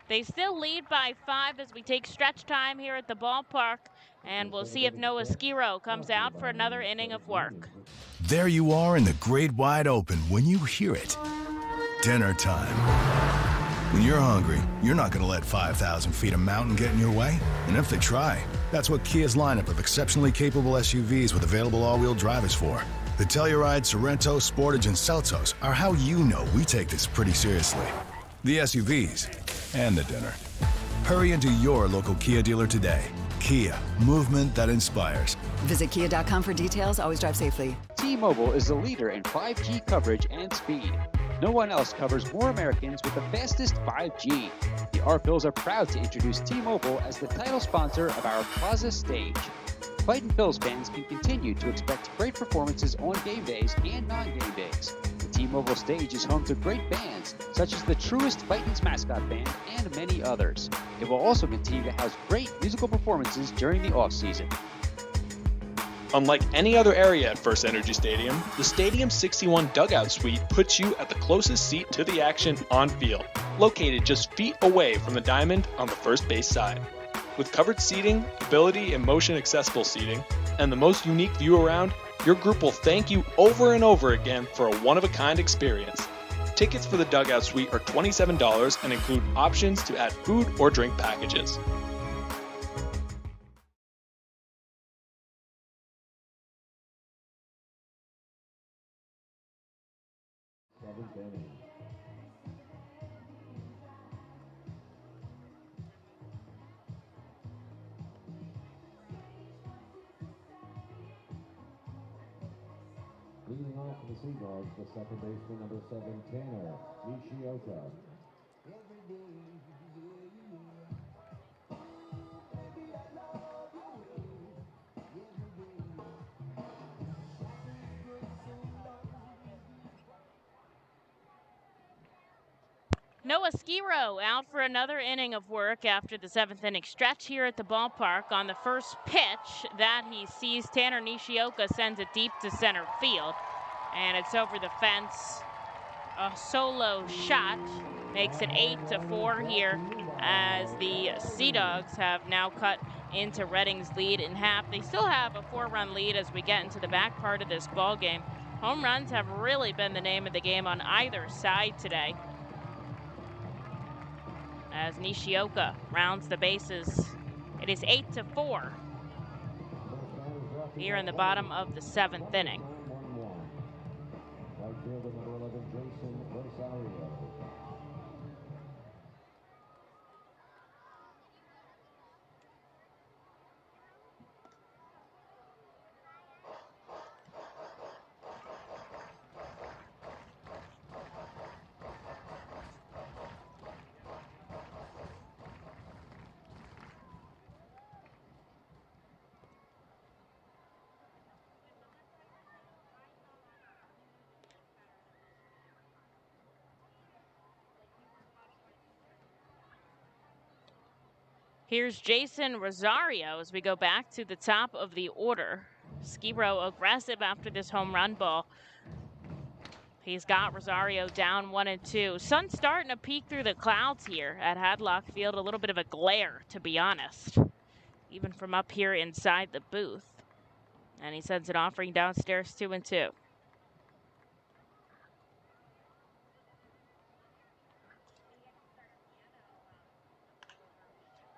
They still lead by 5 as we take stretch time here at the ballpark. And we'll see if Noah Skiro comes out for another inning of work. There you are in the great wide open when you hear it. Dinner time. When you're hungry, you're not going to let 5,000 feet of mountain get in your way. And if they try, that's what Kia's lineup of exceptionally capable SUVs with available all-wheel drive is for. The Telluride, Sorento, Sportage, and Seltos are how you know we take this pretty seriously. The SUVs and the dinner. Hurry into your local Kia dealer today. Kia, movement that inspires. Visit kia.com for details. Always drive safely. T-Mobile is the leader in 5G coverage and speed. No one else covers more Americans with the fastest 5G. The R-Phils are proud to introduce T-Mobile as the title sponsor of our Plaza stage. Fightin' Phils fans can continue to expect great performances on game days and non-game days. The T-Mobile stage is home to great bands, such as the Truest Fightins mascot band and many others. It will also continue to house great musical performances during the off-season. Unlike any other area at First Energy Stadium, the Stadium 61 Dugout Suite puts you at the closest seat to the action on field, located just feet away from the diamond on the first base side. With covered seating, ability and motion accessible seating, and the most unique view around, your group will thank you over and over again for a one-of-a-kind experience. Tickets for the Dugout Suite are $27 and include options to add food or drink packages. Leading off for the Sea Dogs, the second baseman, number 7, Tanner Nishioka. Noah Skiro out for another inning of work after the 7th inning stretch here at the ballpark. On the first pitch that he sees, Tanner Nishioka sends it deep to center field, and it's over the fence. A solo shot makes it 8-4 here as the Sea Dogs have now cut into Reading's lead in half. They still have a 4-run lead as we get into the back part of this ball game. Home runs have really been the name of the game on either side today, as Nishioka rounds the bases. It is 8-4. here in the bottom of the 7th inning. Right fielder number 11, Jason Rosario. Here's Jason Rosario as we go back to the top of the order. Skiro aggressive after this home run ball. He's got Rosario down 1-2. Sun starting to peek through the clouds here at Hadlock Field. A little bit of a glare, to be honest, even from up here inside the booth. And he sends an offering downstairs 2-2.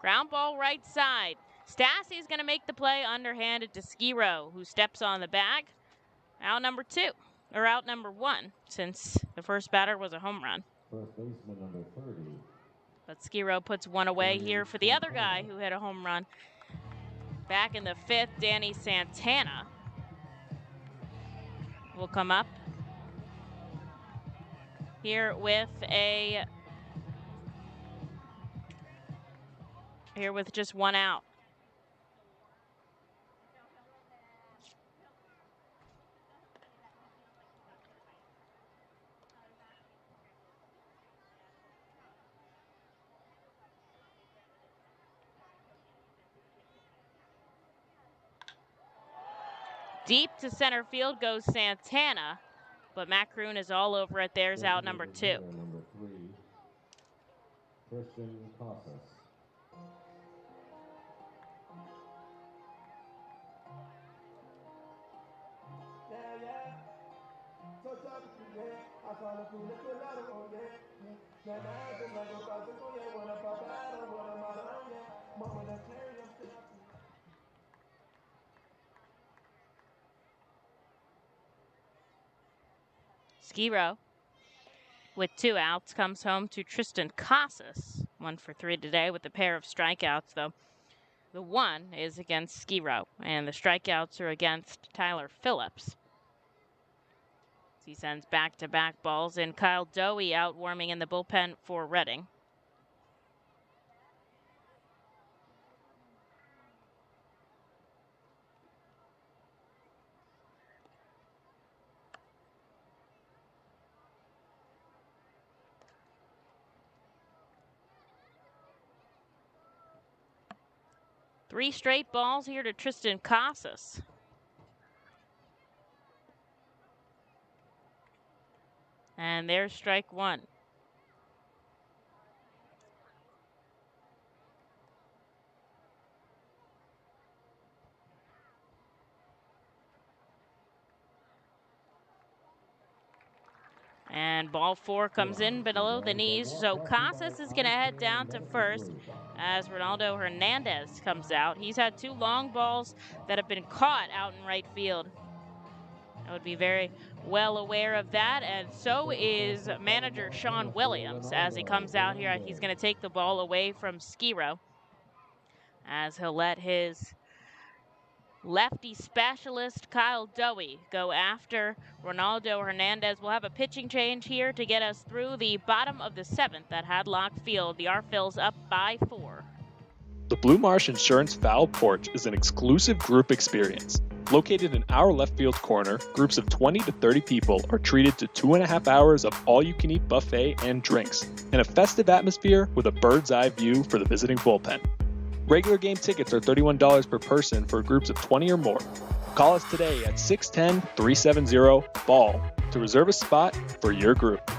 Ground ball right side. Stassi's going to make the play underhanded to Skiro, who steps on the bag. Out number 2, or out number 1, since the first batter was a home run. First baseman number 30. But Skiro puts one away here for the other guy who hit a home run. Back in the 5th, Danny Santana will come up here with just one out. Deep to center field goes Santana, but Matt Kroon is all over it. There's out number 2. Number 3, Christian Casas. Skiro, with 2 outs, comes home to Tristan Casas. 1 for 3 today with a pair of strikeouts, though. The 1 is against Skiro, and the strikeouts are against Tyler Phillips. He sends back-to-back balls, and Kyle Dowie out warming in the bullpen for Reading. Three straight balls here to Tristan Casas. And there's strike 1. And ball 4 comes in below the knees, so Casas is going to head down to first as Ronaldo Hernandez comes out. He's had 2 long balls that have been caught out in right field. I would be very well aware of that, and so is manager Sean Williams as he comes out here. He's going to take the ball away from Skiro as he'll let his lefty specialist Kyle Dowie go after Ronaldo Hernandez. We'll have a pitching change here to get us through the bottom of the 7th at Hadlock Field. The Arphils up by 4. The Blue Marsh Insurance Foul Porch is an exclusive group experience. Located in our left field corner, groups of 20 to 30 people are treated to 2.5 hours of all-you-can-eat buffet and drinks, and a festive atmosphere with a bird's-eye view for the visiting bullpen. Regular game tickets are $31 per person for groups of 20 or more. Call us today at 610-370-BALL to reserve a spot for your group.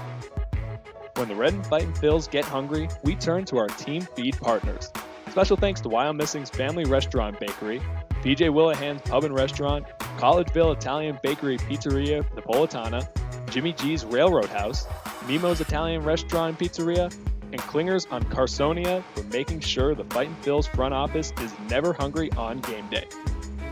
When the Red and Fightin' Phils get hungry, we turn to our team feed partners. Special thanks to Wyomissing's Family Restaurant Bakery, PJ Willahan's Pub and Restaurant, Collegeville Italian Bakery Pizzeria Napolitana, Jimmy G's Railroad House, Nemo's Italian Restaurant and Pizzeria, and Klingers on Carsonia for making sure the Fightin' Phils front office is never hungry on game day.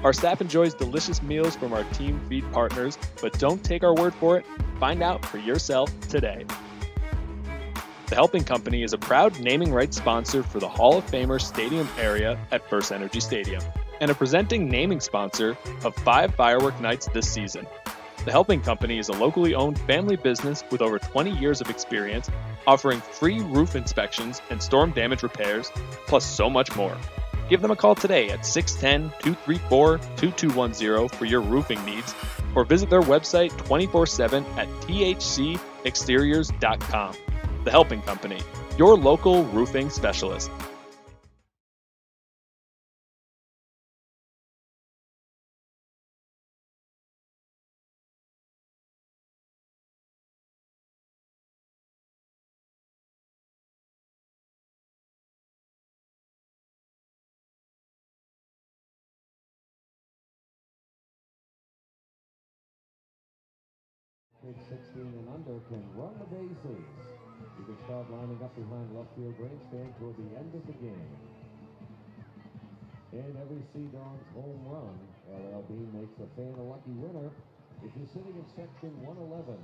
Our staff enjoys delicious meals from our team feed partners, but don't take our word for it. Find out for yourself today. The Helping Company is a proud naming rights sponsor for the Hall of Famer Stadium area at First Energy Stadium, and a presenting naming sponsor of 5 firework nights this season. The Helping Company is a locally owned family business with over 20 years of experience, offering free roof inspections and storm damage repairs, plus so much more. Give them a call today at 610-234-2210 for your roofing needs, or visit their website 24/7 at thcexteriors.com. The Helping Company, your local roofing specialist. Kids 16 and under can run the bases. You can start lining up behind left field grandstand toward the end of the game. And every Sea Dogs home run, LLB makes a fan a lucky winner. If you're sitting in section 111,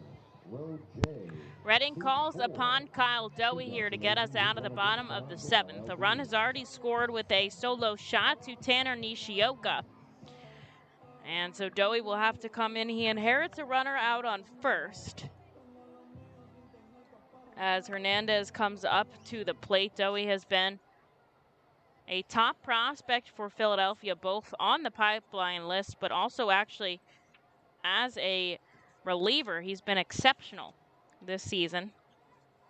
row J. Reading calls upon Kyle Dowie here to get us out of the bottom of the 7th. A run has already scored with a solo shot to Tanner Nishioka. And so Dowie will have to come in. He inherits a runner out on first. As Hernandez comes up to the plate, Dowie has been a top prospect for Philadelphia, both on the pipeline list, but also actually as a reliever. He's been exceptional this season.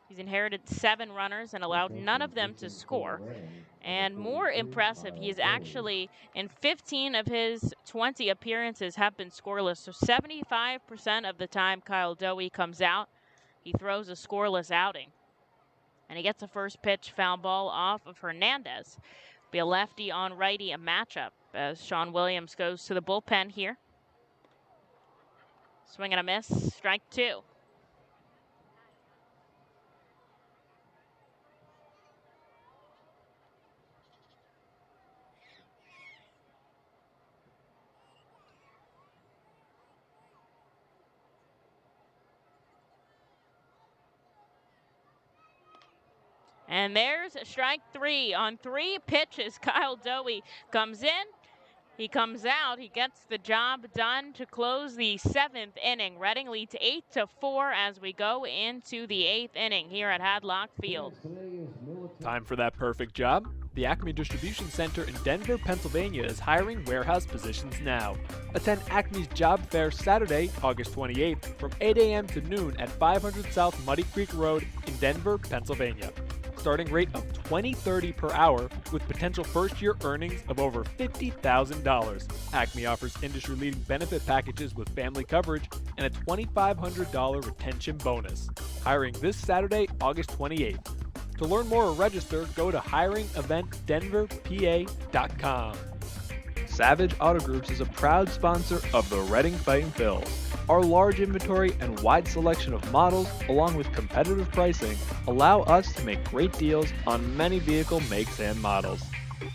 He's inherited 7 runners and allowed none of them to score. And more impressive, he is actually, in 15 of his 20 appearances, have been scoreless. So 75% of the time Kyle Dowie comes out, he throws a scoreless outing. And he gets a first pitch foul ball off of Hernandez. Be a lefty on righty, a matchup as Sean Williams goes to the bullpen here. Swing and a miss, strike 2. And there's strike 3 on 3 pitches. Kyle Dowie comes in, he comes out, he gets the job done to close the 7th inning. Reading leads 8-4 as we go into the 8th inning here at Hadlock Field. Time for that perfect job. The Acme Distribution Center in Denver, Pennsylvania is hiring warehouse positions now. Attend Acme's Job Fair Saturday, August 28th from 8 a.m. to noon at 500 South Muddy Creek Road in Denver, Pennsylvania. Starting rate of $20.30 per hour with potential first-year earnings of over $50,000. Acme offers industry-leading benefit packages with family coverage and a $2,500 retention bonus. Hiring this Saturday, August 28th. To learn more or register, go to hiringeventdenverpa.com. Savage Auto Groups is a proud sponsor of the Reading Fightin' Phils. Our large inventory and wide selection of models, along with competitive pricing, allow us to make great deals on many vehicle makes and models.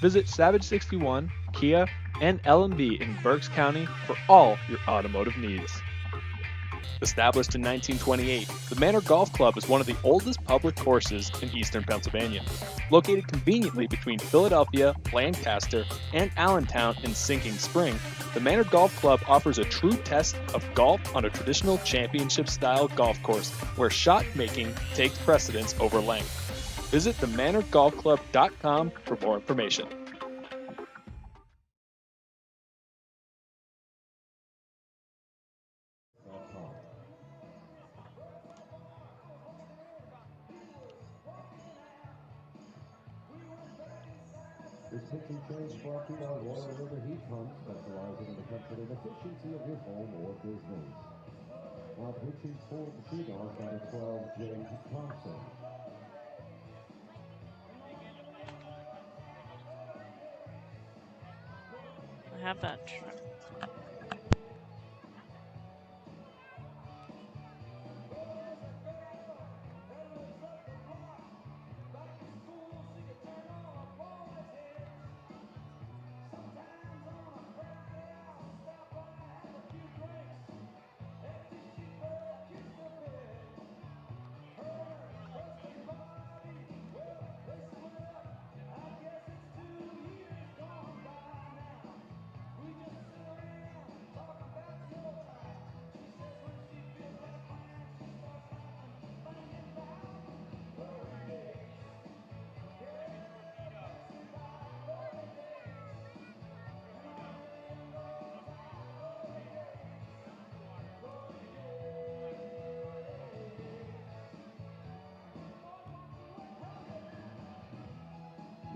Visit Savage 61, Kia, and L&B in Berks County for all your automotive needs. Established in 1928, the Manor Golf Club is one of the oldest public courses in eastern Pennsylvania. Located conveniently between Philadelphia, Lancaster, and Allentown in Sinking Spring, the Manor Golf Club offers a true test of golf on a traditional championship-style golf course where shot making takes precedence over length. Visit themanorgolfclub.com for more information. This pitching change brought to you by Royal River Heat Pumps, specializing in the comfort and efficiency of your home or business. Now pitching for the Sea Dogs, number 12, Jake Thompson. I have that.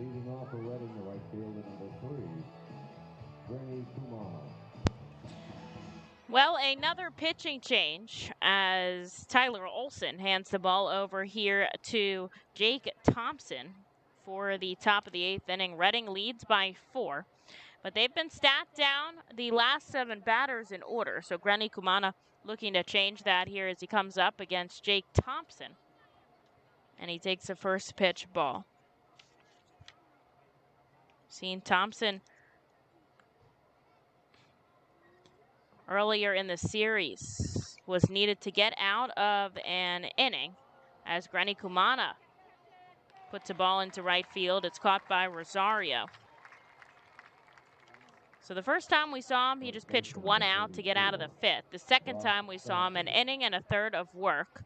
Leading off for Reading, the right fielder, number 3, Granny Kumar. Well, another pitching change as Tyler Olson hands the ball over here to Jake Thompson for the top of the 8th inning. Reading leads by 4, but they've been stacked down the last 7 batters in order. So Granny Kumana looking to change that here as he comes up against Jake Thompson. And he takes the first pitch ball. Seen Thompson earlier in the series was needed to get out of an inning as Granny Kumana puts a ball into right field. It's caught by Rosario. So the first time we saw him, he just pitched 1 out to get out of the 5th. The second time we saw him, an inning and a third of work.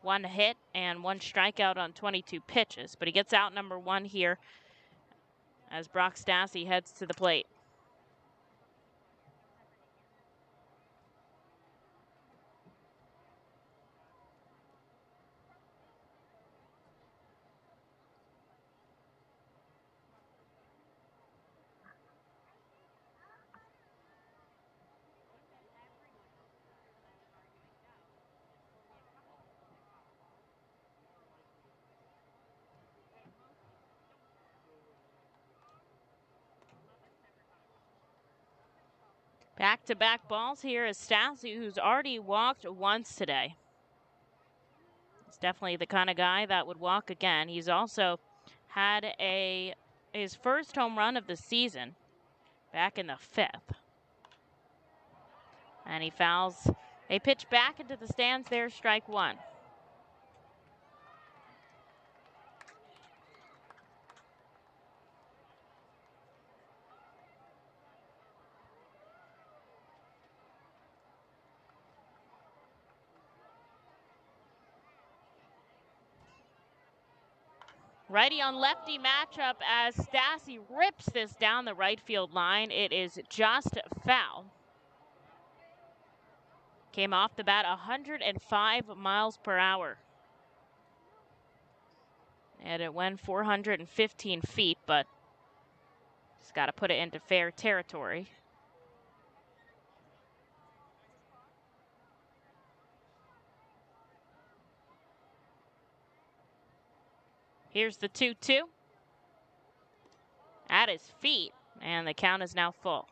1 hit and 1 strikeout on 22 pitches. But he gets out number 1 here as Brock Stassi heads to the plate. Back-to-back balls here is Stassi, who's already walked once today. He's definitely the kind of guy that would walk again. He's also had his first home run of the season back in the 5th. And he fouls a pitch back into the stands there, strike 1. Righty on lefty matchup as Stassi rips this down the right field line. It is just foul. Came off the bat 105 miles per hour. And it went 415 feet, but just got to put it into fair territory. Here's the 2-2 at his feet, and the count is now full.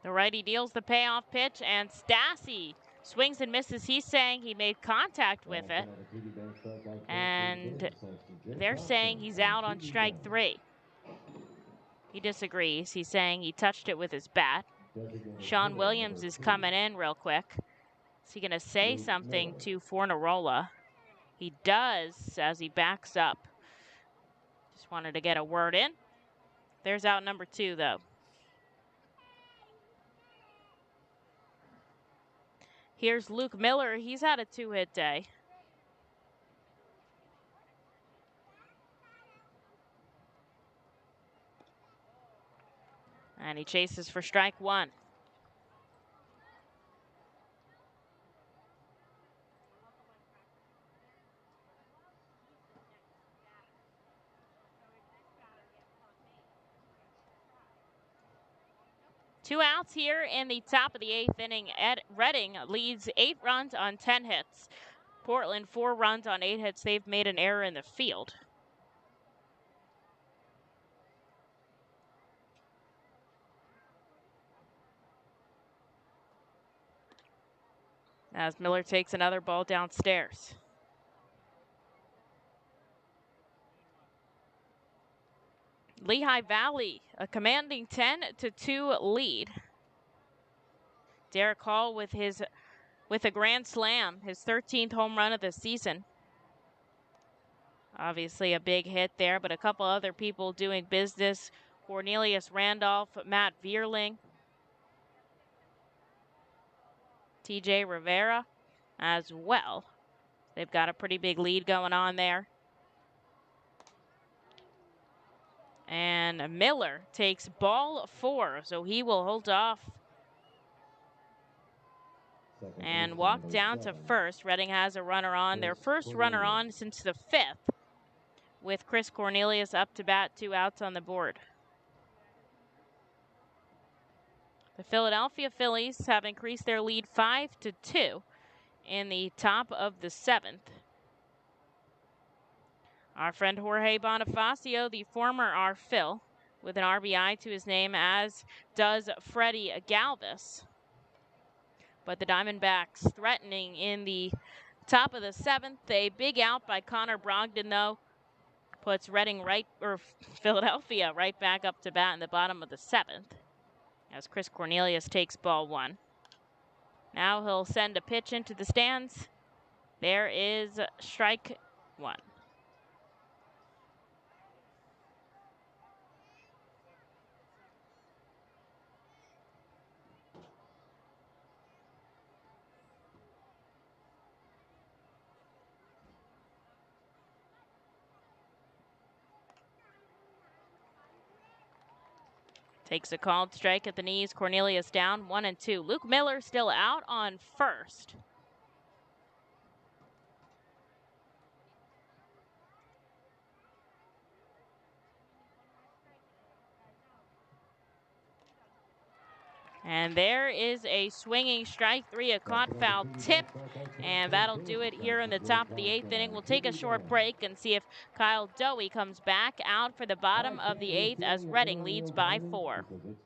The righty deals the payoff pitch, and Stassi swings and misses. He's saying he made contact with it, and they're saying he's out on strike 3. He disagrees. He's saying he touched it with his bat. Sean Williams is coming in real quick. Is he going to say something to Fornarola? He does as he backs up. Just wanted to get a word in. There's out number 2, though. Here's Luke Miller. He's had a 2-hit day. And he chases for strike 1. Two outs here in the top of the 8th inning. Reading leads 8 runs on 10 hits. Portland 4 runs on 8 hits. They've made an error in the field. As Miller takes another ball downstairs. Lehigh Valley, a commanding 10-2 lead. Derek Hall with a grand slam, his 13th home run of the season. Obviously a big hit there, but a couple other people doing business. Cornelius Randolph, Matt Vierling, TJ Rivera. as well. They've got a pretty big lead going on there. And Miller takes ball 4, so he will hold off and walk down to first. Reading has a runner on, their first runner on since the 5th, with Chris Cornelius up to bat, 2 outs on the board. The Philadelphia Phillies have increased their lead 5-2 in the top of the 7th. Our friend Jorge Bonifacio, the former our Phil, with an RBI to his name, as does Freddie Galvis. But the Diamondbacks threatening in the top of the 7th. A big out by Connor Brogdon, though, puts Philadelphia right back up to bat in the bottom of the 7th, as Chris Cornelius takes ball 1. Now he'll send a pitch into the stands. There is strike 1. Takes a called strike at the knees. Cornelius down, 1-2. Luke Miller still out on first. And there is a swinging strike 3, a caught foul tip. And that'll do it here in the top of the 8th inning. We'll take a short break and see if Kyle Dowie comes back out for the bottom of the 8th as Reading leads by 4.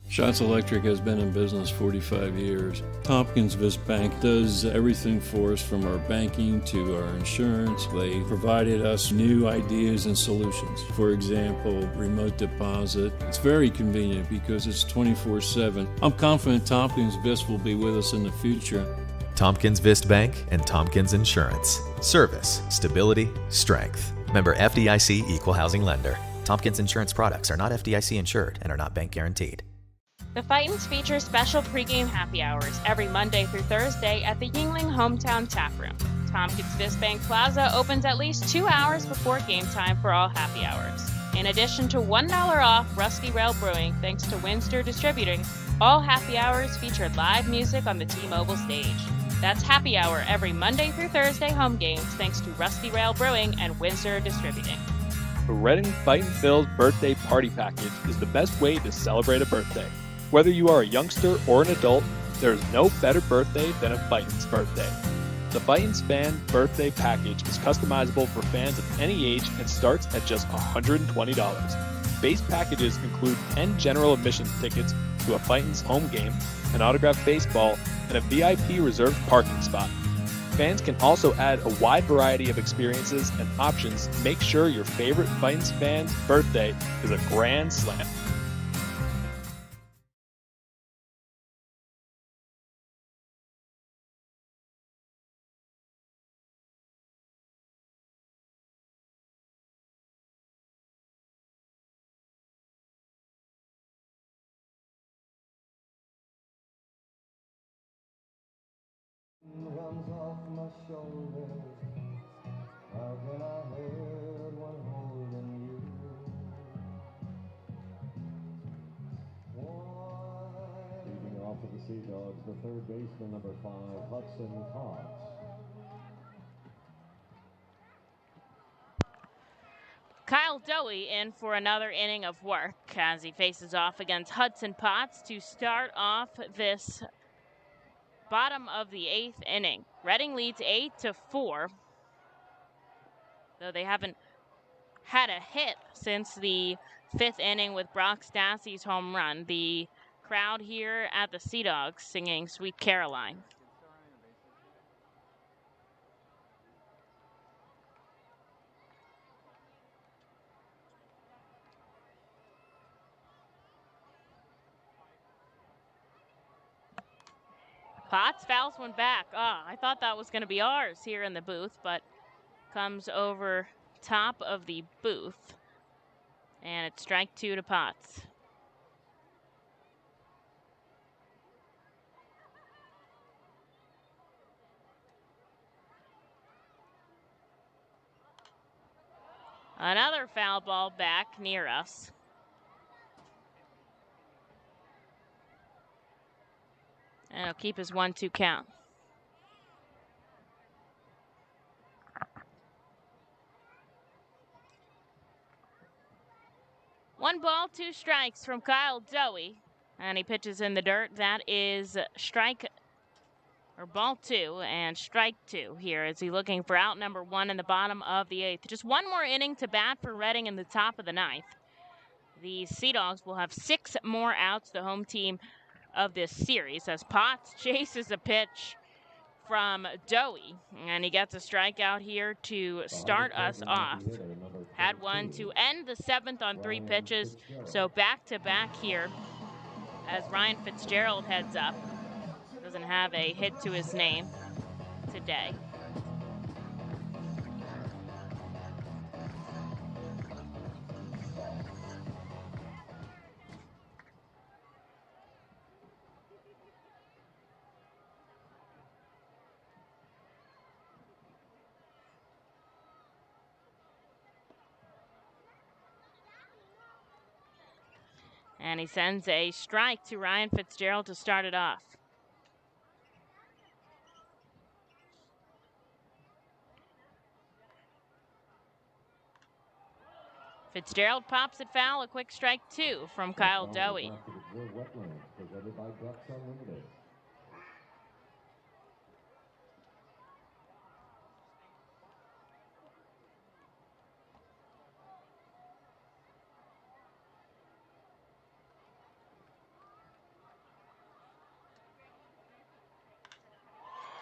Shots Electric has been in business 45 years. Tompkins Vist Bank does everything for us, from our banking to our insurance. They provided us new ideas and solutions. For example, remote deposit. It's very convenient because it's 24/7. I'm confident Tompkins Vist will be with us in the future. Tompkins Vist Bank and Tompkins Insurance. Service, stability, strength. Member FDIC Equal Housing Lender. Tompkins Insurance products are not FDIC insured and are not bank guaranteed. The Fightins feature special pregame happy hours every Monday through Thursday at the Yingling Hometown Tap Room. Tompkins Vist Bank Plaza opens at least 2 hours before game time for all happy hours. In addition to $1 off Rusty Rail Brewing thanks to Windsor Distributing, all happy hours feature live music on the T-Mobile stage. That's happy hour every Monday through Thursday home games thanks to Rusty Rail Brewing and Windsor Distributing. The Reading Fightin Phil's birthday party package is the best way to celebrate a birthday. Whether you are a youngster or an adult, there is no better birthday than a Fightin's birthday. The Fightin's Fan Birthday Package is customizable for fans of any age and starts at just $120. Base packages include 10 general admission tickets to a Fightin's home game, an autographed baseball, and a VIP reserved parking spot. Fans can also add a wide variety of experiences and options to make sure your favorite Fightin's fan's birthday is a grand slam. Runs off my shoulders. How can I hurt one holding you? Leading off for the Sea Dogs, the third baseman, number 5, Hudson Potts. Kyle Dowie in for another inning of work as he faces off against Hudson Potts to start off this bottom of the 8th inning. Reading leads 8-4, though they haven't had a hit since the 5th inning with Brock Stassi's home run. The crowd here at the Sea Dogs singing Sweet Caroline. Potts fouls one back. I thought that was going to be ours here in the booth, but comes over top of the booth. And it's strike 2 to Potts. Another foul ball back near us. And it'll keep his 1-2 count. One ball, 2 strikes from Kyle Dowie. And he pitches in the dirt. That is ball 2 and strike 2 here as he's looking for out number 1 in the bottom of the 8th. Just one more inning to bat for Reading in the top of the 9th. The Sea Dogs will have 6 more outs, the home team of this series, as Potts chases a pitch from Dowie, and he gets a strikeout here to start us off. Had one to end the 7th on 3 pitches, so back-to-back here as Ryan Fitzgerald heads up. Doesn't have a hit to his name today. And he sends a strike to Ryan Fitzgerald to start it off. Fitzgerald pops it foul, a quick strike 2 from Kyle Dowie.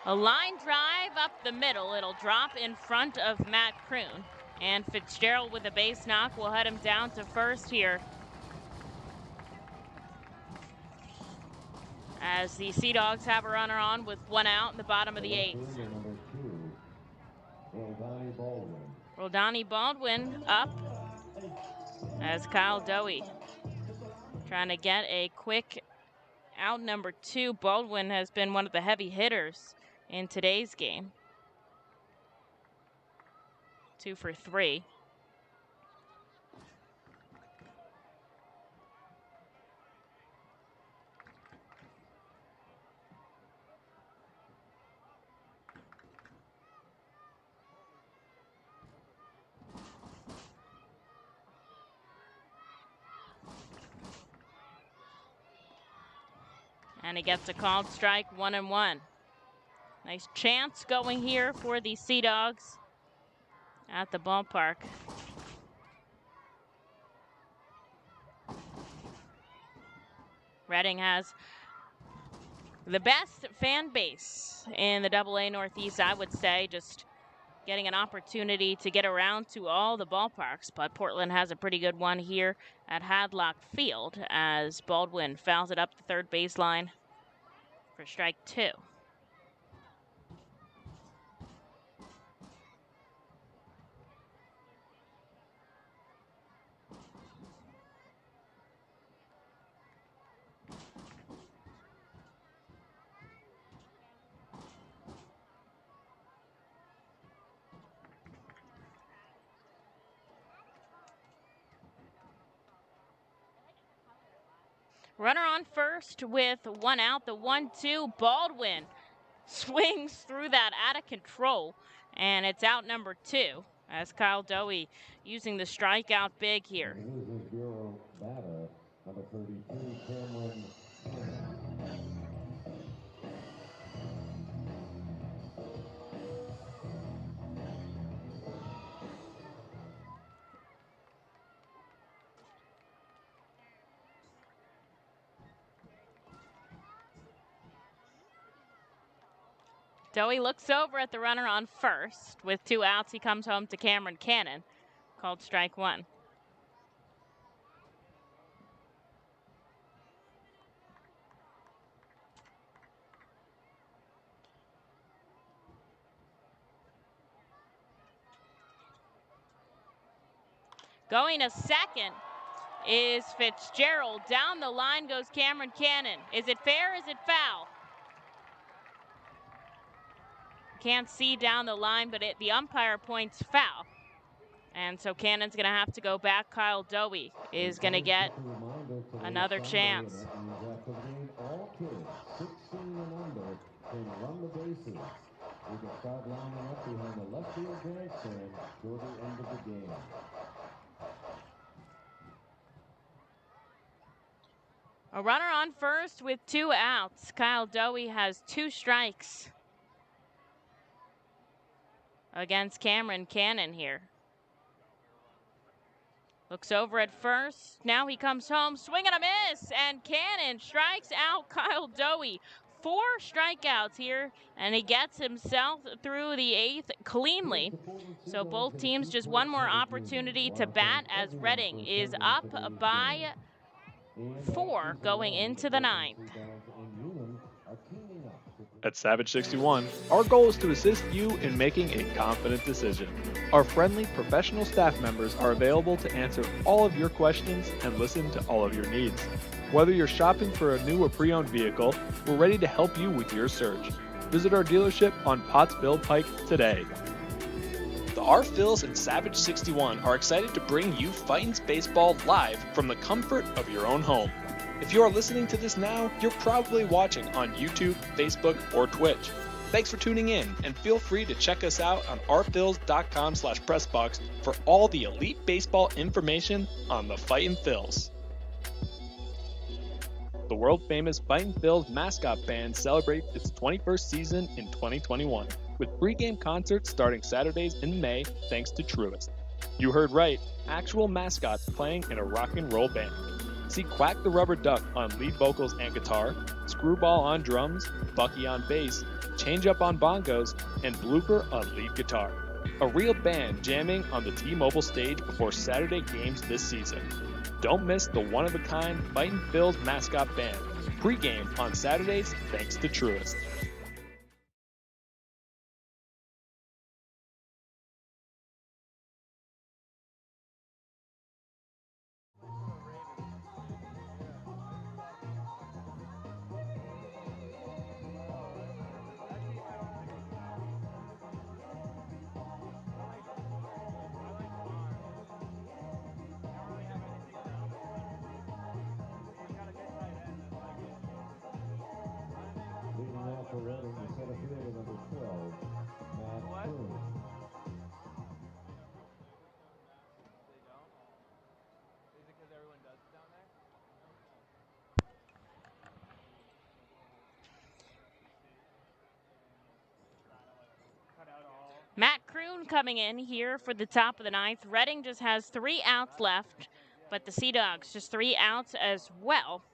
A line drive up the middle. It'll drop in front of Matt Kroon. And Fitzgerald with a base knock will head him down to first here. As the Sea Dogs have a runner on with 1 out in the bottom of the 8th. Rodani Baldwin up as Kyle Dowie trying to get a quick out number 2. Baldwin has been one of the heavy hitters in today's game. 2 for 3. And he gets a called strike, 1-1. Nice chance going here for the Sea Dogs at the ballpark. Reading has the best fan base in the AA Northeast, I would say, just getting an opportunity to get around to all the ballparks. But Portland has a pretty good one here at Hadlock Field as Baldwin fouls it up the third baseline for strike 2. Runner on first with 1 out, the 1-2. Baldwin swings through that out of control, and it's out number 2 as Kyle Dowie using the strikeout big here. Number 32, Cameron. Dowie looks over at the runner on first. With 2 outs, he comes home to Cameron Cannon, called strike 1. Going to second is Fitzgerald. Down the line goes Cameron Cannon. Is it fair? Is it foul? Can't see down the line, but the umpire points foul. And so Cannon's going to have to go back. Kyle Dowie is going to get another chance. All kids 16 and under can run the bases. We can start lining up behind the left field grandstand toward the end of the game. A runner on first with 2 outs. Kyle Dowie has 2 strikes against Cameron Cannon here. Looks over at first. Now he comes home, swing and a miss, and Cannon strikes out Kyle Dowie. 4 strikeouts here, and he gets himself through the 8th cleanly. So both teams just one more opportunity to bat as Reading is up by 4 going into the 9th. At Savage 61, our goal is to assist you in making a confident decision. Our friendly, professional staff members are available to answer all of your questions and listen to all of your needs. Whether you're shopping for a new or pre-owned vehicle, we're ready to help you with your search. Visit our dealership on Pottsville Pike today. The R. Phils and Savage 61 are excited to bring you Fightin's baseball live from the comfort of your own home. If you are listening to this now, you're probably watching on YouTube, Facebook, or Twitch. Thanks for tuning in, and feel free to check us out on rphils.com/pressbox for all the elite baseball information on the Fightin' Phils. The world-famous Fightin' Phils mascot band celebrates its 21st season in 2021, with pregame concerts starting Saturdays in May thanks to Truist. You heard right, actual mascots playing in a rock and roll band. See Quack the Rubber Duck on lead vocals and guitar, Screwball on drums, Bucky on bass, Change Up on bongos, and Blooper on lead guitar. A real band jamming on the T-Mobile stage before Saturday games this season. Don't miss the one-of-a-kind Fightin' Phils mascot band. Pre-game on Saturdays thanks to Truist. For Reading, the center fielder, number 12, Matt Kroon. Matt Kroon coming in here for the top of the 9th. Reading just has 3 outs left, but the Sea Dogs just 3 outs as well.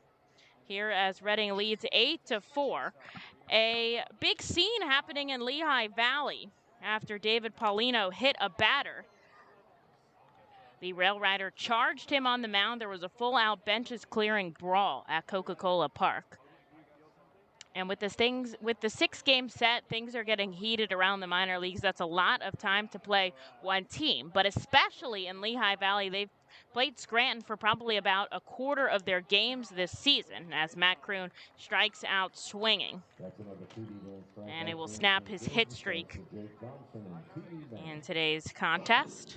Here as Reading leads 8-4. A big scene happening in Lehigh Valley after David Paulino hit a batter. The Rail Rider charged him on the mound. There was a full-out benches clearing brawl at Coca-Cola Park. And with the 6-game set, things are getting heated around the minor leagues. That's a lot of time to play one team, but especially in Lehigh Valley, they've played Scranton for probably about a quarter of their games this season as Matt Kroon strikes out swinging. And it will snap his hit streak in today's contest.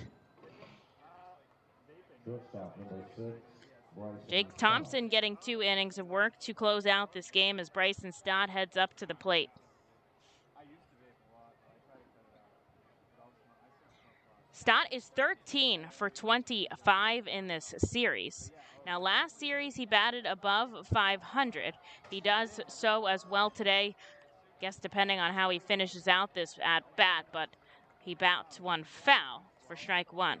Jake Thompson getting 2 innings of work to close out this game as Bryson Stott heads up to the plate. Stott is 13 for 25 in this series. Now, last series he batted above 500. He does so as well today, guess depending on how he finishes out this at bat, but he bats 1 foul for strike 1.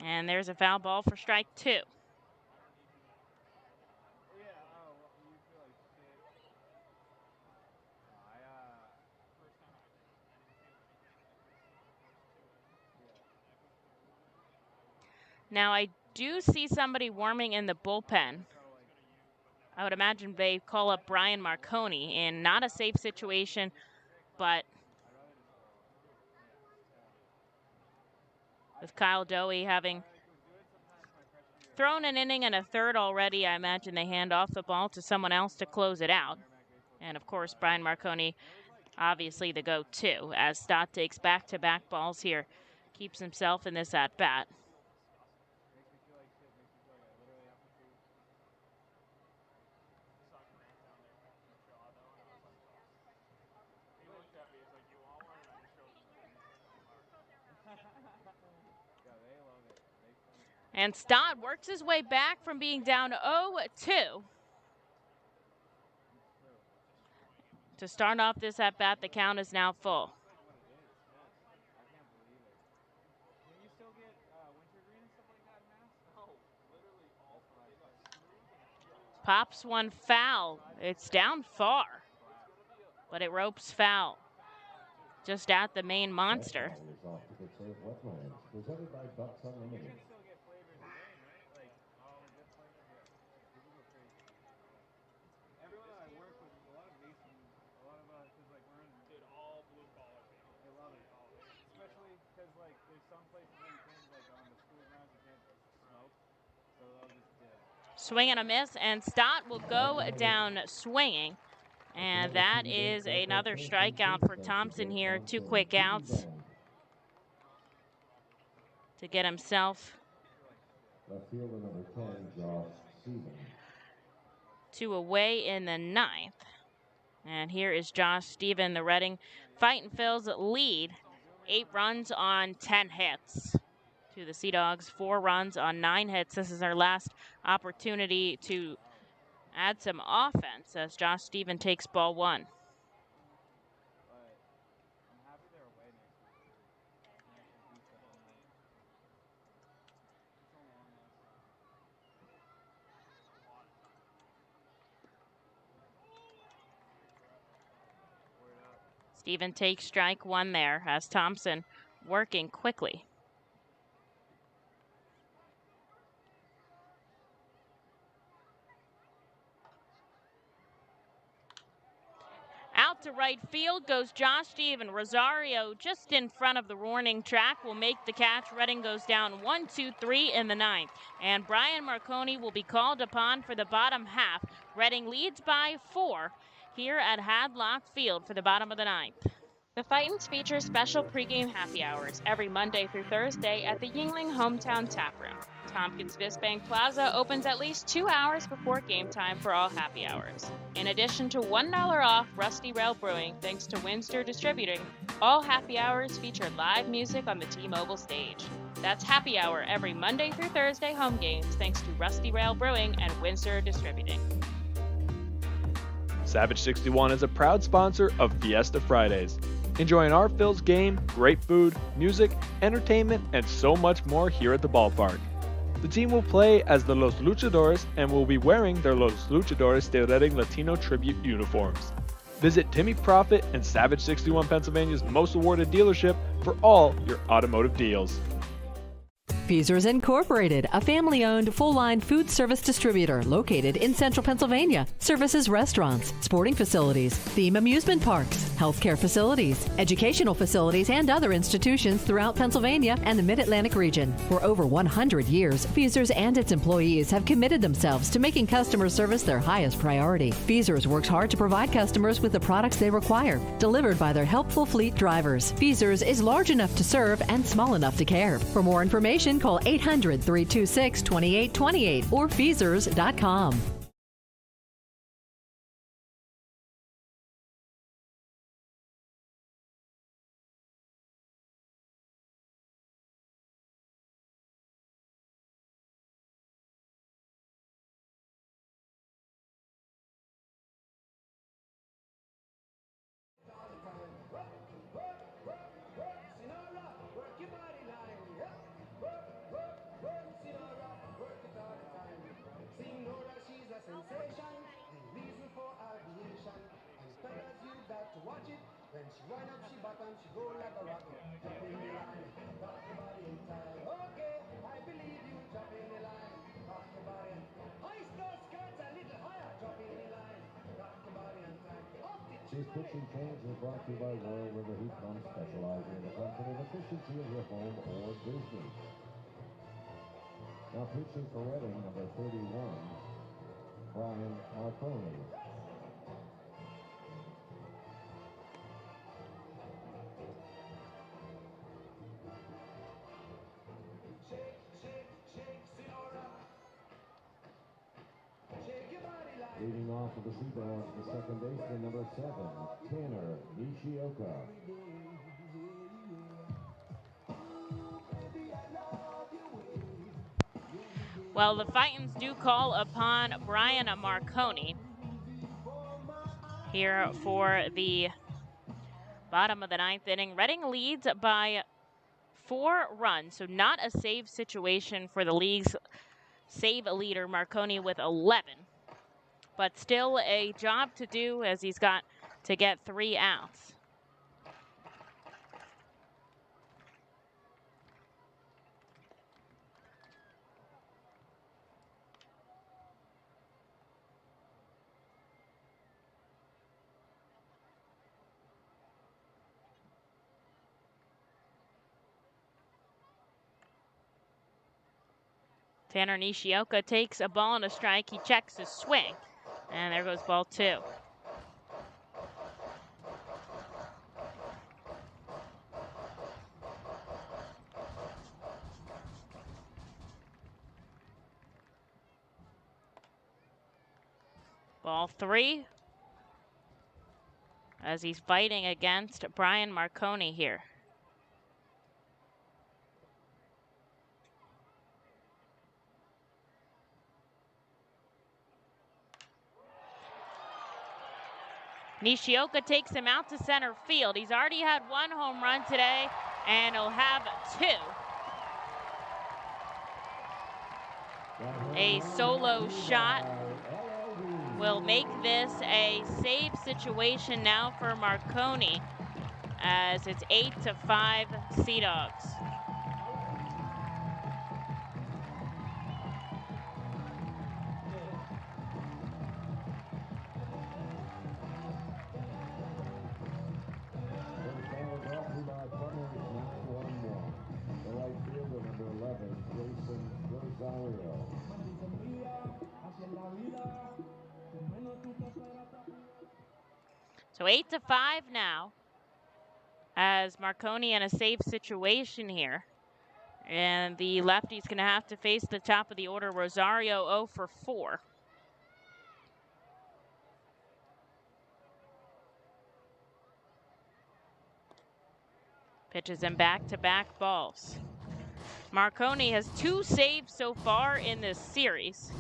And there's a foul ball for strike 2. Now, I do see somebody warming in the bullpen. I would imagine they call up Brian Marconi in not a safe situation, but with Kyle Dowie having thrown an inning and a third already. I imagine they hand off the ball to someone else to close it out. And, of course, Brian Marconi, obviously the go-to, as Stott takes back-to-back balls here. Keeps himself in this at-bat. And Stott works his way back from being down 0-2. To start off this at-bat, the count is now full. Pops one foul. It's down far, but it ropes foul. Just at the main monster. Presented by Bucks Unlimited. Swing and a miss, and Stott will go down swinging. And that is another strikeout for Thompson here. 2 quick outs to get himself Left fielder number 10, Josh Stephen. 2 away in the 9th. And here is Josh Stephen, the Reading Fightin' Phil's lead. 8 runs on 10 hits. To the Sea Dogs, 4 runs on 9 hits. This is their last opportunity to add some offense as Josh Stephen takes ball 1. Stephen takes strike 1 there as Thompson working quickly. Out to right field goes Josh Stephen. Rosario just in front of the warning track will make the catch. Reading goes down 1-2-3 in the 9th. And Brian Marconi will be called upon for the bottom half. Reading leads by 4 here at Hadlock Field for the bottom of the 9th. The Fightins feature special pregame happy hours every Monday through Thursday at the Yingling Hometown Tap Room. Tompkins Bank Plaza opens at least 2 hours before game time for all happy hours. In addition to $1 off Rusty Rail Brewing thanks to Windsor Distributing, all happy hours feature live music on the T-Mobile stage. That's happy hour every Monday through Thursday home games thanks to Rusty Rail Brewing and Windsor Distributing. Savage 61 is a proud sponsor of Fiesta Fridays. Enjoying our Phil's game, great food, music, entertainment, and so much more here at the ballpark. The team will play as the Los Luchadores and will be wearing their Los Luchadores de Reading Latino tribute uniforms. Visit Timmy Profit and Savage 61 Pennsylvania's most awarded dealership for all your automotive deals. Feasers Incorporated, a family-owned full-line food service distributor located in central Pennsylvania. Services restaurants, sporting facilities, theme amusement parks, healthcare facilities, educational facilities, and other institutions throughout Pennsylvania and the Mid-Atlantic region. For over 100 years, Feasers and its employees have committed themselves to making customer service their highest priority. Feasers works hard to provide customers with the products they require, delivered by their helpful fleet drivers. Feasers is large enough to serve and small enough to care. For more information, call 800-326-2828 or Feasers.com. These pitching changes are brought to you by Royal River Heat Pumps, specializing in the comfort and efficiency of your home or business. Now pitching for Reading, number 31, Brian Marconi. Leading off for the Sea Dogs, the second baseman, number 7, Tanner Nishioka. Well, the Fightins do call upon Brian Marconi here for the bottom of the ninth inning. Reading leads by 4 runs, so not a save situation for the league's save leader, Marconi, with 11. But still a job to do as he's got to get 3 outs. Tanner Nishioka takes a ball and a strike. He checks his swing. And there goes ball 2. Ball 3. As he's fighting against Brian Marconi here. Nishioka takes him out to center field. He's already had 1 home run today, and he'll have 2. A solo shot will make this a save situation now for Marconi, as it's 8-5 Sea Dogs. So 8-5 now, as Marconi in a save situation here. And the lefty's going to have to face the top of the order, Rosario, 0 for 4. Pitches in back-to-back balls. Marconi has 2 saves so far in this series.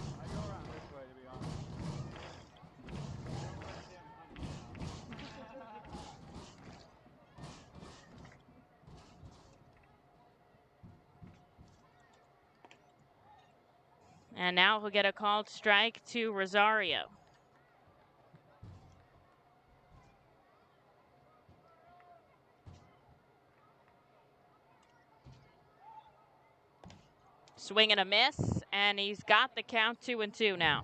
And now he'll get a called strike to Rosario. Swing and a miss, and he's got the count 2-2 now.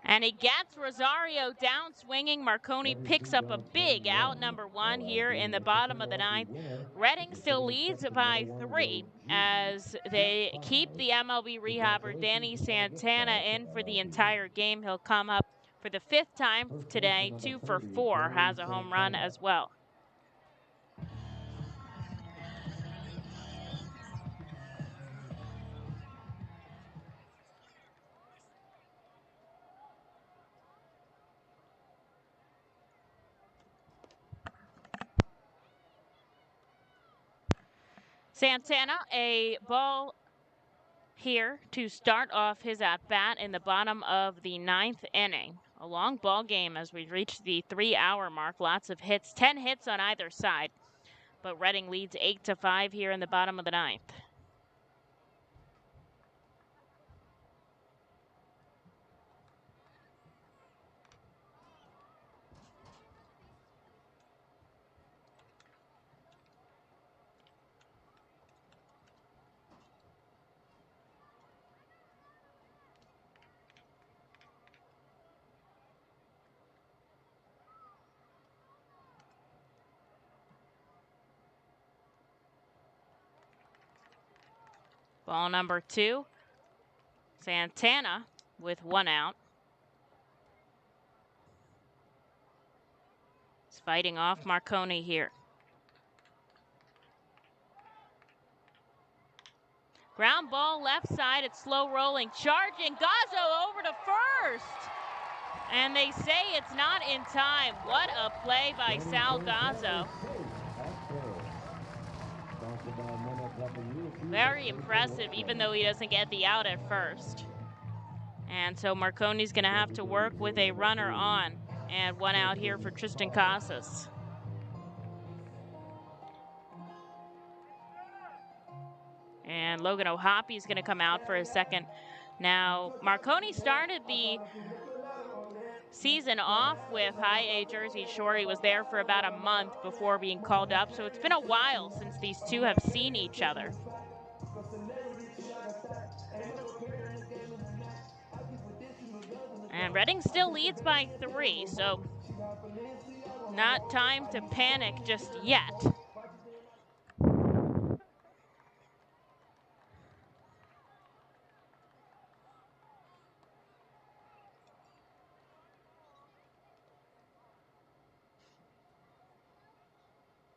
And he gets Rosario down swinging. Marconi picks up a big out, number 1 here in the bottom of the ninth. Reading still leads by 3 as they keep the MLB rehabber Danny Santana in for the entire game. He'll come up for the 5th time today, 2 for 4, has a home run as well. Santana, a ball here to start off his at-bat in the bottom of the 9th inning. A long ball game as we reach the 3-hour mark. Lots of hits, 10 hits on either side. But Reading leads 8-5 here in the bottom of the 9th. Ball number 2. Santana with 1 out. He's fighting off Marconi here. Ground ball left side, it's slow rolling, charging, Gazzo over to first. And they say it's not in time. What a play by Sal Gazzo. Very impressive, even though he doesn't get the out at first. And so Marconi's going to have to work with a runner on. And 1 out here for Tristan Casas. And Logan O'Hoppe is going to come out for a second. Now, Marconi started the season off with high A Jersey Shore. He was there for about a month before being called up. So it's been a while since these two have seen each other. And Reading still leads by 3, so not time to panic just yet.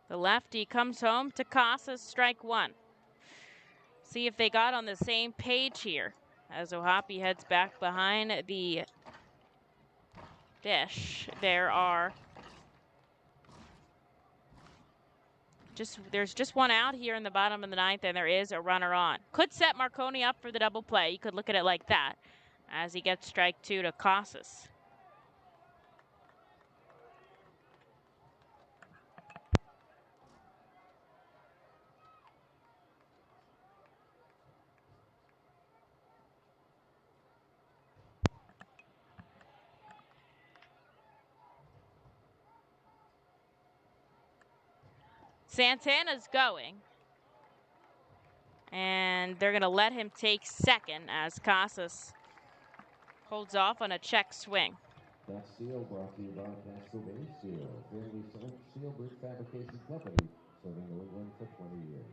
The lefty comes home to Casas, strike 1. See if they got on the same page here as O'Hoppe heads back behind the dish. There's just 1 out here in the bottom of the 9th, and there is a runner on. Could set Marconi up for the double play. You could look at it like that as he gets strike 2 to Casas. Santana's going. And they're going to let him take second as Casas holds off on a check swing. That seal brought to you by Casco Bay Seal, family seal brick fabrication company, serving New England for 20 years.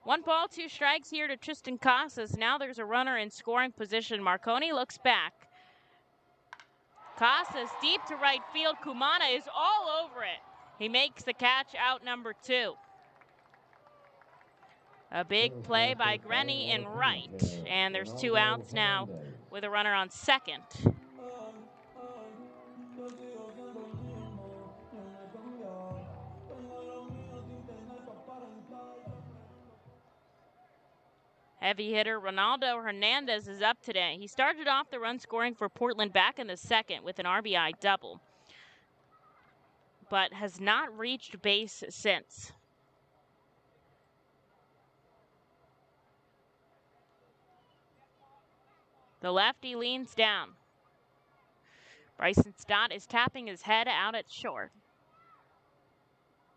One ball, 2 strikes here to Tristan Casas. Now there's a runner in scoring position. Marconi looks back. Casas deep to right field. Kumana is all over it. He makes the catch, out number 2. A big play by Grenny in right. And there's 2 outs now with a runner on second. Heavy hitter Ronaldo Hernandez is up today. He started off the run scoring for Portland back in the 2nd with an RBI double, but has not reached base since. The lefty leans down. Bryson Stott is tapping his head out at short,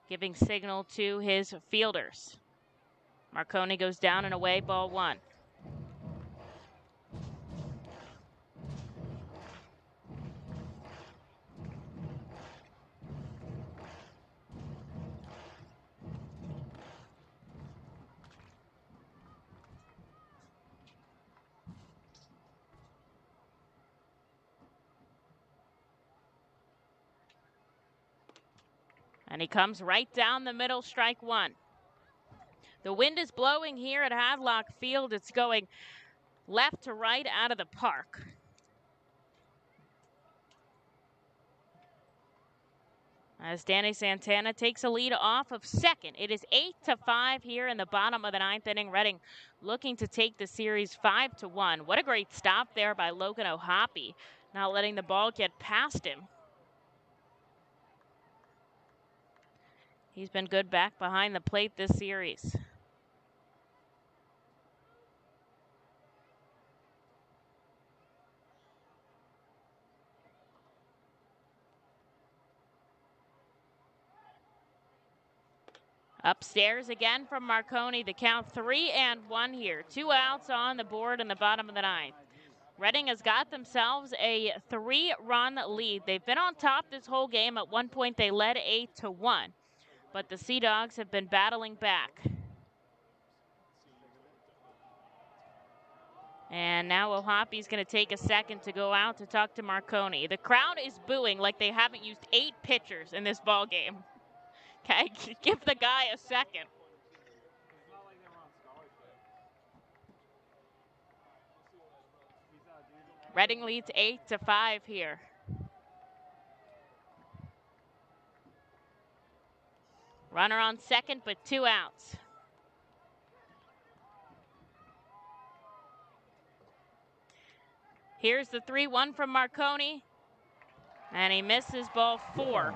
giving signal to his fielders. Marconi goes down and away, ball 1. And he comes right down the middle, strike 1. The wind is blowing here at Hadlock Field. It's going left to right out of the park. As Danny Santana takes a lead off of second. It is 8-5 here in the bottom of the 9th inning. Reading looking to take the series 5-1. What a great stop there by Logan O'Hoppe, not letting the ball get past him. He's been good back behind the plate this series. Upstairs again from Marconi. The count 3-1 here. 2 outs on the board in the bottom of the 9th. Reading has got themselves a 3-run lead. They've been on top this whole game. At one point, they led 8-1, but the Sea Dogs have been battling back. And now Ohapi's going to take a second to go out to talk to Marconi. The crowd is booing like they haven't used 8 pitchers in this ball game. Okay, give the guy a second. Reading leads 8-5 here. Runner on second, but 2 outs. Here's the 3-1 from Marconi, and he misses ball 4.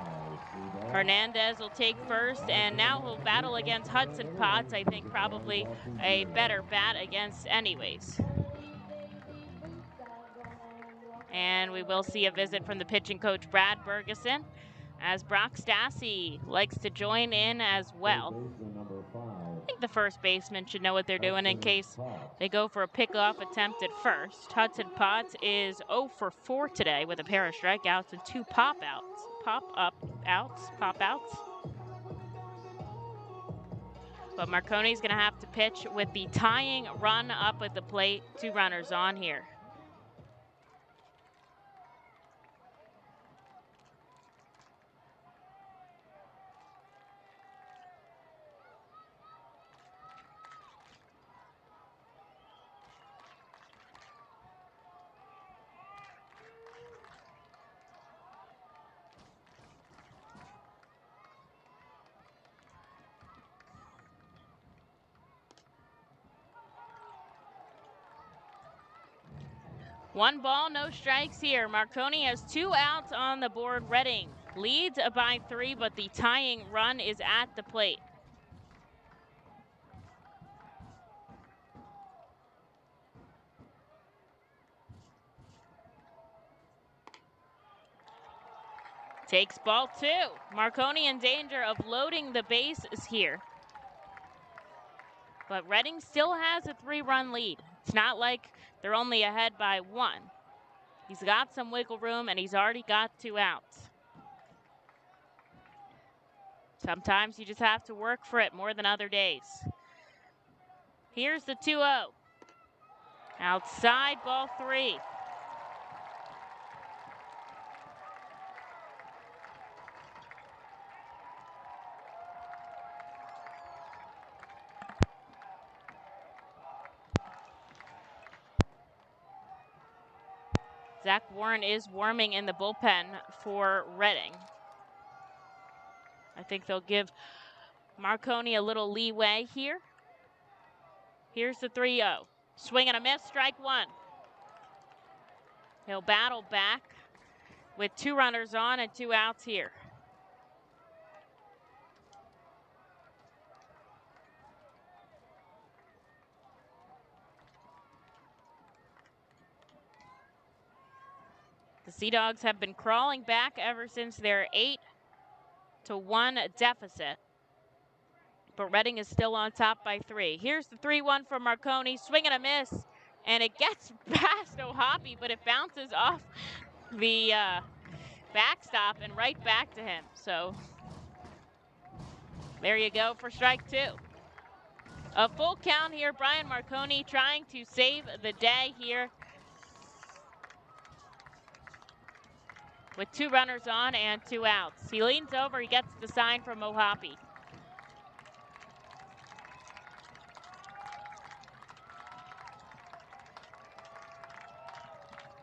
Hernandez will take first, and now he'll battle against Hudson Potts. I think probably a better bat against anyways. And we will see a visit from the pitching coach, Brad Bergeson, as Brock Stassi likes to join in as well. I think the first baseman should know what they're doing in case they go for a pickoff attempt at first. Hudson Potts is 0 for 4 today with a pair of strikeouts and 2 pop-outs. Pop-outs. But Marconi's going to have to pitch with the tying run up at the plate. 2 runners on here. One ball, no strikes here. Marconi has 2 outs on the board. Reading leads by 3, but the tying run is at the plate. Takes ball 2. Marconi in danger of loading the bases here. But Reading still has a 3-run lead. It's not like they're only ahead by 1. He's got some wiggle room, and he's already got 2 outs. Sometimes you just have to work for it more than other days. Here's the 2-0. Outside, ball 3. Zach Warren is warming in the bullpen for Reading. I think they'll give Marconi a little leeway here. Here's the 3-0. Swing and a miss, strike 1. He'll battle back with 2 runners on and 2 outs here. The Sea Dogs have been crawling back ever since their 8-1 deficit. But Reading is still on top by 3. Here's the 3-1 from Marconi. Swing and a miss. And it gets past Ohapi, but it bounces off the backstop and right back to him. So there you go for strike 2. A full count here. Brian Marconi trying to save the day here. With 2 runners on and 2 outs. He leans over, he gets the sign from Ohapi.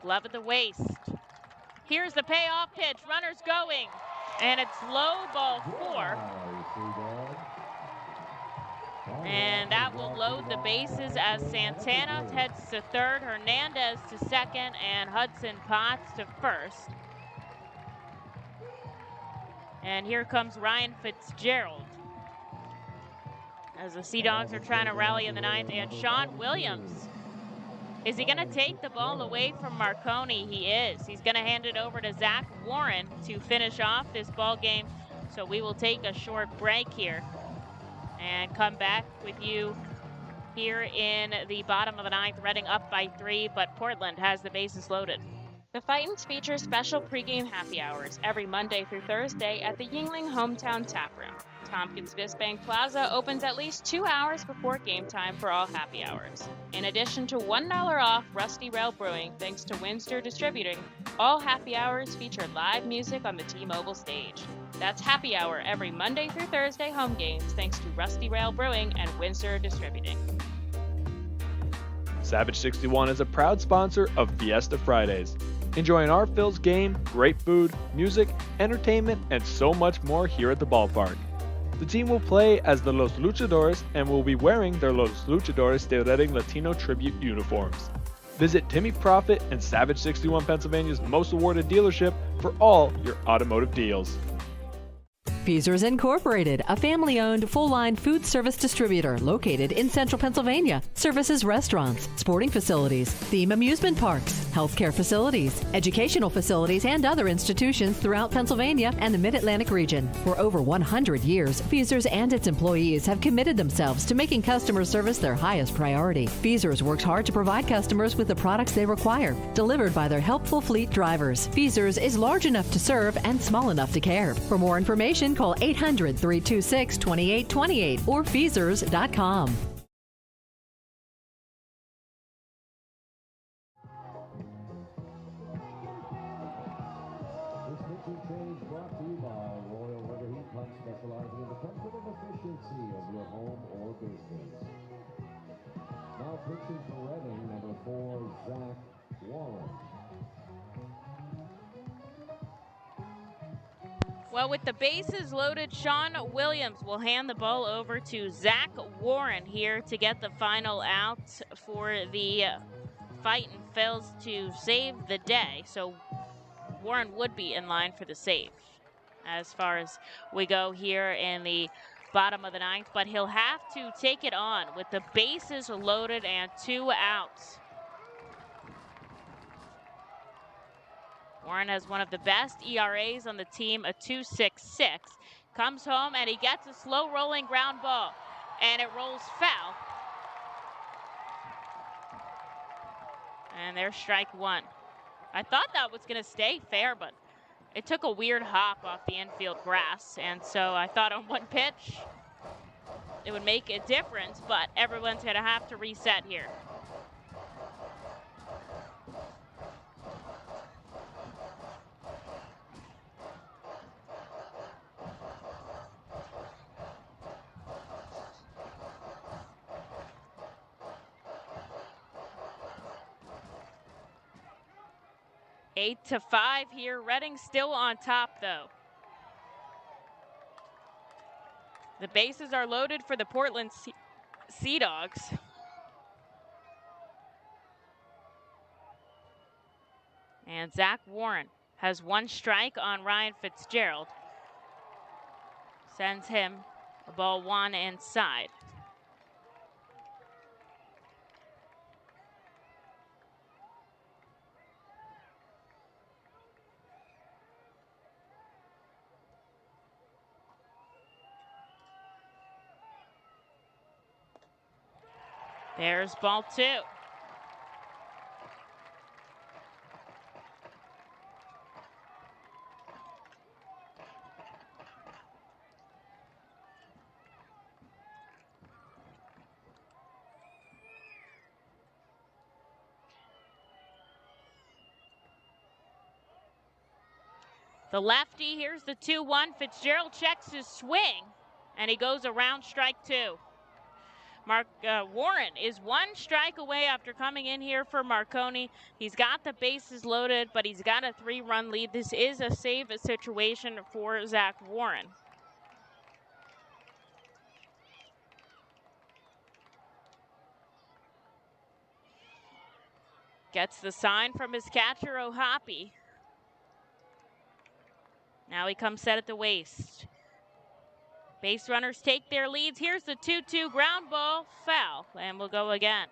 Glove at the waist. Here's the payoff pitch, runners going. And it's low, ball 4. And that will load the bases as Santana heads to third, Hernandez to second, and Hudson Potts to first. And here comes Ryan Fitzgerald as the Sea Dogs are trying to rally in the 9th. And Sean Williams, is he going to take the ball away from Marconi? He is. He's going to hand it over to Zach Warren to finish off this ball game. So we will take a short break here and come back with you here in the bottom of the ninth. Reading up by 3, but Portland has the bases loaded. The Fightins features special pregame happy hours every Monday through Thursday at the Yingling Hometown Tap Room. Tompkins Bank Plaza opens at least 2 hours before game time for all happy hours. In addition to $1 off Rusty Rail Brewing thanks to Windsor Distributing, all happy hours feature live music on the T-Mobile stage. That's happy hour every Monday through Thursday home games thanks to Rusty Rail Brewing and Windsor Distributing. Savage 61 is a proud sponsor of Fiesta Fridays. Enjoying our Phil's game, great food, music, entertainment, and so much more here at the ballpark. The team will play as the Los Luchadores and will be wearing their Los Luchadores de Redding Latino tribute uniforms. Visit Timmy Profit and Savage 61 Pennsylvania's most awarded dealership for all your automotive deals. Feasers Incorporated, a family-owned full-line food service distributor located in central Pennsylvania. Services restaurants, sporting facilities, theme amusement parks, healthcare facilities, educational facilities, and other institutions throughout Pennsylvania and the Mid-Atlantic region. For over 100 years, Feasers and its employees have committed themselves to making customer service their highest priority. Feasers works hard to provide customers with the products they require, delivered by their helpful fleet drivers. Feasers is large enough to serve and small enough to care. For more information, call 800-326-2828 or Feasers.com. This pitching change brought to you by Royal River Heat Pump, specializing in the comfort and efficiency of your home or business. Now pitching for Reading, number 4, Zach Warren. Well, with the bases loaded, Sean Williams will hand the ball over to Zach Warren here to get the final out for the Fightin Phils to save the day. So Warren would be in line for the save as far as we go here in the bottom of the ninth, but he'll have to take it on with the bases loaded and 2 outs. Warren has one of the best ERAs on the team, a 2.66. Comes home and he gets a slow rolling ground ball, and it rolls foul. And there's strike 1. I thought that was going to stay fair, but it took a weird hop off the infield grass, and so I thought on one pitch it would make a difference, but everyone's going to have to reset here. Eight to 5 here. Reading still on top, though. The bases are loaded for the Portland Sea Dogs. And Zach Warren has 1 strike on Ryan Fitzgerald. Sends him a ball 1 inside. There's ball 2. The lefty, here's the 2-1. Fitzgerald checks his swing, and he goes around strike 2. Warren is 1 strike away after coming in here for Marconi. He's got the bases loaded, but he's got a 3-run lead. This is a save situation for Zach Warren. Gets the sign from his catcher, O'Hoppe. Now he comes set at the waist. Base runners take their leads. Here's the 2-2 ground ball, foul, and we'll go again.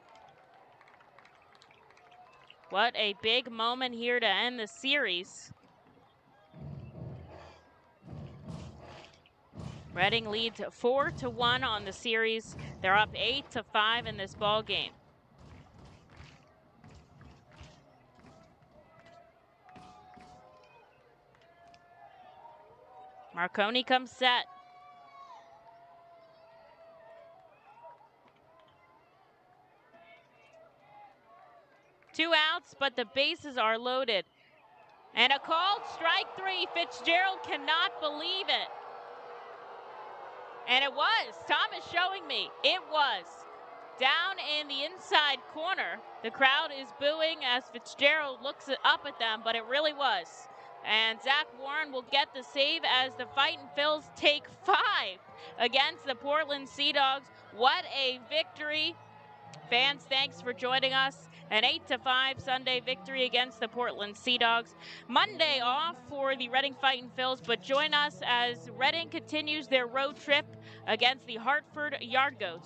What a big moment here to end the series. Reading leads 4-1 on the series. They're up 8-5 in this ball game. Marconi comes set. Two outs, but the bases are loaded. And a called strike three. Fitzgerald cannot believe it. And it was. Tom is showing me. It was. Down in the inside corner. The crowd is booing as Fitzgerald looks up at them, but it really was. And Zach Warren will get the save as the Fightin' Phils take 5 against the Portland Sea Dogs. What a victory. Fans, thanks for joining us. An 8-5 Sunday victory against the Portland Sea Dogs. Monday off for the Reading Fightin' Phils, but join us as Reading continues their road trip against the Hartford Yard Goats.